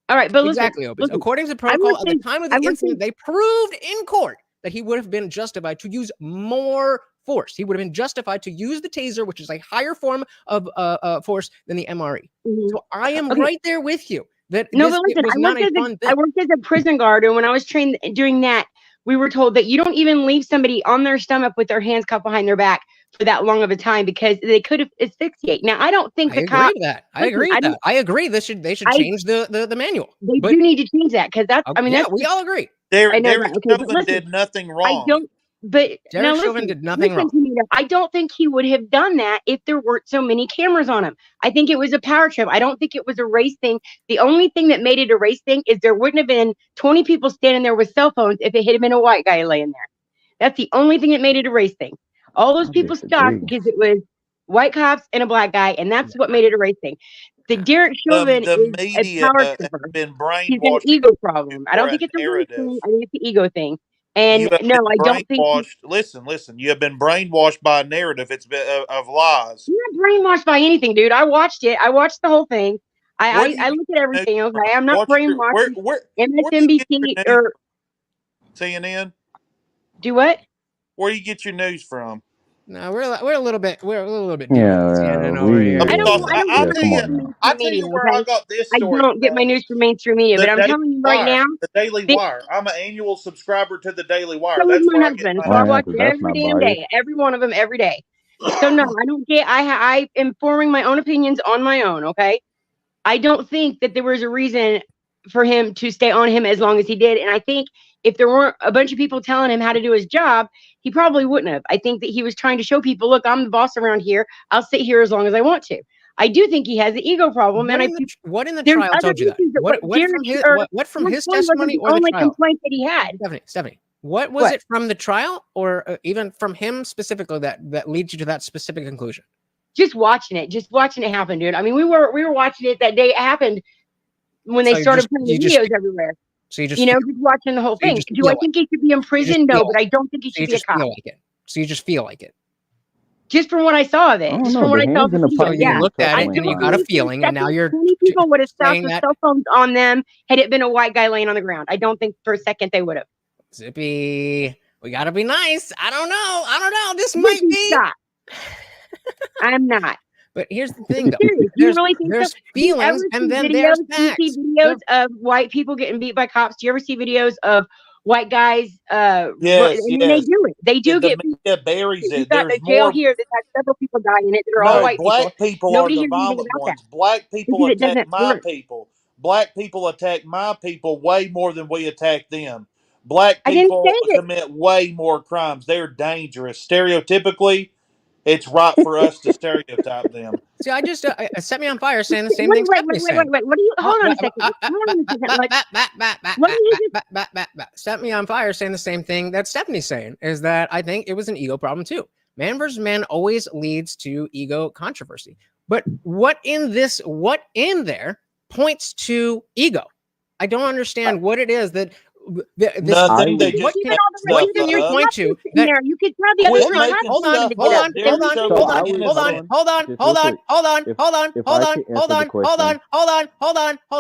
All right, but exactly. Listen, according to protocol, at the time of the incident, they proved in court that he would have been justified to use more force. He would have been justified to use the taser, which is a higher form of force than the MRE. So I am right there with you. But listen, I worked as a prison guard, and when I was trained doing that, we were told that you don't even leave somebody on their stomach with their hands cupped behind their back for that long of a time because they could have asphyxiate. Now, I don't think I agree with that. I agree. They should change the manual. They do need to change that because that's. I mean, we all agree. Derek Chauvin did nothing wrong. But Derek Chauvin did nothing wrong. I don't think he would have done that if there weren't so many cameras on him. I think it was a power trip. I don't think it was a race thing. The only thing that made it a race thing is there wouldn't have been 20 people standing there with cell phones if it had been a white guy laying there. That's the only thing that made it a race thing. All those people stopped because it was white cops and a black guy, and that's what made it a race thing. The Derek Chauvin The is a media power has tripper. been He's an brainwashed ego problem. I for don't a think it's a race narrative. thing. I think it's the ego thing. And You have no, I been don't think. brainwashed. Listen. You have been brainwashed by a narrative. It's been of lies. I'm not brainwashed by anything, dude. I watched it. I watched the whole thing. Where do I you look at get your everything. news Okay, from? I'm not Where brainwashed. do you get your MSNBC news or from? CNN? do what? Where do you get your news from? No, we're a little bit deeper than Yeah, CNN over here. I don't I'll get tell my you. news from mainstream I'll tell media. you where Okay, I got this I story don't get my from. news from mainstream media. The But I'm Daily telling you right Wire. now, The Daily this, Wire. I'm an annual subscriber to the Daily Wire. so is That's my where I get husband. my So I watch news. it every damn day, every one of them every day. So no, I don't get. I am forming my own opinions on my own. Okay, I don't think that there was a reason for him to stay on him as long as he did. And I think if there weren't a bunch of people telling him how to do his job, he probably wouldn't have. I think that he was trying to show people, look, I'm the boss around here. I'll sit here as long as I want to. I do think he has an ego problem. And What in the there's trial other told you that? issues that What from his Floyd wasn't testimony the or the only trial? complaint that he had. Stephanie, what was it from the trial or even from him specifically that leads you to that specific conclusion? Just watching it happen, dude. I mean, we were watching it that day it happened when they started putting the videos everywhere. So you just just watching the whole so you thing. just Do feel I like think he should be in prison? No, but I don't think he So you should be a just cop. feel like it. So you just feel like it. Just from what I saw of it. Just from what I saw of the video. You Yeah. looked at I it and don't you got a believe for feeling, and now second you're 20 people would have stopped saying with that cell phones on them had it been a white guy laying on the ground. I don't think for a second they would have. Zippy. We gotta be nice. I don't know. This might be. Stop. I'm not. But here's the thing, though. Do you really think there's so? Do you ever feelings, see and then videos? there's Do you see facts. videos of white people getting beat by cops? Do you ever see videos of white guys? Yes, I mean, they do it. They do the get beat. media buries You've it. got There's a jail more. here that has several people dying in it that are all No, white black people are Nobody the hears anything violent about ones. that. Black people Because it attack doesn't my work. people. Black people attack my people way more than we attack them. Black I didn't people say that. commit way more crimes. They're dangerous. Stereotypically, it's right for us to stereotype them. See, I just set me on fire saying the same Wait, thing. wait. What do you? Hold on a second. Set me on fire saying the same thing that Stephanie's saying, is that I think it was an ego problem too. Man versus man always leads to ego controversy. But what in there points to ego? I don't understand what it is that Nothing. They just kept what can you point to? That, you could tell the other side. Hold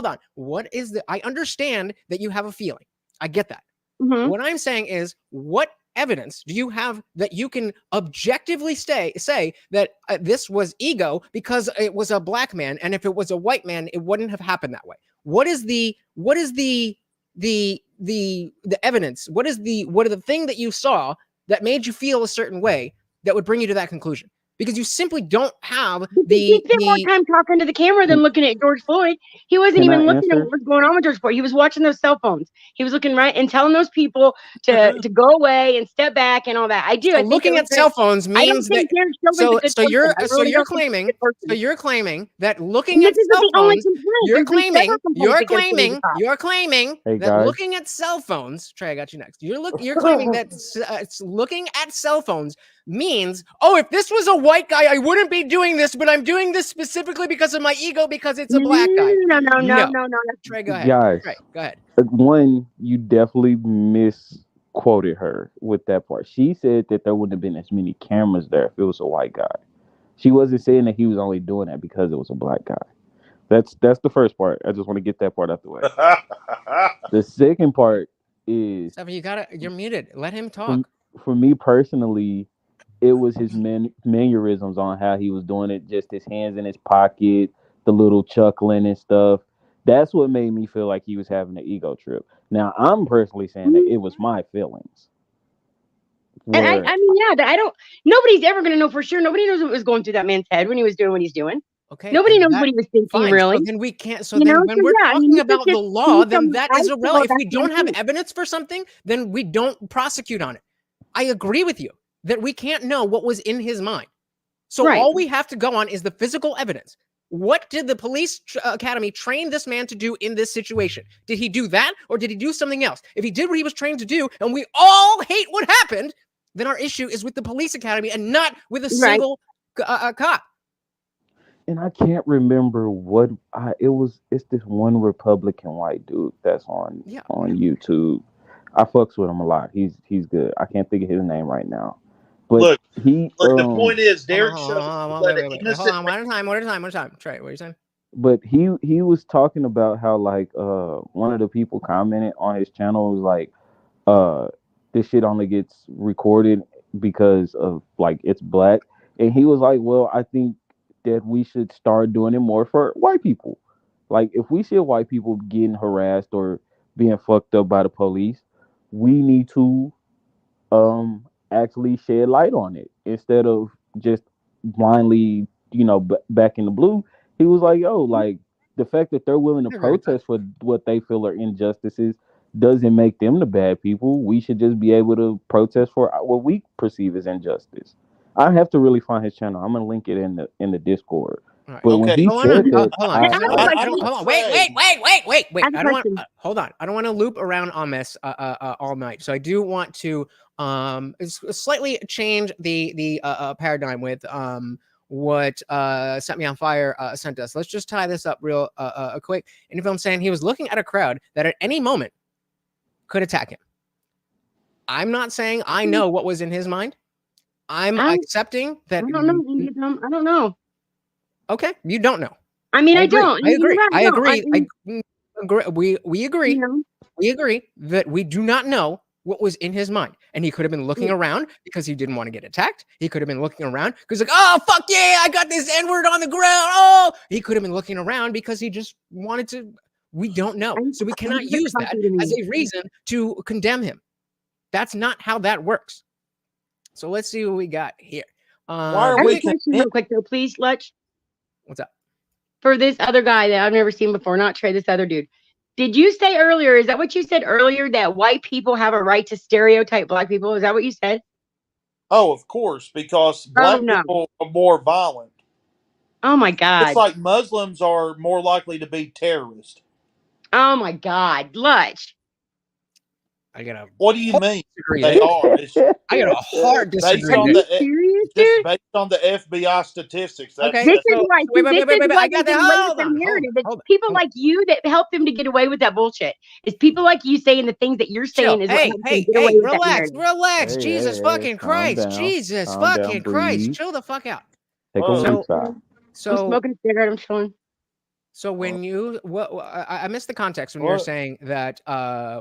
on. What is the? I understand that you have a feeling. I get that. What I'm saying is, what evidence do you have that you can objectively say that this was ego because it was a black man, and if it was a white man, it wouldn't have happened that way? What is the evidence? What are the thing that you saw that made you feel a certain way that would bring you to that conclusion? Because you simply don't have He spent more time talking to the camera than looking at George Floyd. He wasn't even looking at what was going on with George Floyd. He was watching those cell phones. He was looking right and telling those people to go away and step back and all that. I do. So I think looking at cell phones means that. So you're claiming that looking at cell phones. You're claiming that looking at cell phones. Trey, I got you next. You're claiming that looking at cell phones means, oh, if this was a white guy, I wouldn't be doing this, but I'm doing this specifically because of my ego, because it's a black guy. No. Trey, go ahead. Guys, Trey, go ahead. One, you definitely misquoted her with that part. She said that there wouldn't have been as many cameras there if it was a white guy. She wasn't saying that he was only doing that because it was a black guy. That's the first part. I just want to get that part out the way. The second part is, Stephanie, you're muted. Let him talk. For me personally, it was his mannerisms on how he was doing it, just his hands in his pocket, the little chuckling and stuff. That's what made me feel like he was having an ego trip. Now, I'm personally saying that it was my feelings. And I mean, yeah, nobody's ever going to know for sure. Nobody knows what was going through that man's head when he was doing what he's doing. Okay. Nobody knows what he was thinking, really. So then we can't. So then when we're talking about the law, then that is irrelevant. If we don't have evidence for something, then we don't prosecute on it. I agree with you that we can't know what was in his mind. So all we have to go on is the physical evidence. What did the police academy train this man to do in this situation? Did he do that, or did he do something else? If he did what he was trained to do, and we all hate what happened, then our issue is with the police academy and not with a single cop. And I can't remember what it was. It's this one Republican white dude that's on YouTube. I fucks with him a lot. He's good. I can't think of his name right now. But Look, he the point is, Derek hold shows on, that wait. an Hold innocent on, one at a time. Trey, what are you saying? But he was talking about how like one of the people commented on his channel was like this shit only gets recorded because of like it's black, and he was like, well, I think that we should start doing it more for white people. Like if we see white people getting harassed or being fucked up by the police, we need to actually shed light on it instead of just blindly, back in the blue. He was like, yo, like the fact that they're willing to protest for what they feel are injustices doesn't make them the bad people. We should just be able to protest for what we perceive as injustice. I have to really find his channel. I'm gonna link it in the Discord. Right. But when he said that, hold on. Wait. I don't want. Hold on. I don't want to loop around on this all night. So I do want to slightly change the paradigm with what Set Me on Fire sent us. Let's just tie this up real quick. And if I'm saying he was looking at a crowd that at any moment could attack him. I'm not saying I know what was in his mind. I'm accepting that. I don't know. I don't know. Okay, you don't know. I mean, I don't. I agree. Right, I no, agree. I agree. We agree. You know? We agree that we do not know what was in his mind, and he could have been looking around because he didn't want to get attacked. He could have been looking around because like, oh fuck yeah, I got this N-word on the ground. Oh, he could have been looking around because he just wanted to. We don't know, so we cannot use that as a reason to condemn him. That's not how that works. So let's see what we got here. Why are we question real quick though, please, Lutch? What's up? For this other guy that I've never seen before, not Trey, this other dude. Did you say earlier, is that what you said earlier, that white people have a right to stereotype black people? Is that what you said? Oh, of course, because black people are more violent. Oh my God. It's like Muslims are more likely to be terrorists. Oh my God. Lutch. I got a. What do you mean? They are. I got a hard disagreement. Based on the FBI statistics. Okay. This is why. Wait. I got that. People like you that help them to get away with that bullshit. It's people like you saying the things that you're saying is what helps them get away with that narrative. Relax. Jesus fucking Christ. Jesus fucking Christ. Chill the fuck out. Take a weak side. I'm smoking a cigarette. I'm chilling. So when I missed the context when you were saying that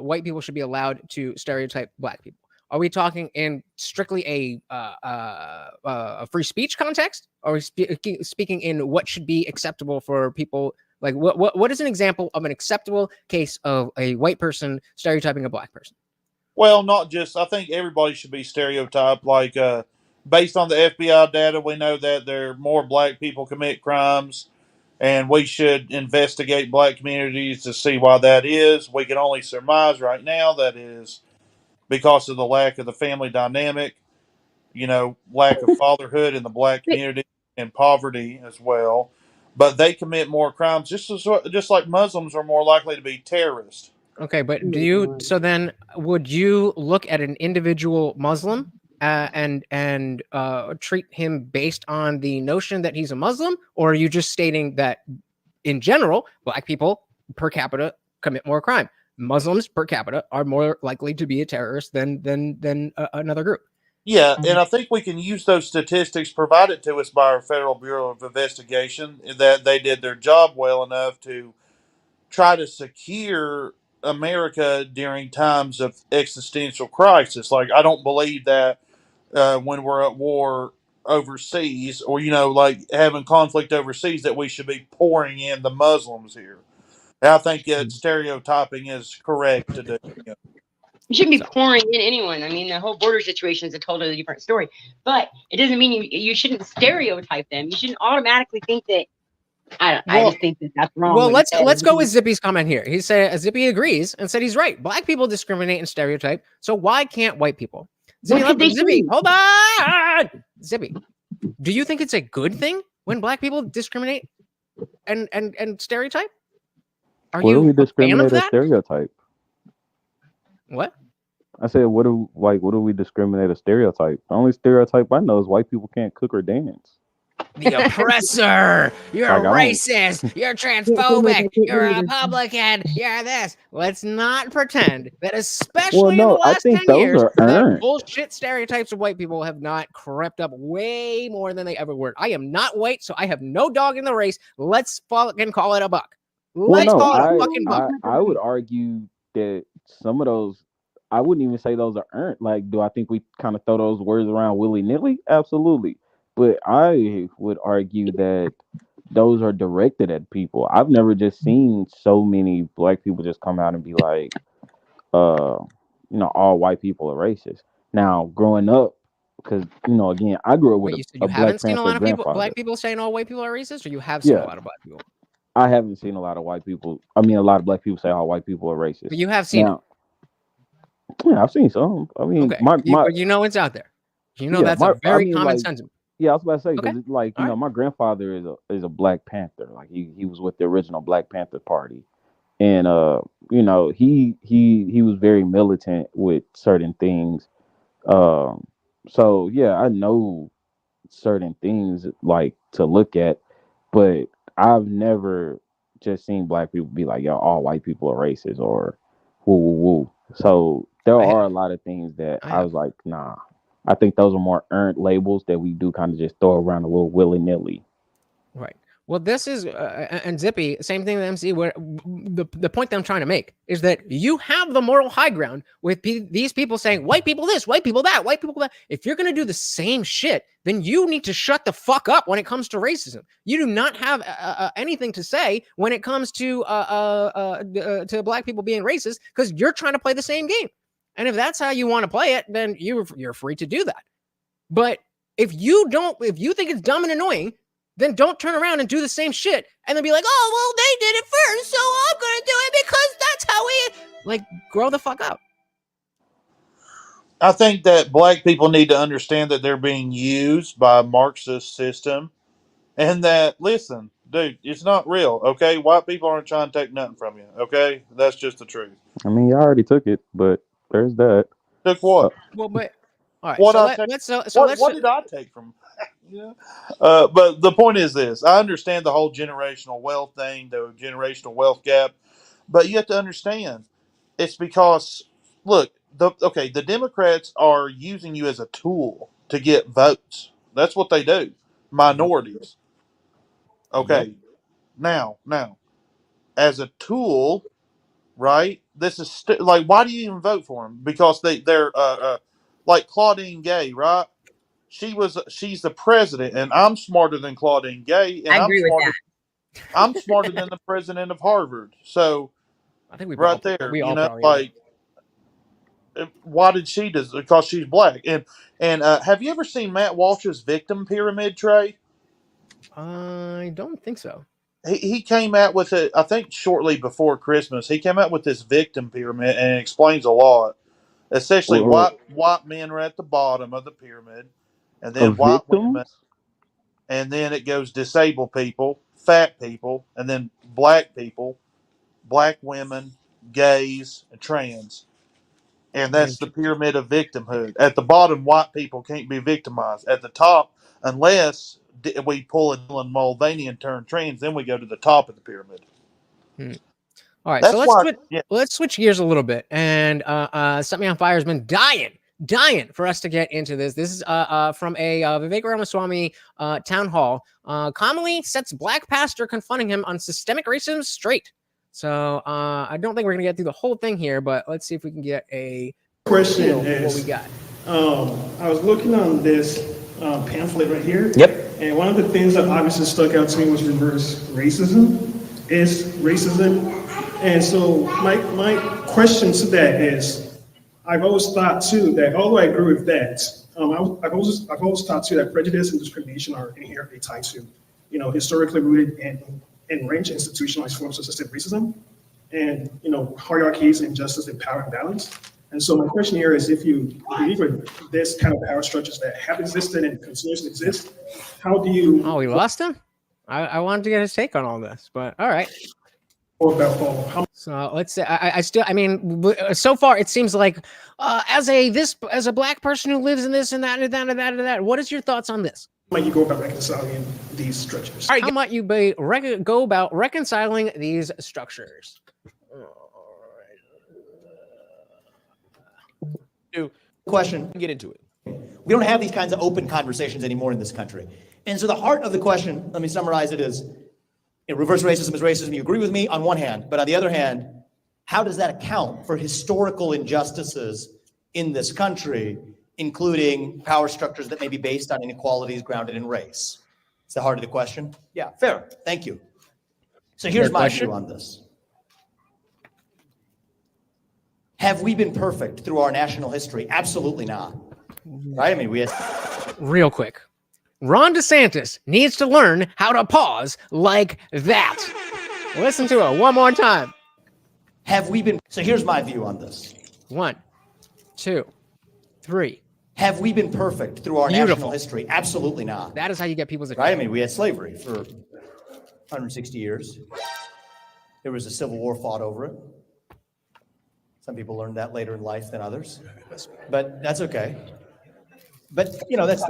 white people should be allowed to stereotype black people. Are we talking in strictly a free speech context, or are we speaking in what should be acceptable for people? Like what is an example of an acceptable case of a white person stereotyping a black person? Well, not just. I think everybody should be stereotyped. Like based on the FBI data, we know that there are more black people commit crimes. And we should investigate black communities to see why that is. We can only surmise right now that is because of the lack of the family dynamic, lack of fatherhood in the black community and poverty as well. But they commit more crimes, just like Muslims are more likely to be terrorists. Okay, but so then would you look at an individual Muslim and treat him based on the notion that he's a Muslim, or are you just stating that in general black people per capita commit more crime? Muslims per capita are more likely to be a terrorist than another group. Yeah, and I think we can use those statistics provided to us by our Federal Bureau of Investigation, that they did their job well enough to try to secure America during times of existential crisis. Like, I don't believe that when we're at war overseas, or like having conflict overseas, that we should be pouring in the Muslims here. And I think that stereotyping is correct to do. You shouldn't be pouring in anyone. I mean, the whole border situation is a totally different story, but it doesn't mean you shouldn't stereotype them. You shouldn't automatically think that. I just think that's wrong. Well, let's go with Zippy's comment here. He said Zippy agrees and said he's right. Black people discriminate and stereotype, so why can't white people? Zippy, hold on. Zippy, do you think it's a good thing when black people discriminate and stereotype? Are Where you do we a fan discriminate of or that? stereotype? What? I said, what do we discriminate or stereotype? The only stereotype I know is white people can't cook or dance. The oppressor. You're Like, I don't- racist. You're transphobic. You're a Republican. You're this. Let's not pretend that, especially in the no, I last think 10 those years, are that earned. bullshit stereotypes of white people have not crept up way more than they ever were. I am not white, so I have no dog in the race. Let's fucking call it a buck. Let's call it a fucking buck. I would argue that some of those, I wouldn't even say those are earned. Like, do I think we kind of throw those words around willy-nilly? Absolutely. But I would argue that those are directed at people. I've never just seen so many black people just come out and be like, all white people are racist. Now, growing up, because, again, I grew up with Wait, you said a you Black haven't seen a Panther lot of people, grandfather. black people saying all white people are racist, or you have seen a Yeah. lot of black people? I haven't seen a lot of white people. I mean, a lot of black people say all white people are racist. But you have seen it. Yeah, I've seen some. I mean, okay. But you know it's out there. You know that's a very common sentiment. Yeah, I was about to say, because Okay. it's like, my grandfather is a Black Panther. Like he was with the original Black Panther Party. And he was very militant with certain things. So yeah, I know certain things like to look at, but I've never just seen black people be like, yo, all white people are racist or woo woo woo. So there are a lot of things that I was like, nah. I think those are more earned labels that we do kind of just throw around a little willy-nilly. Right. Well, this is and Zippy, same thing with MC. Where the point that I'm trying to make is that you have the moral high ground with these people saying white people this, white people that, white people that. If you're going to do the same shit, then you need to shut the fuck up when it comes to racism. You do not have anything to say when it comes to black people being racist because you're trying to play the same game. And if that's how you want to play it, then you're free to do that. But if you think it's dumb and annoying, then don't turn around and do the same shit and then be like, oh, well, they did it first, so I'm going to do it because that's how we... grow the fuck up. I think that black people need to understand that they're being used by a Marxist system and that, listen, dude, it's not real, okay? White people aren't trying to take nothing from you, okay? That's just the truth. I mean, y'all already took it, but there's that. Took what? Well, but... All right, what did I take from... but the point is this. I understand the whole generational wealth thing, the generational wealth gap, but you have to understand it's because, look, the Democrats are using you as a tool to get votes. That's what they do. Minorities. Okay. Now, as a tool, right? This is like, why do you even vote for them? Because they're like Claudine Gay, right? She's the president, and I'm smarter than Claudine Gay, and I agree with that. I'm smarter than the president of Harvard. So I think we right all, there, we you all know, probably like, why did she do? Because she's black. And have you ever seen Matt Walsh's victim pyramid, Trey? I don't think so. He came out with it, I think, shortly before Christmas. He came out with this victim pyramid, and it explains a lot. Essentially, white men are at the bottom of the pyramid, and then white women, and then it goes disabled people, fat people, and then black people, black women, gays, and trans. And that's the pyramid of victimhood. At the bottom, white people can't be victimized. At the top, unless we pull a Dylan Mulvaney and turn trans, then we go to the top of the pyramid. All right, That's so why, let's switch gears a little bit. And Set Me on Fire has been dying for us to get into this. This is from a Vivek Ramaswamy town hall. Commonly sets black pastor confronting him on systemic racism straight. So I don't think we're gonna get through the whole thing here, but let's see if we can get a question. What we got. I was looking on this pamphlet right here. Yep. And one of the things that obviously stuck out to me was reverse racism. Is racism. And so my question to that is, I've always thought too that although I agree with that, I've always thought too that prejudice and discrimination are inherently tied to, historically rooted in entrenched institutionalized forms of systemic racism, and hierarchies, injustice, and power imbalance. And so my question here is, if you believe in this kind of power structures that have existed and continue to exist, how do you? Oh, we lost him. I wanted to get his take on all this, but all right. So let's say I mean, so far it seems like as a black person who lives in this and that and that and that and that. What is your thoughts on this? might you go about reconciling these structures? How might you go about reconciling these structures? Question, get into it. We don't have these kinds of open conversations anymore in this country. And so the heart of the question, let me summarize it, is reverse racism is racism. You agree with me on one hand, but on the other hand, how does that account for historical injustices in this country, including power structures that may be based on inequalities grounded in race? It's the heart of the question. Yeah, fair. Thank you. So here's my view on this. Have we been perfect through our national history? Absolutely not. Right? I mean, we have... Real quick. Ron DeSantis needs to learn how to pause like that. Listen to it one more time. Have we been... So here's my view on this. 1, 2, 3. Have we been perfect through our national history? Absolutely not. That is how you get people's attention. Right? I mean, we had slavery for 160 years. There was a civil war fought over it. Some people learned that later in life than others, but that's okay. But you know, that's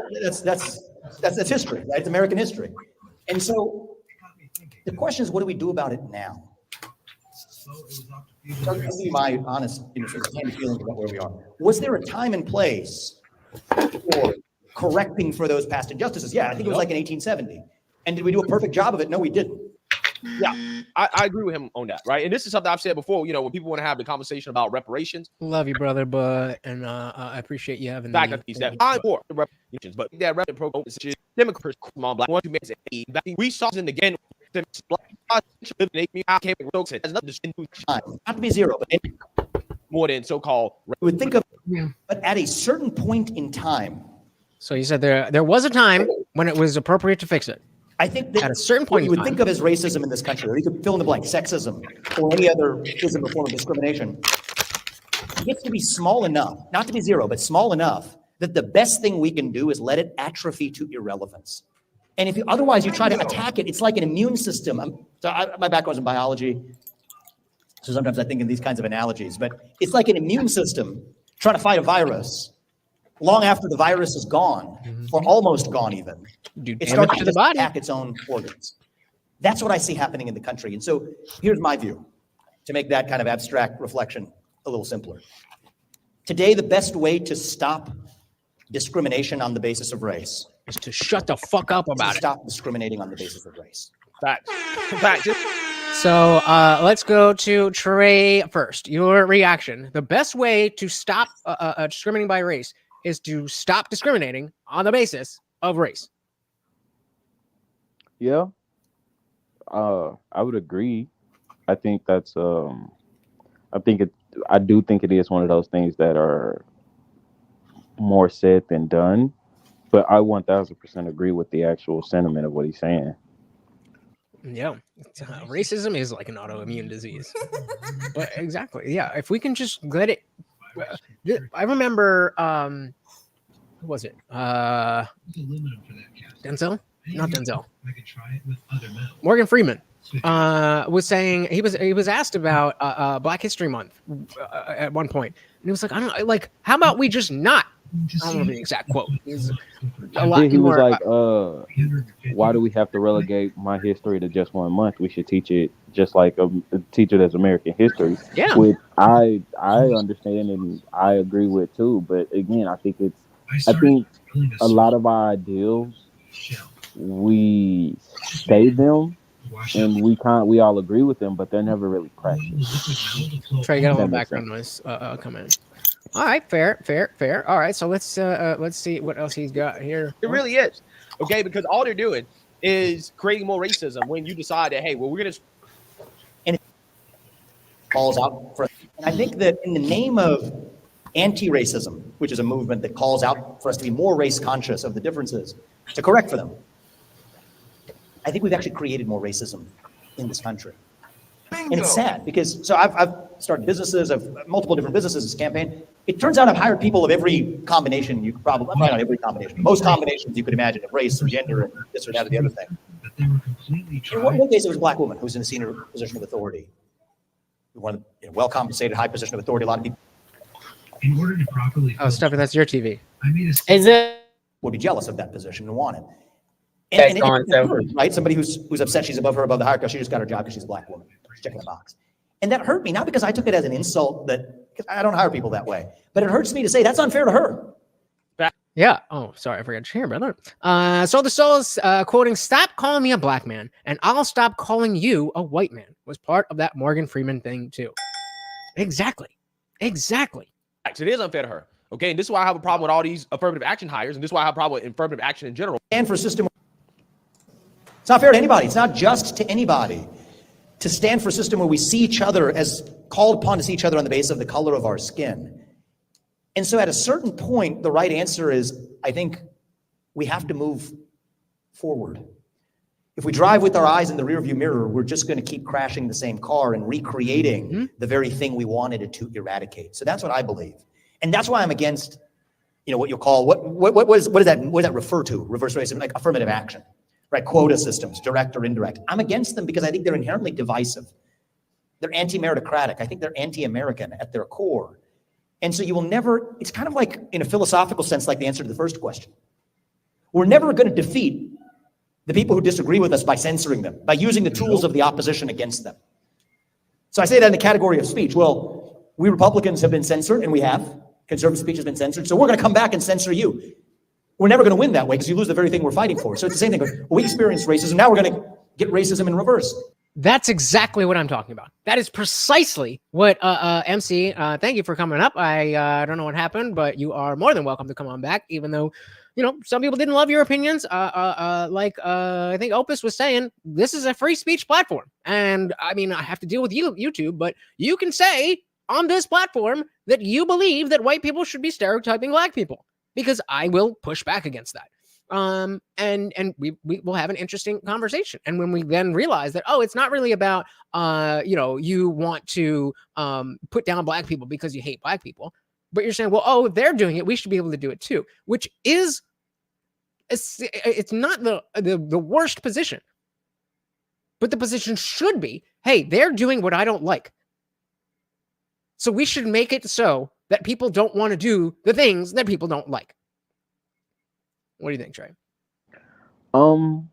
history, right? It's American history. And so the question is, what do we do about it now? So I'll give you my honest, sort of candid feeling about where we are. Was there a time and place for correcting for those past injustices? Yeah, I think it was like in 1870. And did we do a perfect job of it? No, we didn't. Yeah, I agree with him on that, right? And this is something I've said before, you know, when people want to have the conversation about reparations. Love you, brother, but I appreciate you having fact that I for the reparations, but that reparations program is Democrats, small black one, we saw it again. Not to be zero, but more than so-called. We would think of, but at a certain point in time. So you said there was a time when it was appropriate to fix it. I think that at a certain point you would think of as racism in this country, or you could fill in the blank, sexism, or any other physical form of discrimination, it gets to be small enough, not to be zero, but small enough that the best thing we can do is let it atrophy to irrelevance. And if you, otherwise you try to attack it, it's like an immune system. My background's in biology, so sometimes I think in these kinds of analogies, but it's like an immune system trying to fight a virus. Long after the virus is gone, or almost gone even, it starts to attack its own organs. That's what I see happening in the country. And so here's my view, to make that kind of abstract reflection a little simpler. Today, the best way to stop discrimination on the basis of race is to shut the fuck up about it. Stop discriminating on the basis of race. Facts. So let's go to Trey first. Your reaction. The best way to stop discriminating by race is to stop discriminating on the basis of race. Yeah, I would agree. I think that's I do think it is one of those things that are more said than done, but I 1000% agree with the actual sentiment of what he's saying. Yeah, racism is like an autoimmune disease. But exactly, yeah. If we can just let it. I remember, who was it? Denzel? Not Denzel. Morgan Freeman was saying he was asked about Black History Month at one point, and he was like, I don't know, like, how about we just not? I don't know the exact quote. He was like, why do we have to relegate my history to just 1 month? We should teach it just like teach it as American history. Yeah, which I understand and I agree with too. But again, I think a lot of our ideals, we say them and we all agree with them, but they're never really practiced. Try to get a little background noise come in. All right, fair. All right, so let's see what else he's got here. It really is, okay, because all they're doing is creating more racism when you decide that, hey, well, we're gonna, and it calls out for. And I think that in the name of anti-racism, which is a movement that calls out for us to be more race conscious of the differences, to correct for them, I think we've actually created more racism in this country. And it's sad because, so I've started businesses, of multiple different businesses this campaign. It turns out I've hired people of every combination you could probably, not every combination, most combinations you could imagine of race or gender and this or that or the other thing. In one case, it was a Black woman who was in a senior position of authority. One well-compensated, high position of authority. A lot of people. In order to properly. Oh, Stefan, that's your TV. Is it? Would be jealous of that position and want it. And it hurt, right? Somebody who's upset she's above the hierarchy, she just got her job because she's a black woman. She's checking the box. And that hurt me, not because I took it as an insult because I don't hire people that way, but it hurts me to say that's unfair to her. Yeah. Oh, sorry. I forgot to share, brother. So the soul is quoting, "Stop calling me a black man and I'll stop calling you a white man," was part of that Morgan Freeman thing too. Exactly. Exactly. It is unfair to her. Okay. And this is why I have a problem with all these affirmative action hires. And this is why I have a problem with affirmative action in general. And for a system, it's not fair to anybody. It's not just to anybody. To stand for a system where we see each other as called upon to see each other on the basis of the color of our skin. And so at a certain point, the right answer is, I think we have to move forward. If we drive with our eyes in the rearview mirror, we're just going to keep crashing the same car and recreating the very thing we wanted it to eradicate. So that's what I believe. And that's why I'm against, what you'll call, what does that refer to? Reverse racism, like affirmative action, right? Quota systems, direct or indirect. I'm against them because I think they're inherently divisive. They're anti-meritocratic. I think they're anti-American at their core. And so you will never, it's kind of like, in a philosophical sense, like the answer to the first question. We're never going to defeat the people who disagree with us by censoring them, by using the tools of the opposition against them. So I say that in the category of speech. Well, we Republicans have been censored, and we have. Conservative speech has been censored, so we're going to come back and censor you. We're never going to win that way because you lose the very thing we're fighting for. So it's the same thing. Well, we experienced racism, now we're going to get racism in reverse. That's exactly what I'm talking about. That is precisely what MC. Thank you for coming up. I don't know what happened, but you are more than welcome to come on back. Even though, some people didn't love your opinions. I think Opus was saying, this is a free speech platform, and I mean, I have to deal with YouTube, but you can say on this platform that you believe that white people should be stereotyping black people, because I will push back against that. And we will have an interesting conversation. And when we then realize that, it's not really about, you want to put down black people because you hate black people, but you're saying, if they're doing it, we should be able to do it too, which is, it's not the worst position, but the position should be, hey, they're doing what I don't like. So we should make it so that people don't want to do the things that people don't like. What do you think, Trey? I'm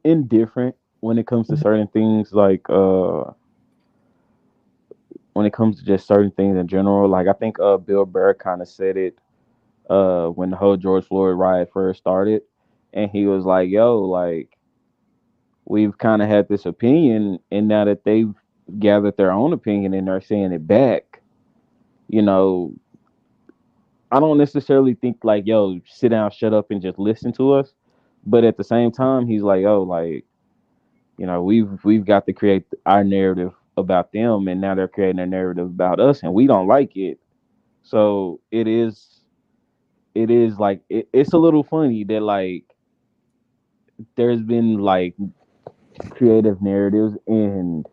indifferent when it comes to certain things, like when it comes to just certain things in general. Like I think Bill Burr kind of said it when the whole George Floyd riot first started, and he was like, like, we've kind of had this opinion, and now that they've gathered their own opinion and they're saying it back, I don't necessarily think like, sit down, shut up, and just listen to us. But at the same time, he's like, we've got to create our narrative about them, and now they're creating a narrative about us, and we don't like it. So it is like, it's a little funny that like there's been like creative narratives and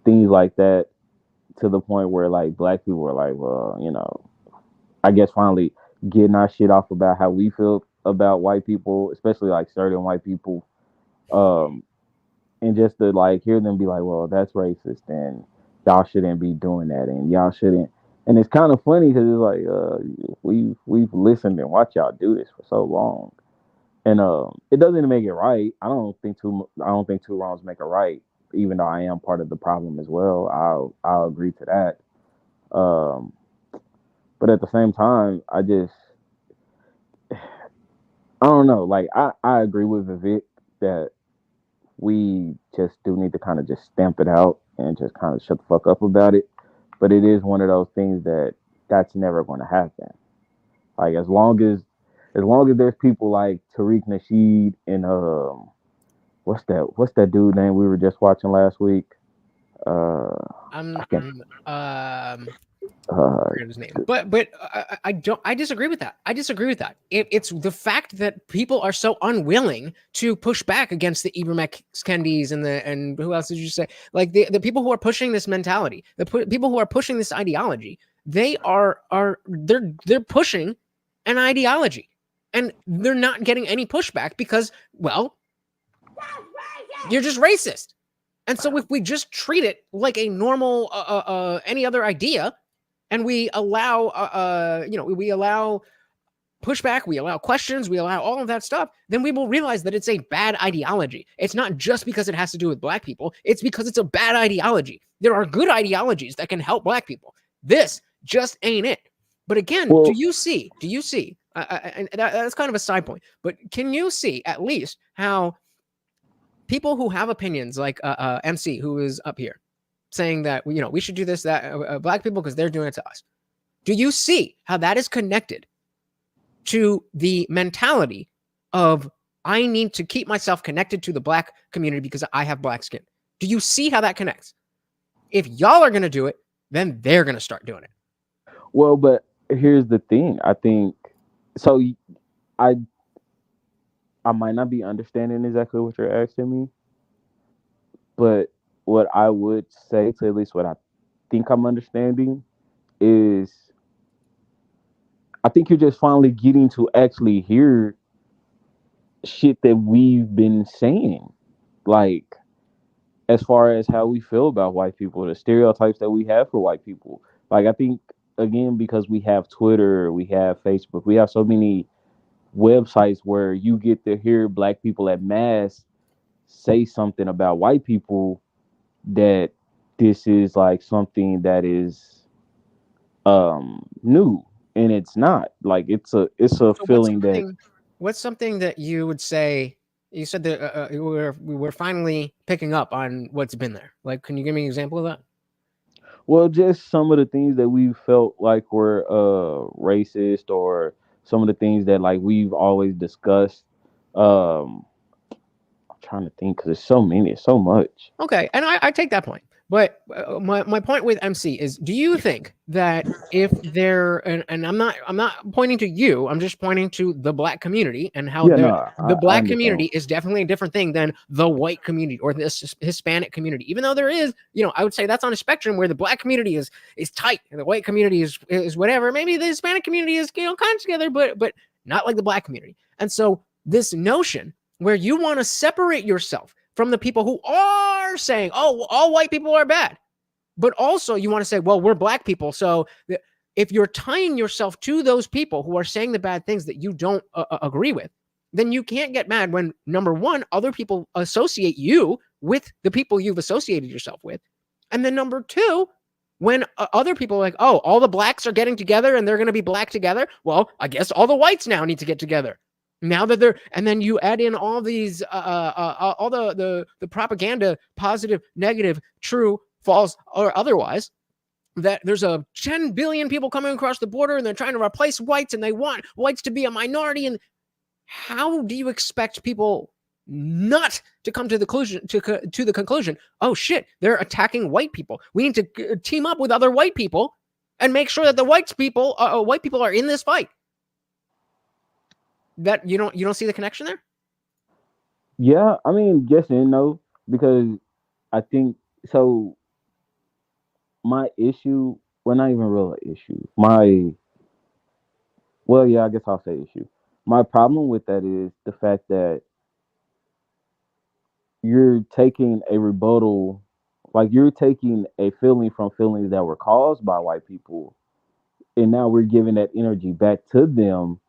things like that to the point where like black people are like, I guess finally getting our shit off about how we feel about white people, especially like certain white people, and just to like hear them be like, that's racist, and y'all shouldn't be doing that, and y'all shouldn't. And it's kind of funny because it's like we've listened and watched y'all do this for so long, and it doesn't make it right. I don't think two wrongs make a right, even though I am part of the problem as well. I'll agree to that. But at the same time, I don't know. Like, I agree with Vivek that we just do need to kind of just stamp it out and just kind of shut the fuck up about it. But it is one of those things that's never going to happen. Like, as long as there's people like Tariq Nasheed and what's that dude name we were just watching last week? I forget his name, but I disagree with that. It's the fact that people are so unwilling to push back against the Ibram X. Kendis and who else did you say? Like the people who are pushing this mentality, the people who are pushing this ideology, they're pushing an ideology, and they're not getting any pushback because, you're just racist. And so if we just treat it like a normal any other idea, and we allow pushback, we allow questions, we allow all of that stuff, then we will realize that it's a bad ideology. It's not just because it has to do with black people. It's because it's a bad ideology. There are good ideologies that can help black people. This just ain't it. But again, do you see, and that's kind of a side point, but can you see at least how people who have opinions like MC, who is up here, saying that, you know, we should do this, that, black people, because they're doing it to us. Do you see how that is connected to the mentality of I need to keep myself connected to the black community because I have black skin? Do you see how that connects? If y'all are going to do it, then they're going to start doing it. Well, but here's the thing. I think so. I might not be understanding exactly what you're asking me, but what I would say, to at least what I think I'm understanding, is I think you're just finally getting to actually hear shit that we've been saying, like as far as how we feel about white people, the stereotypes that we have for white people. Like, I think, again, because we have Twitter, we have Facebook, we have so many websites where you get to hear black people at mass say something about white people, that this is like something that is new, and it's not. Like, it's a So feeling that what's something that you would say? You said that we're finally picking up on what's been there. Like, can you give me an example of that? well, just some of the things that we felt like were racist, or some of the things that like we've always discussed. I'm trying to think, because there's so many, it's so much. Okay, and I take that point. But my point with MC is, do you think that if they're, and I'm not pointing to you, I'm just pointing to the black community and how the black community is definitely a different thing than the white community or the Hispanic community. Even though there is, you know, I would say that's on a spectrum where the black community is tight and the white community is whatever. Maybe the Hispanic community is, you know, kind of together, but not like the black community. And so this notion where you want to separate yourself from the people who are saying, oh, all white people are bad. But also you want to say, well, we're black people. So if you're tying yourself to those people who are saying the bad things that you don't agree with, then you can't get mad when, number one, other people associate you with the people you've associated yourself with. And then number two, when other people are like, oh, all the blacks are getting together and they're going to be black together. Well, I guess all the whites now need to get together. Now that they're, and then you add in all these, all the propaganda, positive, negative, true, false, or otherwise, that there's a 10 billion people coming across the border and they're trying to replace whites and they want whites to be a minority. And how do you expect people not to come to the conclusion, oh shit, they're attacking white people. We need to team up with other white people and make sure that the white people are in this fight. That you don't see the connection there? Yeah, I mean, yes and no, because I think so. My issue, well, not even real issue. Yeah, I guess I'll say issue. My problem with that is the fact that you're taking a rebuttal, like you're taking a feeling from feelings that were caused by white people, and now we're giving that energy back to them.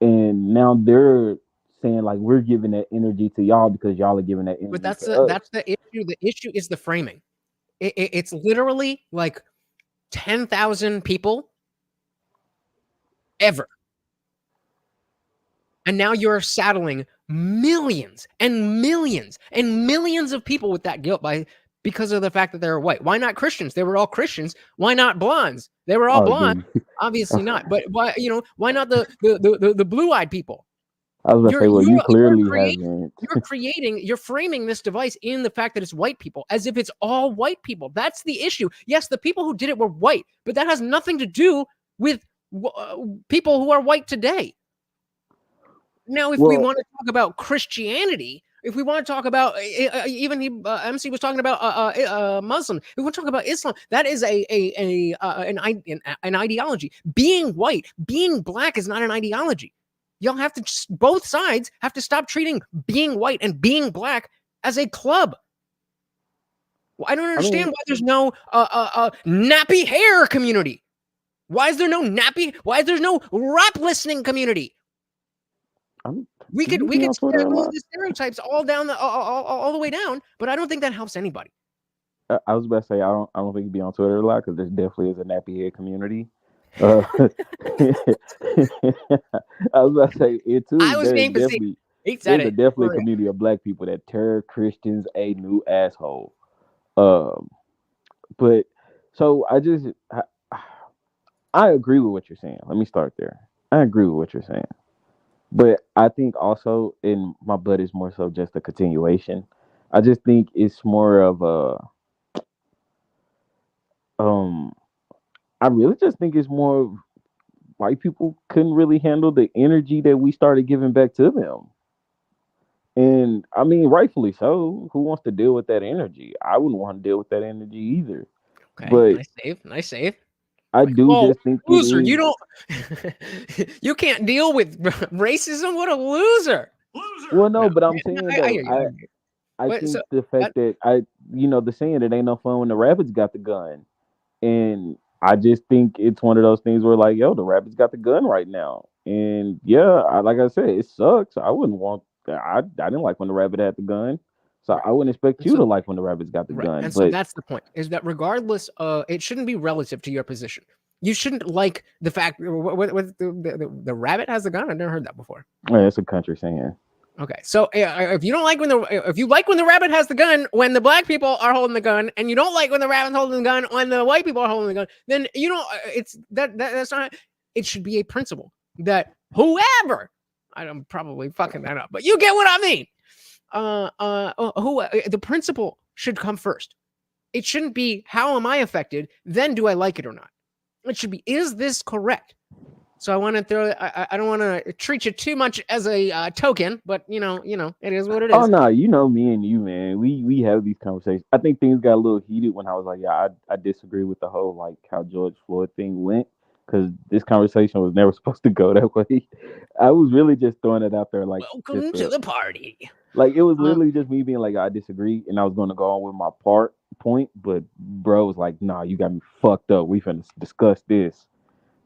And now they're saying like we're giving that energy to y'all because y'all are giving that energy. But that's to us. that's the issue. The issue is the framing. It's literally like 10,000 people ever, and now you're saddling millions and millions and millions of people with that guilt because of the fact that they're white. Why not Christians? They were all Christians. Why not blondes? They were all blonde. Obviously not. But why not the blue-eyed people? I was going to say, well, you clearly haven't. You're framing this device in the fact that it's white people as if it's all white people. That's the issue. Yes, the people who did it were white, but that has nothing to do with people who are white today. Now, if we want to talk about Christianity, if we want to talk about even MC was talking about Muslim, if we want to talk about Islam, that is an ideology. Being white, being black is not an ideology. Y'all have to both sides have to stop treating being white and being black as a club. Well, I don't understand why there's no nappy hair community. Why is there no nappy? Why is there no rap listening community? We could move the stereotypes all down all the way down, but I don't think that helps anybody. I was about to say I don't think you be on Twitter a lot because there definitely is a nappy head community. I was about to say it too. I was being facetious. There's definitely a community of black people that terror Christians a new asshole. But so I agree with what you're saying. Let me start there. I agree with what you're saying. But I think also, and my butt is more so just a continuation. I just think it's more of I really just think it's more of white people couldn't really handle the energy that we started giving back to them. And I mean, rightfully so. Who wants to deal with that energy? I wouldn't want to deal with that energy either. Okay, but nice save. I just think loser. You don't. You can't deal with racism. What a loser. Well, no, but I'm saying though, I think the fact that the saying it ain't no fun when the rabbits got the gun, and I just think it's one of those things where like, yo, the rabbits got the gun right now, and yeah, like I said, it sucks. I wouldn't want. I didn't like when the rabbit had the gun. So I wouldn't expect you to like when the rabbits got the gun. And so that's the point, is that regardless, it shouldn't be relative to your position. You shouldn't like the fact the rabbit has the gun. I've never heard that before. Yeah, it's a country saying. Okay, so if you don't like if you like when the rabbit has the gun when the black people are holding the gun, and you don't like when the rabbit's holding the gun when the white people are holding the gun, then you don't. It's that's not. It should be a principle that whoever, I'm probably fucking that up, but you get what I mean. The principle should come first. It shouldn't be how am I affected, then do I like it or not. It should be, is this correct? So I want to throw. I don't want to treat you too much as a token, but you know, it is what it is. Oh no, me and you, man. We have these conversations. I think things got a little heated when I was like, yeah, I disagree with the whole like how George Floyd thing went, because this conversation was never supposed to go that way. I was really just throwing it out there, like, welcome to the party. Like it was literally just me being like, I disagree, and I was going to go on with my point, but bro was like, nah, you got me fucked up. We finna discuss this.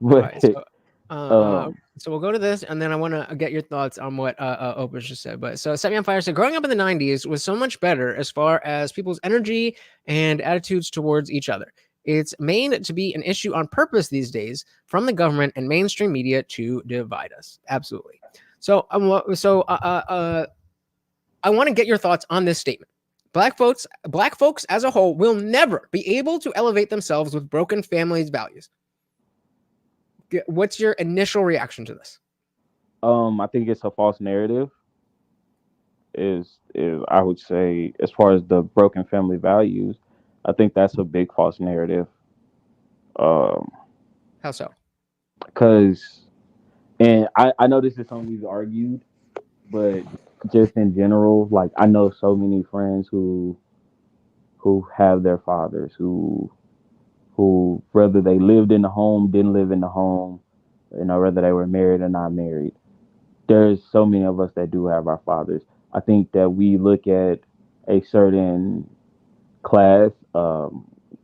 But so we'll go to this, and then I want to get your thoughts on what Opus just said. But so Set Me on Fire said, growing up in the 90s was so much better as far as people's energy and attitudes towards each other. It's made to be an issue on purpose these days from the government and mainstream media to divide us. Absolutely. So I want to get your thoughts on this statement. Black folks as a whole will never be able to elevate themselves with broken families' values. What's your initial reaction to this? I think it's a false narrative. Is I would say, as far as the broken family values, I think that's a big false narrative. How so? Because, and I know this is something we've argued, but just in general, like I know so many friends who have their fathers who whether they lived in the home, didn't live in the home, whether they were married or not married. There's so many of us that do have our fathers. I think that we look at a certain class, the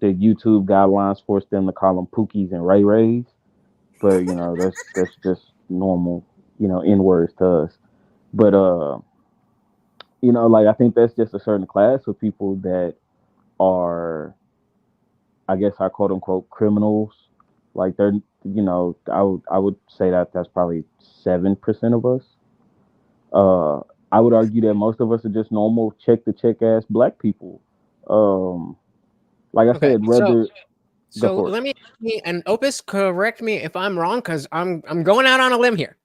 YouTube guidelines force them to call them Pookies and Ray Rays, but that's just normal, N-words to us. But I think that's just a certain class of people that are, I guess, our quote unquote criminals. Like they're, I would say that that's probably 7% of us. I would argue that most of us are just normal check to check ass black people. Like I said, whether. So let me, and Opus, correct me if I'm wrong, because I'm going out on a limb here,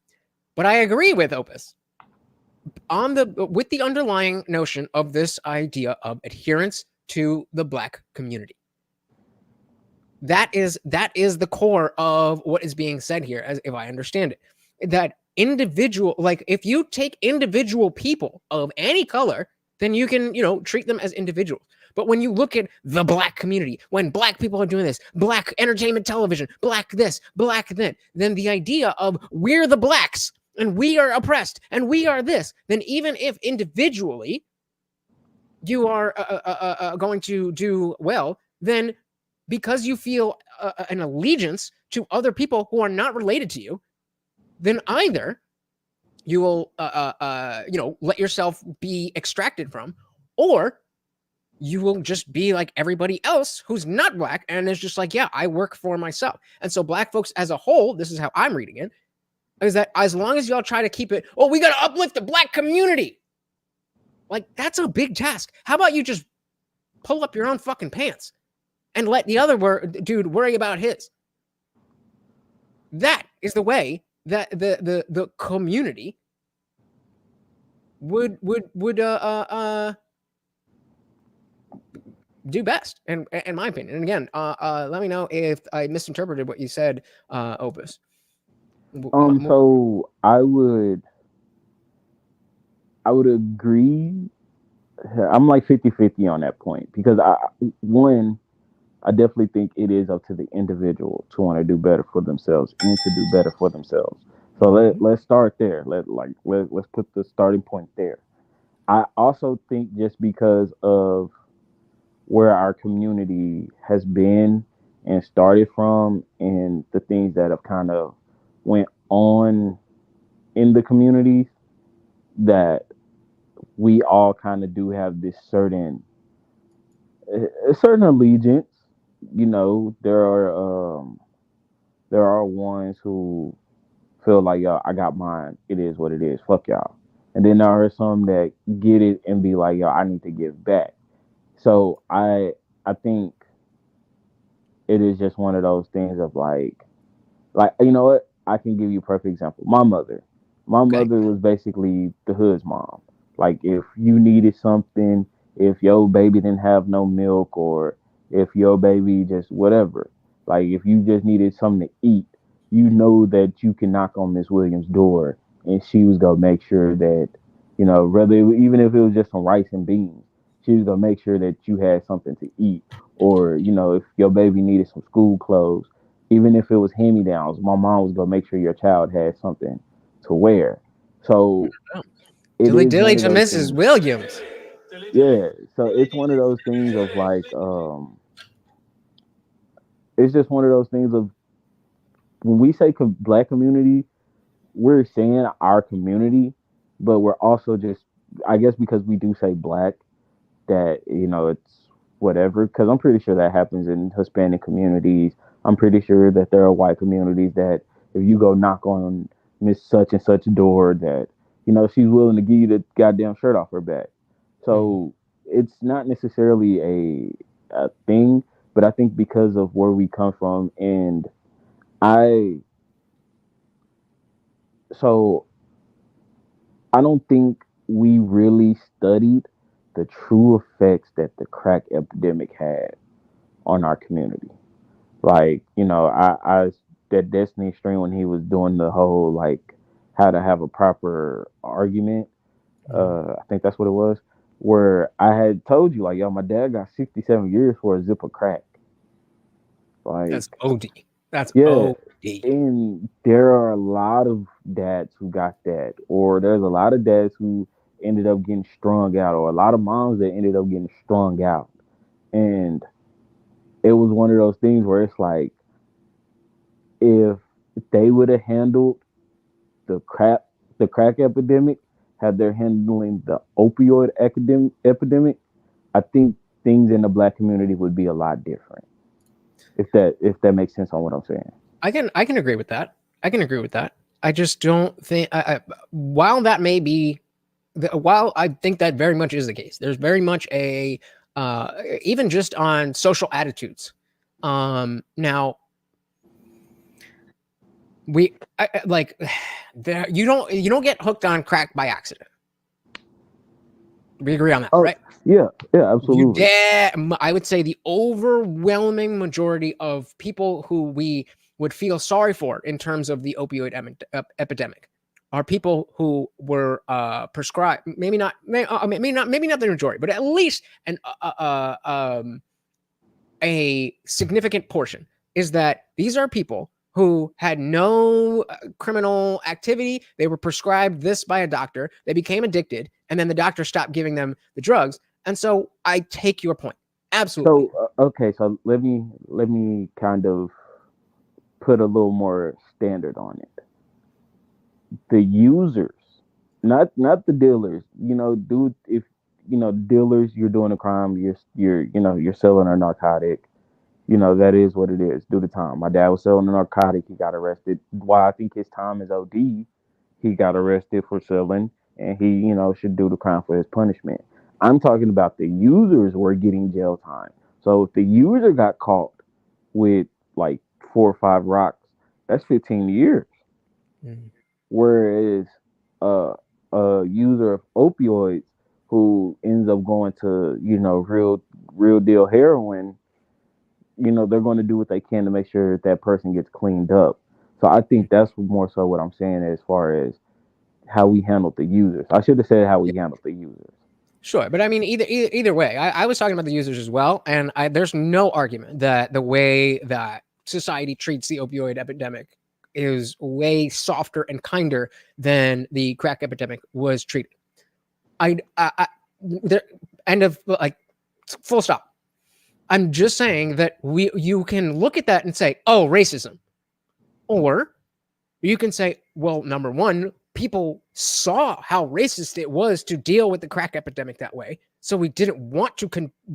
but I agree with Opus with the underlying notion of this idea of adherence to the black community. That is the core of what is being said here, as if I understand it. That individual, like if you take individual people of any color, then you can, treat them as individuals. But when you look at the black community, when black people are doing this, black entertainment television, black this, black that, then the idea of we're the blacks and we are oppressed and we are this, then even if individually you are going to do well, then because you feel an allegiance to other people who are not related to you, then either you will, let yourself be extracted from, or you will just be like everybody else who's not Black and is just like, yeah, I work for myself. And so Black folks as a whole, this is how I'm reading it, is that as long as y'all try to keep it, we got to uplift the Black community. Like, that's a big task. How about you just pull up your own fucking pants and let the other dude worry about his? That is the way that the community would do best, in my opinion. And again, let me know if I misinterpreted what you said, Opus. So I would agree. I'm like 50-50 on that point, because I definitely think it is up to the individual to want to do better for themselves and to do better for themselves. So let's start there. Let's put the starting point there. I also think just because of where our community has been and started from, and the things that have kind of went on in the communities, that we all kind of do have this certain allegiance. You know, there are ones who feel like, yo, I got mine. It is what it is. Fuck y'all. And then there are some that get it and be like, yo, I need to give back. So I think it is just one of those things of like, you know what? I can give you a perfect example. My mother was basically the hood's mom. Like, if you needed something, if your baby didn't have no milk, or if your baby just whatever, like if you just needed something to eat, you know that you can knock on Miss Williams' door and she was gonna make sure that, you know, even if it was just some rice and beans, she was gonna make sure that you had something to eat. Or, you know, if your baby needed some school clothes, even if it was hand-me-downs, my mom was gonna make sure your child had something to wear. So dilly dilly to Mrs. Williams. Yeah, so it's one of those things of like, it's just one of those things of, when we say Black community, we're saying our community, but we're also just, I guess because we do say Black, that, you know, it's whatever, because I'm pretty sure that happens in Hispanic communities. I'm pretty sure that there are white communities that if you go knock on Miss such and such door, that, you know, she's willing to give you the goddamn shirt off her back. So it's not necessarily a thing, but I think because of where we come from, and I don't think we really studied the true effects that the crack epidemic had on our community. Like, you know, I that Destiny stream, when he was doing the whole like how to have a proper argument, I think that's what it was, where I had told you like, yo, my dad got 67 years for a zip of crack. Like, that's OD. That's yeah. OD. And there are a lot of dads who got that, or there's a lot of dads who ended up getting strung out, or a lot of moms that ended up getting strung out. And it was one of those things where it's like, if they would have handled the crack epidemic, had they're handling the opioid epidemic, I think things in the Black community would be a lot different. If that makes sense on what I'm saying. I can agree with that. I just don't think, while that may be, while I think that very much is the case, there's very much a, even just on social attitudes. Now, you don't get hooked on crack by accident. We agree on that, right? Yeah, absolutely. I would say the overwhelming majority of people who we would feel sorry for in terms of the opioid epidemic are people who were prescribed. Maybe not the majority, but at least a significant portion is that these are people who had no criminal activity. They were prescribed this by a doctor. They became addicted, and then the doctor stopped giving them the drugs. And so I take your point. Absolutely. So okay, so let me kind of put a little more standard on it. The users, not the dealers. Dude, if dealers, you're doing a crime. You're selling a narcotic. That is what it is. Do the time. My dad was selling a narcotic. He got arrested. While I think his time is OD, he got arrested for selling, and he should do the crime for his punishment. I'm talking about the users were getting jail time. So if the user got caught with like 4 or 5 rocks, that's 15 years. Whereas a user of opioids who ends up going to real deal heroin, they're going to do what they can to make sure that person gets cleaned up. So I think that's more so what I'm saying as far as how we handled the users. I should have said how we handled the users. Sure, but I mean, either way, I was talking about the users as well, and there's no argument that the way that society treats the opioid epidemic is way softer and kinder than the crack epidemic was treated. There, end of, like, full stop. I'm just saying that you can look at that and say, oh, racism, or you can say, well, number one, people saw how racist it was to deal with the crack epidemic that way, so we didn't want to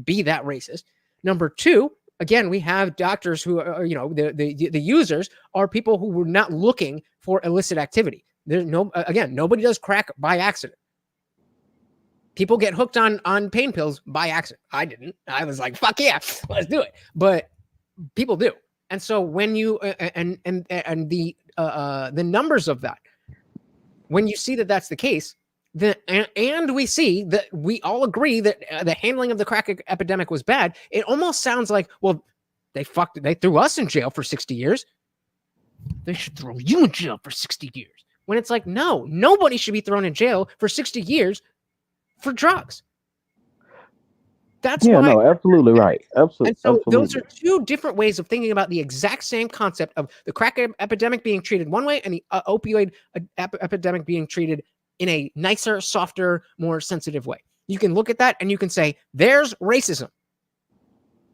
be that racist. Number two, again, we have doctors who are, the users are people who were not looking for illicit activity. There's nobody does crack by accident. People get hooked on pain pills by accident. I didn't. I was like, fuck yeah, let's do it. But people do. And so when you and the numbers of that, when you see that that's the case, and we see that we all agree that the handling of the crack epidemic was bad, it almost sounds like, well, they threw us in jail for 60 years. They should throw you in jail for 60 years. When it's like, no, nobody should be thrown in jail for 60 years for drugs. That's why. No, absolutely right. Absolutely. And so those are two different ways of thinking about the exact same concept of the crack epidemic being treated one way and the opioid epidemic being treated in a nicer, softer, more sensitive way. You can look at that and you can say, there's racism.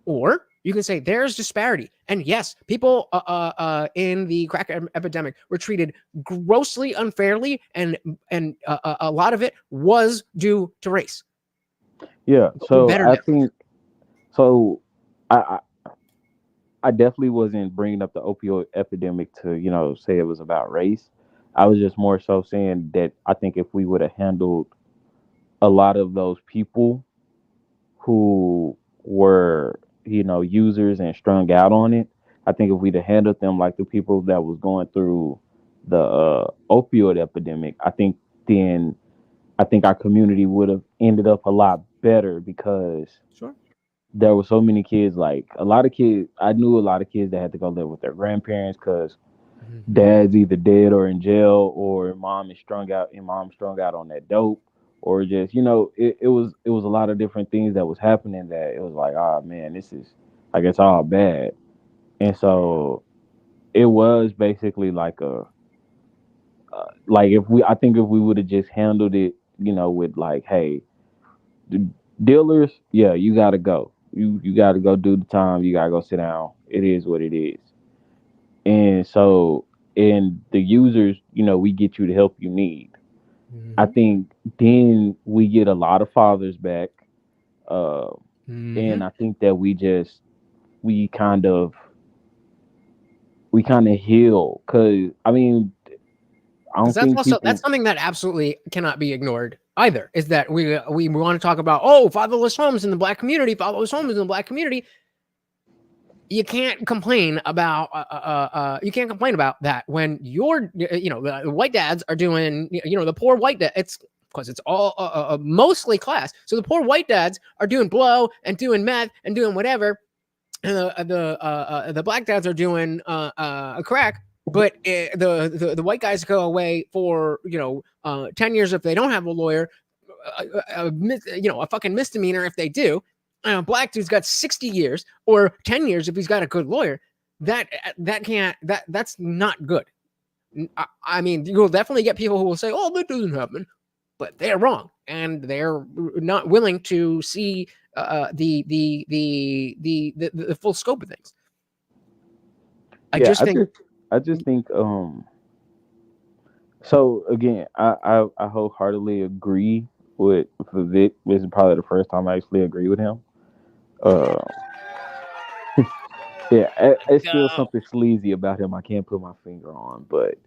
Or you can say there's disparity. And yes, people in the crack epidemic were treated grossly unfairly, and a lot of it was due to race. Yeah, so I think I definitely wasn't bringing up the opioid epidemic to say it was about race. I was just more so saying that I think if we would have handled a lot of those people who were users and strung out on it, I think if we'd have handled them like the people that was going through the opioid epidemic, I think our community would have ended up a lot better, because there were so many kids, like I knew a lot of kids that had to go live with their grandparents because dad's either dead or in jail, or mom strung out on that dope, or just it was a lot of different things that was happening that it was like, oh man, this is like, it's all bad. And so it was basically like if we would have just handled it with like, hey, the dealers, yeah, you gotta go, you gotta go do the time, you gotta go sit down, it is what it is. And so, and the users, we get you the help you need. I think then we get a lot of fathers back. And I think that we kind of heal, because I mean, I don't think that's something that absolutely cannot be ignored either, is that we want to talk about, fatherless homes in the black community, You can't complain about that when the white dads are doing, the poor white dad. It's because it's all mostly class. So the poor white dads are doing blow and doing meth and doing whatever, and the black dads are doing crack. But the white guys go away for 10 years if they don't have a lawyer, a fucking misdemeanor if they do. Black dude's got 60 years or 10 years if he's got a good lawyer. That's not good. I mean, you'll definitely get people who will say, "Oh, that doesn't happen," but they're wrong, and they're not willing to see the full scope of things. I just think so again, I wholeheartedly agree with Vic. This is probably the first time I actually agree with him. Yeah, it's still something sleazy about him. I can't put my finger on, but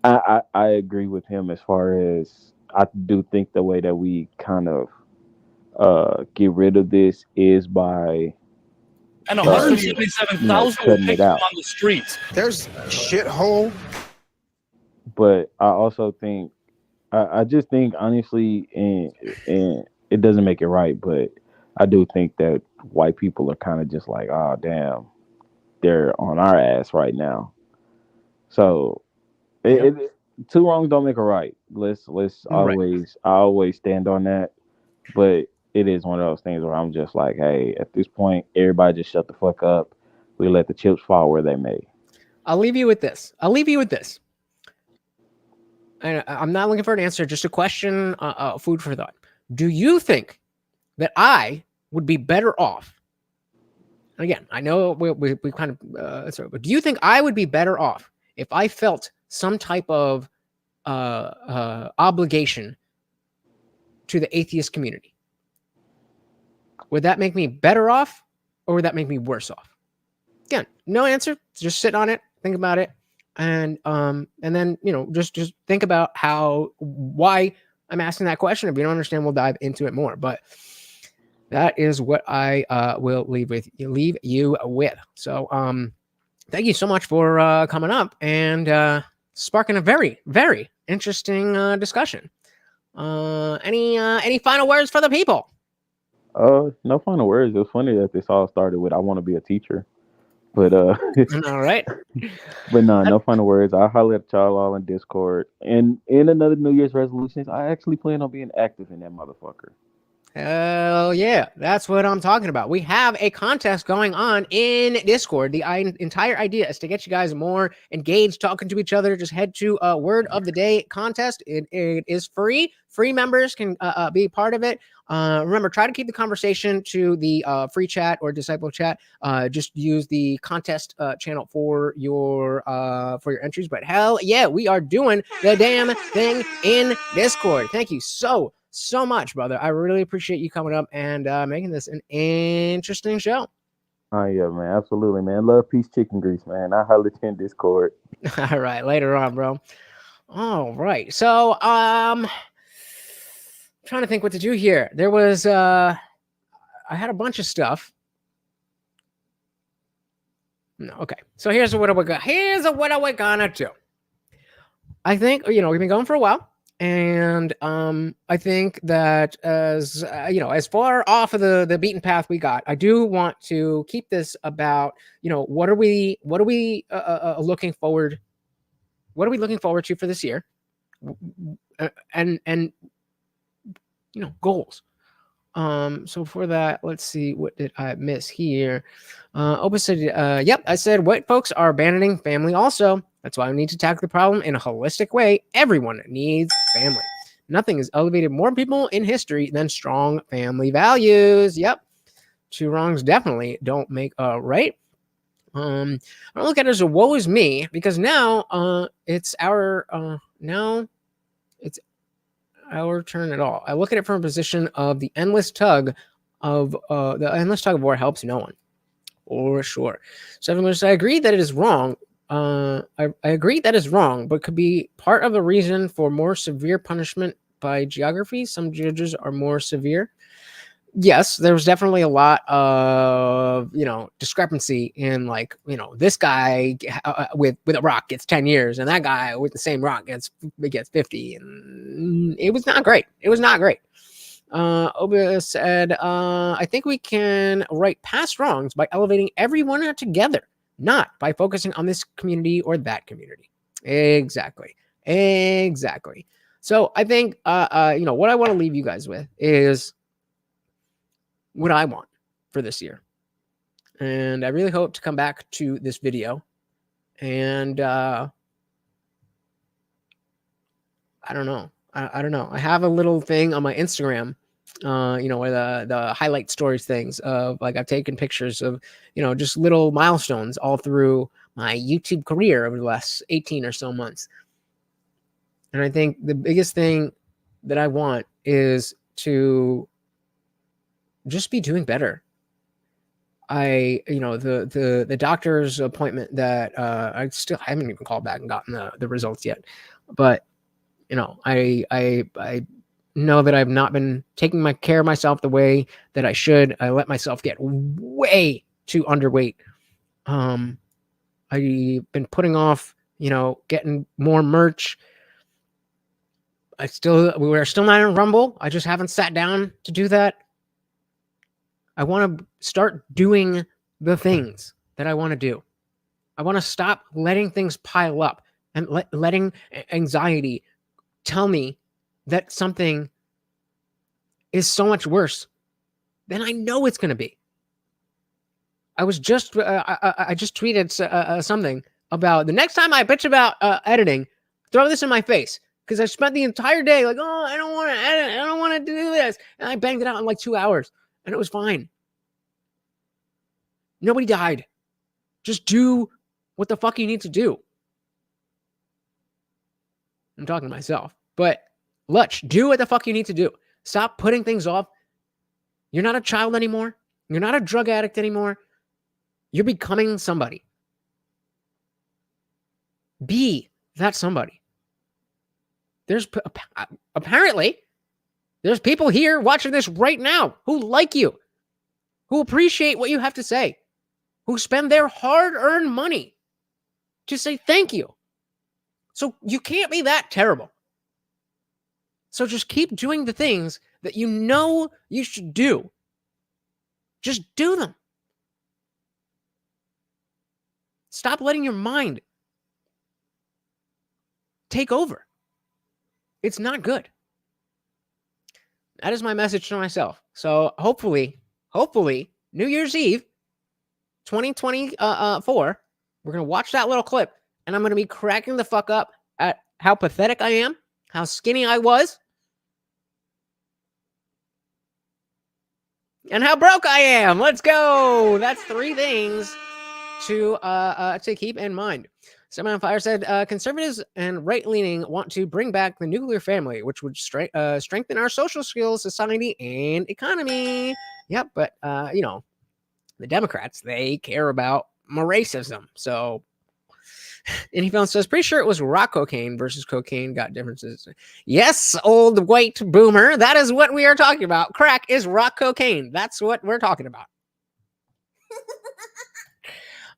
I agree with him as far as I do think the way that we kind of get rid of this is by And 177,000 cutting it pictures out. on the streets. There's shithole. But I also think I just think honestly, and it doesn't make it right, but I do think that white people are kind of just like, oh damn, they're on our ass right now. So two wrongs don't make a right. Let's always I always stand on that. But it is one of those things where I'm just like, hey, at this point, everybody just shut the fuck up. We let the chips fall where they may. I'll leave you with this. And I'm not looking for an answer, just a question, food for thought. Do you think that I would be better off? Again, I know we kind of, but do you think I would be better off if I felt some type of obligation to the atheist community? Would that make me better off, or would that make me worse off? Again, no answer. Just sit on it, think about it, and then just think about why I'm asking that question. If you don't understand, we'll dive into it more. But that is what I will leave you with. So thank you so much for coming up and sparking a very, very interesting discussion. Any final words for the people? No final words. It was funny that this all started with I want to be a teacher. But all right. But no final words. I holler at y'all all in Discord. And in another New Year's resolutions, I actually plan on being active in that motherfucker. Hell yeah, that's what I'm talking about. We have a contest going on in Discord. The entire idea is to get you guys more engaged, talking to each other. Just head to Word of the Day contest. It is free. Free members can be part of it. Remember, try to keep the conversation to the free chat or disciple chat. Just use the contest channel for your entries. But hell yeah, we are doing the damn thing in Discord. Thank you so much, brother. I really appreciate you coming up and making this an interesting show. Oh yeah, man, absolutely, man. Love, peace, chicken grease, man. I holler at you in Discord. All right, later on, bro. All right, so trying to think what to do here. There was I had a bunch of stuff. No, okay. So here's what we're gonna do. I think we've been going for a while. And I think that as as far off of the beaten path we got, I do want to keep this about what are we looking forward to for this year, and goals. So for that, let's see, what did I miss here? Opus said, yep, I said white folks are abandoning family also. That's why we need to tackle the problem in a holistic way. Everyone needs family. Nothing has elevated more people in history than strong family values. Yep. Two wrongs definitely don't make a right. I don't look at it as a woe is me, because now it's our turn at all. I look at it from a position of the endless tug of war helps no one. For sure. So everyone, I agree that it is wrong. I agree that is wrong, but could be part of the reason for more severe punishment by geography. Some judges are more severe. Yes, there was definitely a lot of discrepancy in this guy with a rock gets 10 years, and that guy with the same rock gets 50, and it was not great. Oba said, I think we can right past wrongs by elevating everyone together, not by focusing on this community or that community. Exactly. So I think what I want to leave you guys with is what I want for this year. And I really hope to come back to this video and I don't know, I don't know. I have a little thing on my Instagram, where the highlight stories things of like I've taken pictures of, just little milestones all through my YouTube career over the last 18 or so months. And I think the biggest thing that I want is to just be doing better. The doctor's appointment that I haven't even called back and gotten the results yet, but I know that I've not been taking care of myself the way that I should. I let myself get way too underweight. I've been putting off, getting more merch. We're still not in Rumble. I just haven't sat down to do that. I want to start doing the things that I want to do. I want to stop letting things pile up and letting anxiety tell me that something is so much worse than I know it's going to be. I just tweeted something about the next time I bitch about editing, throw this in my face. Because I spent the entire day like, oh, I don't want to edit. I don't want to do this. And I banged it out in like 2 hours. And it was fine. Nobody died. Just do what the fuck you need to do. I'm talking to myself. But Lutch, do what the fuck you need to do. Stop putting things off. You're not a child anymore. You're not a drug addict anymore. You're becoming somebody. Be that somebody. Apparently, there's people here watching this right now who like you, who appreciate what you have to say, who spend their hard-earned money to say thank you. So you can't be that terrible. So just keep doing the things that you know you should do. Just do them. Stop letting your mind take over. It's not good. That is my message to myself. So hopefully, New Year's Eve, 2024, we're going to watch that little clip, and I'm going to be cracking the fuck up at how pathetic I am, how skinny I was, and how broke I am. Let's go. That's 3 things to keep in mind. Someone on Fire said, conservatives and right-leaning want to bring back the nuclear family, which would strengthen our social skills, society, and economy. Yep, but, the Democrats, they care about racism. So, Any Phone says, pretty sure it was rock cocaine versus cocaine got differences. Yes, old white boomer, that is what we are talking about. Crack is rock cocaine. That's what we're talking about.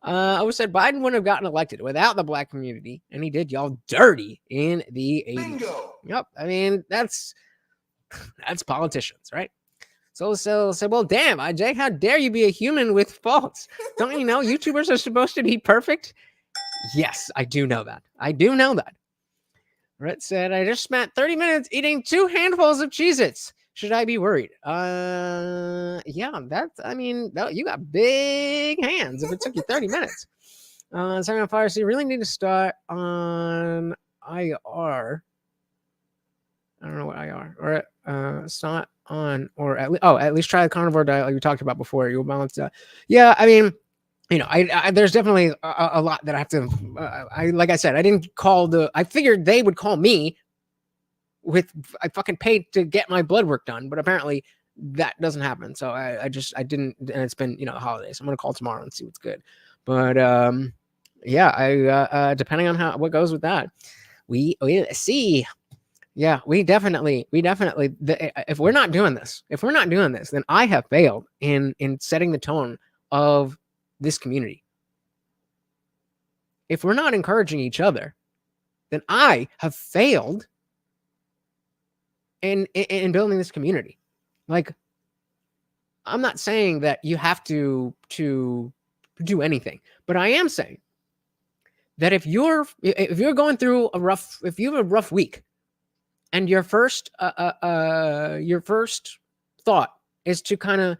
I always said Biden wouldn't have gotten elected without the black community, and he did y'all dirty in the 80s. Bingo. Yep, I mean, that's politicians, right? So said, well, damn, IJ, how dare you be a human with faults? Don't you know YouTubers are supposed to be perfect? Yes, I do know that. Rhett said, I just spent 30 minutes eating 2 handfuls of Cheez-Its. Should I be worried? Yeah, you got big hands if it took you 30 minutes. Second on Fire, so you really need to start on IR. I don't know what IR. Or start on, or at least try the carnivore diet like we talked about before. You'll balance that. Yeah, I mean, I there's definitely a lot that I have to. Like I said, I didn't call I figured they would call me. I fucking paid to get my blood work done, but apparently that doesn't happen. So I didn't, and it's been holidays. I'm gonna call tomorrow and see what's good. But yeah, depending on what goes with that, we see. Yeah, we definitely. If we're not doing this, then I have failed in setting the tone of this community. If we're not encouraging each other, then I have failed in building this community. Like, I'm not saying that you have to do anything, but I am saying that if you're going through if you have a rough week, and your first thought is to kind of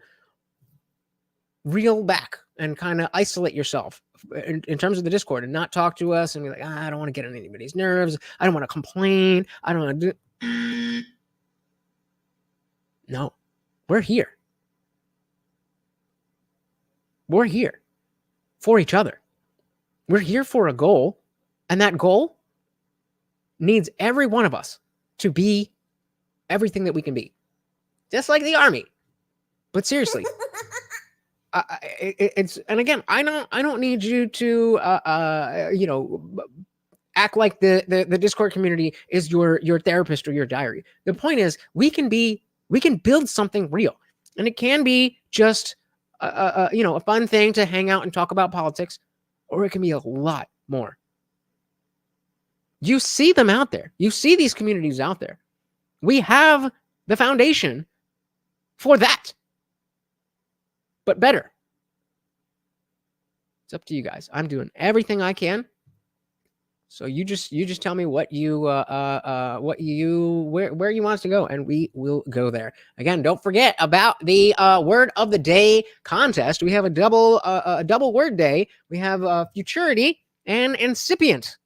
reel back and kind of isolate yourself in terms of the Discord and not talk to us and be like, I don't want to get on anybody's nerves. I don't want to complain. I don't want to do. No, we're here. We're here for each other. We're here for a goal, and that goal needs every one of us to be everything that we can be, just like the army. But seriously, it's, and again, I don't need you to act like the Discord community is your therapist or your diary. The point is, we can build something real, and it can be just a fun thing to hang out and talk about politics, or it can be a lot more. You see them out there. You see these communities out there. We have the foundation for that, but better. It's up to you guys. I'm doing everything I can. So you just tell me where you want us to go, and we will go there. Again, don't forget about the word of the day contest. We have a double word day. We have futurity and incipient.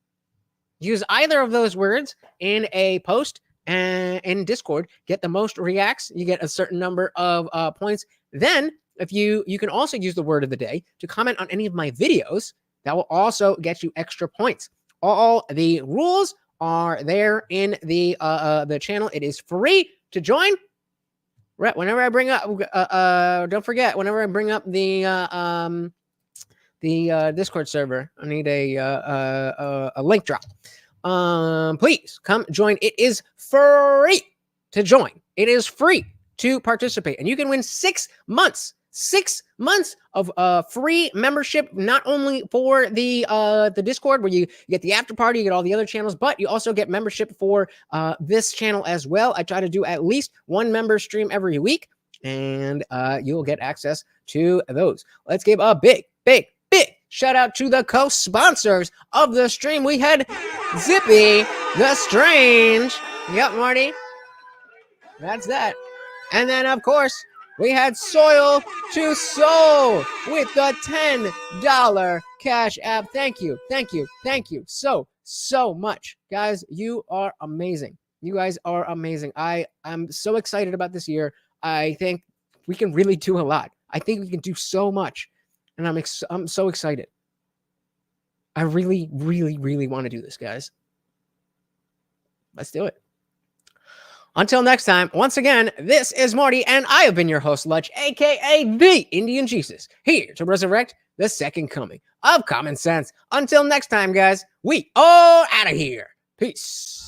Use either of those words in a post and in Discord. Get the most reacts. You get a certain number of points. Then, if you can also use the word of the day to comment on any of my videos. That will also get you extra points. All the rules are there in the channel. It is free to join. Right. Whenever I bring up, don't forget. Whenever I bring up the Discord server, I need a link drop. Please come join. It is free to join. It is free to participate, and you can win 6 months. 6 months of free membership, not only for the Discord, where you get the after party, you get all the other channels, but you also get membership for this channel as well. I try to do at least one member stream every week, and you'll get access to those. Let's give a big shout out to the co-sponsors of the stream. We had Zippy the Strange. Yep, Marty. That's that. And then, of course, we had Soil to Soul with the $10 Cash App. Thank you so much. Guys, you are amazing. You guys are amazing. I'm so excited about this year. I think we can really do a lot. I think we can do so much. And I'm so excited. I really want to do this, guys. Let's do it. Until next time, once again, this is Marty, and I have been your host, Lutch, aka the Indian Jesus, here to resurrect the second coming of common sense. Until next time, guys, we are out of here. Peace.